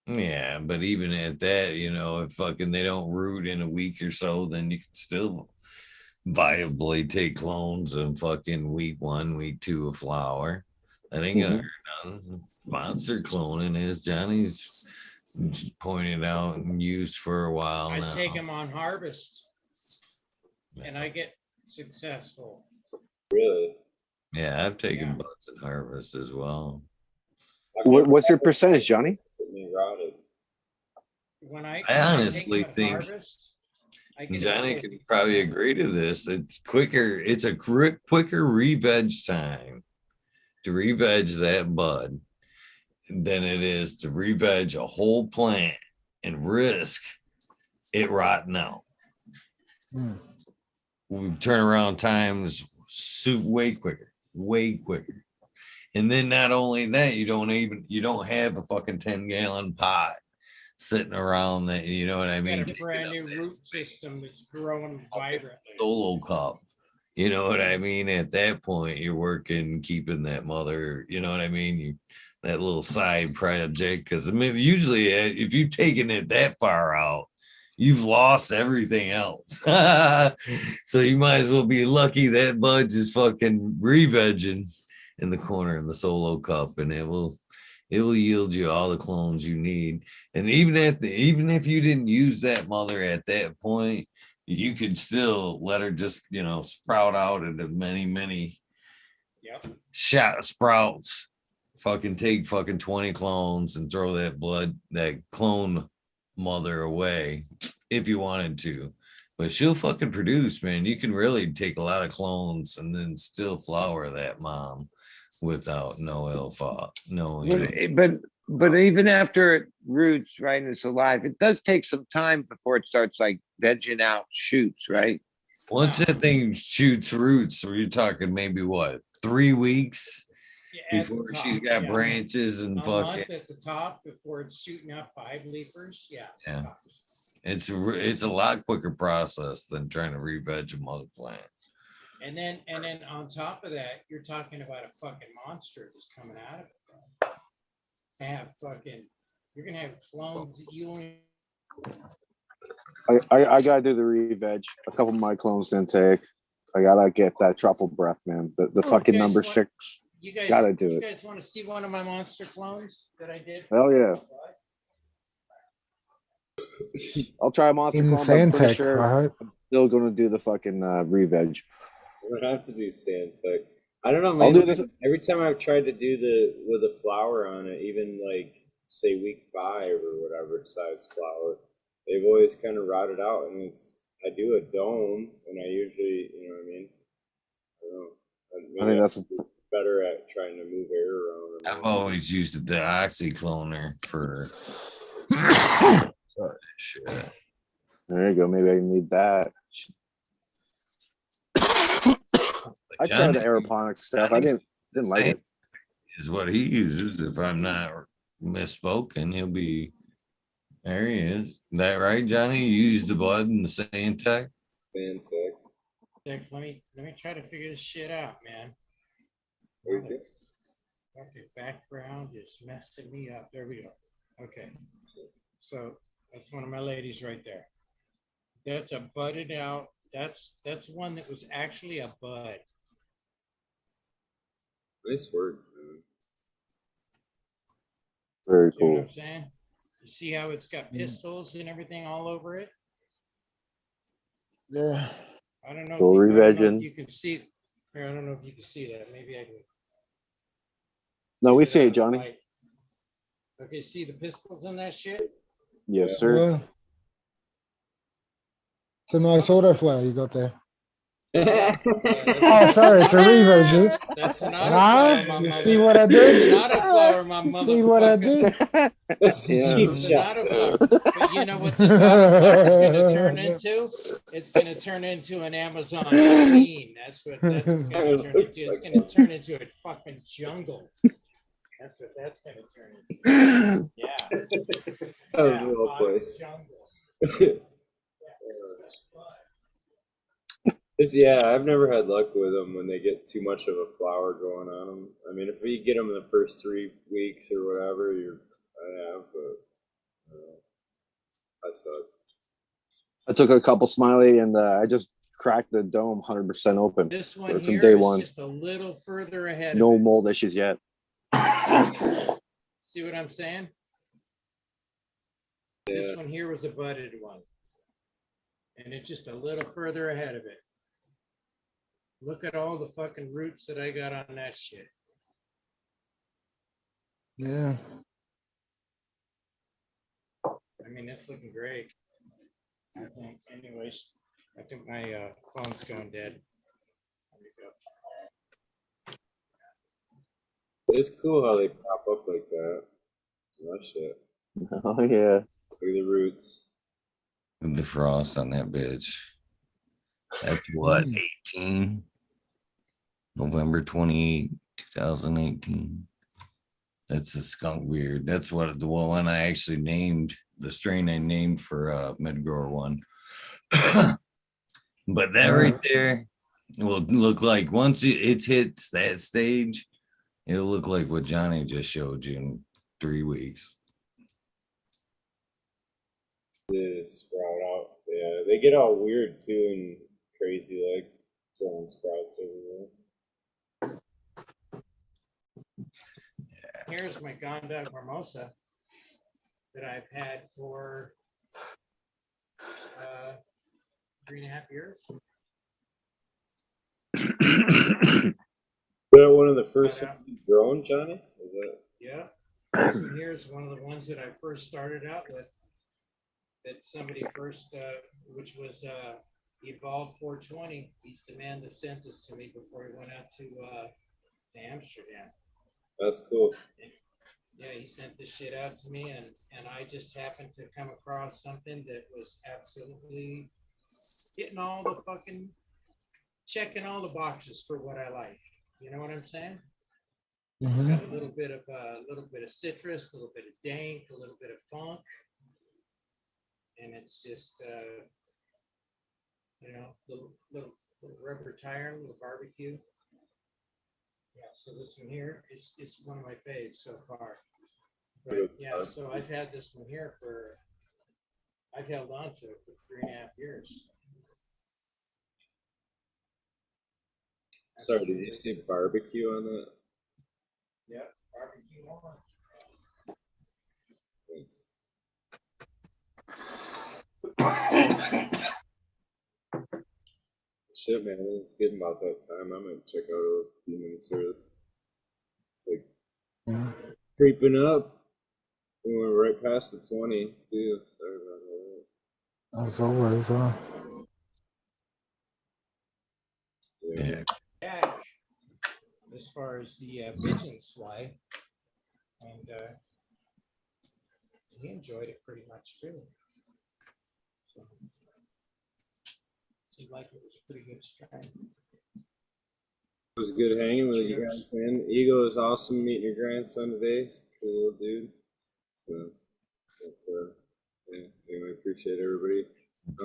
Yeah, but even at that, if fucking they don't root in a week or so, then you can still viably take clones of fucking week 1, week 2 of flower. That ain't gonna hurt nothing. Monster cloning is Johnny's pointed out and used for a while I now. take them on harvest and I get successful. Really? Yeah, I've taken buds and harvest as well. What's your percentage, Johnny? Rotted. When I honestly take think harvest, I get Johnny about could probably agree to this. It's quicker. It's a quicker re-veg time to re-veg that bud than it is to re-veg a whole plant and risk it rotting out. Turnaround times way quicker. And then not only that, you don't have a fucking 10-gallon pot sitting around that, you know what I mean? got a brand new root system that's growing vibrantly. Solo cup. You know what I mean? At that point, you're working, keeping that mother, you know what I mean? That little side project. Because I mean, usually if you've taken it that far out, you've lost everything else. So you might as well be lucky that bud is fucking re-vegging in the corner in the solo cup, and it will yield you all the clones you need. And even if you didn't use that mother at that point, you could still let her just sprout out into many shot sprouts. Fucking take fucking 20 clones and throw that clone mother away if you wanted to. But she'll fucking produce, man. You can really take a lot of clones and then still flower that mom without no ill thought. No, but even after it roots, right, and it's alive, it does take some time before it starts like vegging out shoots, right? Once that thing shoots roots, so you're talking maybe what, 3 weeks before she's got branches and fucking. Month at the top before it's shooting up 5 leafers. Yeah. It's a lot quicker process than trying to re-veg a mother plant. And then on top of that, you're talking about a fucking monster that's coming out of it. You're gonna have clones that you only. I gotta do the re-veg. A couple of my clones didn't take. I gotta get that truffle breath, man. The fucking number 6. You guys gotta do it. You guys want to see one of my monster clones that I did? Hell yeah. I'll try a monster clone, but I'm pretty sure I'm still gonna do the fucking re-veg. We're gonna have to do Sandtech. I don't know, man. I'll do this. Every time I've tried to do with a flower on it, even like say week 5 or whatever size flower, they've always kind of rotted out. And I do a dome, and I usually, you know what I mean. I think that's better at trying to move air around. I've always used the oxycloner for. Shit. There you go. Maybe I need that. I tried the aeroponic stuff. I didn't like it. Is what he uses. If I'm not misspoken, he'll be. There he is. Is that right, Johnny? You used the bud and the Sandtech? Sandtech. sec. Let me try to figure this shit out, man. Okay. Okay, background is messing me up. There we go. Okay. So that's one of my ladies right there. That's a budded out. That's one that was actually a bud. Nice work, man. Very See what cool. I'm saying? You see how it's got pistils and everything all over it? Yeah. I don't know. Still I don't know if re-vegging. you can see. Here, I don't know if you can see that. Maybe I can. No, we get see out it, of the Johnny. light. Okay, see the pistils in that shit? Yes, sir. Yeah. It's a nice autoflower you got there. Yeah, Oh, sorry, it's a reversion. that's an Ah, autoflower, my you mother. see what I It's did? an autoflower, my You see what I motherfucker. did? That's a Yeah. cheap It's an shot. autoflower. But you know what this autoflower is going to turn into? It's going to turn into an Amazon queen. That's what that's going to turn into. It's going to turn into a fucking jungle. That's what that's going to turn into. Yeah. That was Yeah, well hot played. jungle. Yeah, I've never had luck with them when they get too much of a flower going on them. I mean, if you get them in the first 3 weeks or whatever, I have, but I suck. I took a couple Smiley and I just cracked the dome 100% open. This one From here day is one. just a little further ahead. No of it. mold issues yet. See what I'm saying? This one here was a budded one. And it's just a little further ahead of it. Look at all the fucking roots that I got on that shit. Yeah. I mean, it's looking great. I think, anyways, I think my phone's going dead. There we go. It's cool how they pop up like that. That shit. Oh, yeah. Look at the roots. The frost on that bitch. That's what, 18? November 28, 2018. That's the skunk beard. That's what the one I actually named, the strain I named for mid-grower one. But that right there will look like once it hits that stage, it'll look like what Johnny just showed you in 3 weeks. They sprout out. Yeah, they get all weird too and crazy, like throwing sprouts everywhere. Here's my Gonda Formosa that I've had for 3.5 years. Is that one of the first ones you've grown, Johnny? Is that? Yeah. This one here is one of the ones that I first started out with. That somebody first, which was Evolve 420. He's the man that sent this to me before he went out to Amsterdam. That's cool. Yeah, he sent this shit out to me, and I just happened to come across something that was absolutely getting all the fucking, checking all the boxes for what I like. You know what I'm saying? Mm-hmm. Got a little bit of citrus, a little bit of dank, a little bit of funk, and it's just little rubber tire, little barbecue. Yeah, so this one here is one of my faves so far. But yeah, so I've had this one here I've held on to it for 3.5 years. Sorry, did you say barbecue on that? Yeah, barbecue on. Thanks. Shit, man, it's getting about that time. I'm gonna check out a few minutes early. It's like creeping up. We went right past the 20, too. Sorry about that. As always, Yeah. Back as far as the pigeons fly, and he enjoyed it pretty much too. So, seemed like it was a pretty good strain. It was good hanging with you guys, man. Ego is awesome meeting your grandson today. He's a cool little dude. So, yeah, anyway, appreciate everybody.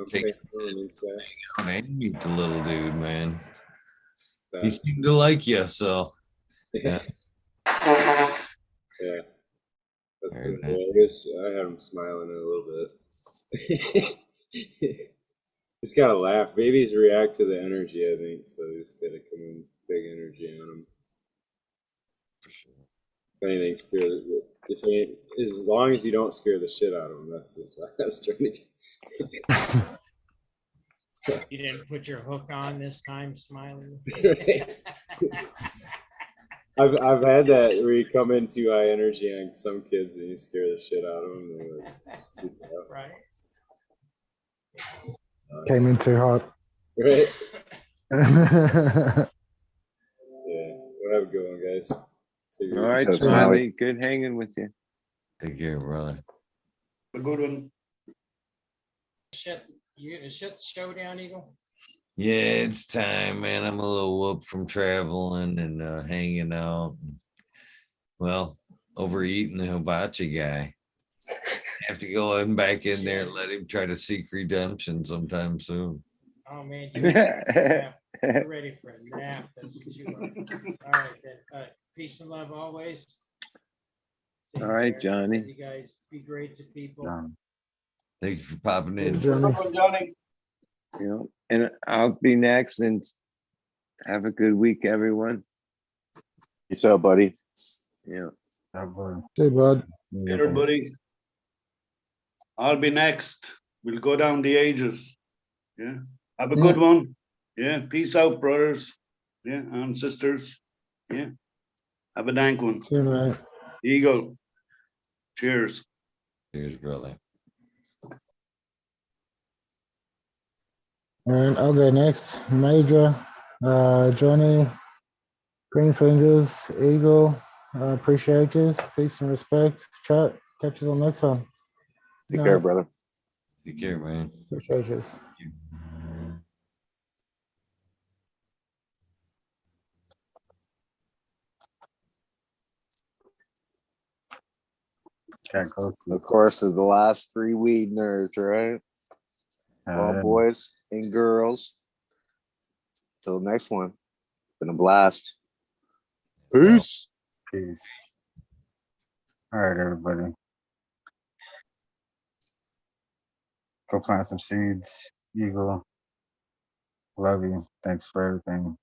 Take Okay. Okay. out and meet the little dude, man. He That- seemed to like you, so yeah. Yeah, that's Very good. nice. Yeah, I guess I have him smiling a little bit. Just gotta laugh. Babies react to the energy, I think. So you just gotta come in big energy on them. For sure. If anything, if any, as long as you don't scare the shit out of them, that's what I was trying to get. You didn't put your hook on this time, Smiley. I've had that where you come in too high energy on some kids and you scare the shit out of them. And they're like, "Freak out." Right. Came in too hot. Right? All Yeah. Well, have a good one, guys. Take it All right, So, Smiley. Smiley. Good hanging with you. Take care, brother. A good one. You gonna shut the show down, Eagle? Yeah, it's time, man. I'm a little whooped from traveling and hanging out. Well, overeating the hibachi guy. Have to go in back in there and let him try to seek redemption sometime soon. Oh man, you're ready for a nap. That's what you are. All right, then. Peace and love always. All right, Johnny. You guys be great to people. Thank you for popping in. Johnny. Johnny. You know, and I'll be next. And have a good week, everyone. Peace out, buddy. Yeah. Hey, bud. Everybody. I'll be next. We'll go down the ages. Yeah. Have a good one. Yeah. Peace out, brothers. Yeah. And sisters. Yeah. Have a dank one. See you, mate. Eagle. Cheers. Cheers, brother. And I'll go next. Major, Johnny, Green Fingers, Eagle. Appreciate you. Peace and respect. Chat. Catch you on next one. Take No. care, brother. Take care, man. Appreciate you. Of course, is the last three weed nerds, right? Well, boys and girls. Till next one. Been a blast. Peace. Peace. All right, everybody. Go plant some seeds. Eagle. Love you. Thanks for everything.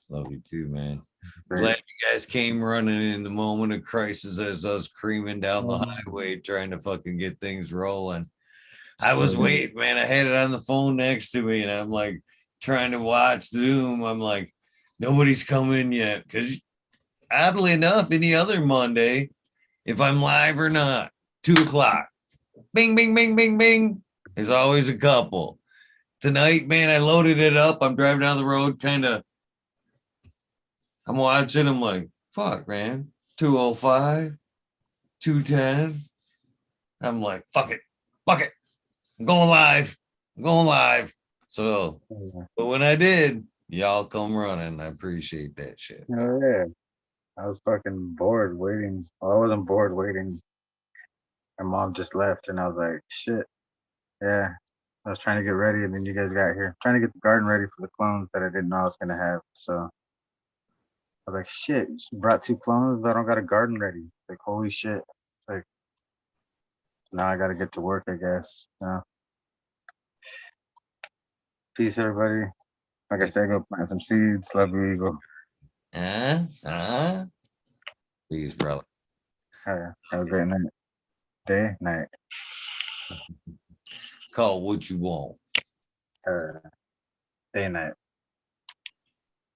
Love you too, man. Great. Glad you guys came running in the moment of crisis as us creaming down the highway trying to fucking get things rolling. I was waiting, man. I had it on the phone next to me and I'm like trying to watch Zoom. I'm like, nobody's coming yet. Because oddly enough, any other Monday, if I'm live or not, 2:00, bing, bing, bing, bing, bing. There's always a couple. Tonight, man, I loaded it up. I'm driving down the road, kind of. I'm watching. I'm like, fuck, man. 205, 210. I'm like, fuck it. Fuck it. I'm going live. I'm going live. So, but when I did, y'all come running. I appreciate that shit. Oh, yeah. I was fucking bored waiting. Well, I wasn't bored waiting. My mom just left and I was like, shit. Yeah. I was trying to get ready and then you guys got here. Trying to get the garden ready for the clones that I didn't know I was gonna have. So I was like, shit, you brought 2 clones, but I don't got a garden ready. Like, holy shit. It's like, now I gotta get to work, I guess. Peace, everybody. Like I said, go plant some seeds. Love you, Eagle. Please, brother. Have a great night. Night. Call what you want. Day, night.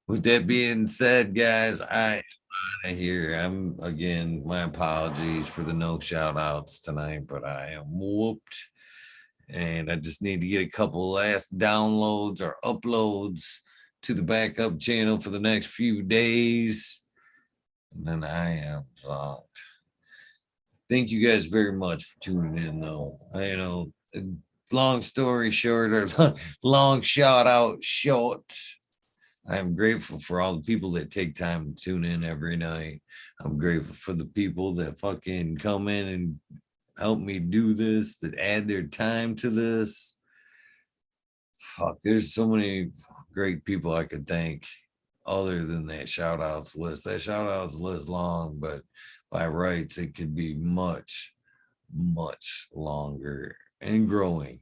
With that being said, guys, I am out of here. I'm again, my apologies for the no shout outs tonight, but I am whooped. And I just need to get a couple last downloads or uploads to the backup channel for the next few days. And then I am out. Thank you guys very much for tuning in, though. Long story short, or long shout out short, I'm grateful for all the people that take time to tune in every night. I'm grateful for the people that fucking come in and help me do this, that add their time to this. fuck, there's so many great people I could thank other than that shout outs list. That shout outs list long, but by rights, it could be much, much longer and growing.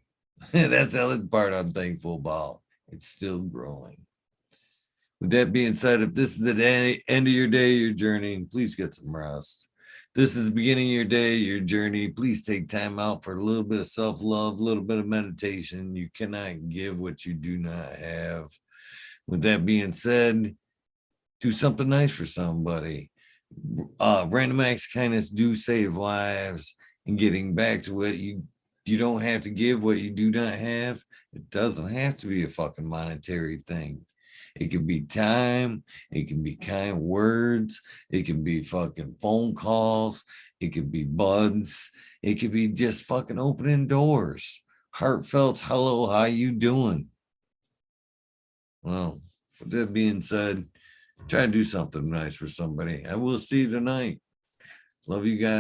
That's the other part I'm thankful about. It's still growing. With that being said, if this is the end of your day, your journey, please get some rest. This is the beginning of your day, your journey. Please take time out for a little bit of self-love, a little bit of meditation. You cannot give what you do not have. With that being said, do something nice for somebody. Random acts of kindness do save lives. And getting back to what you don't have to give what you do not have. It doesn't have to be a fucking monetary thing. It can be time. It can be kind words. It can be fucking phone calls. It could be buds. It could be just fucking opening doors. Heartfelt hello, how you doing? Well, with that being said, try to do something nice for somebody. I will see you tonight. Love you guys.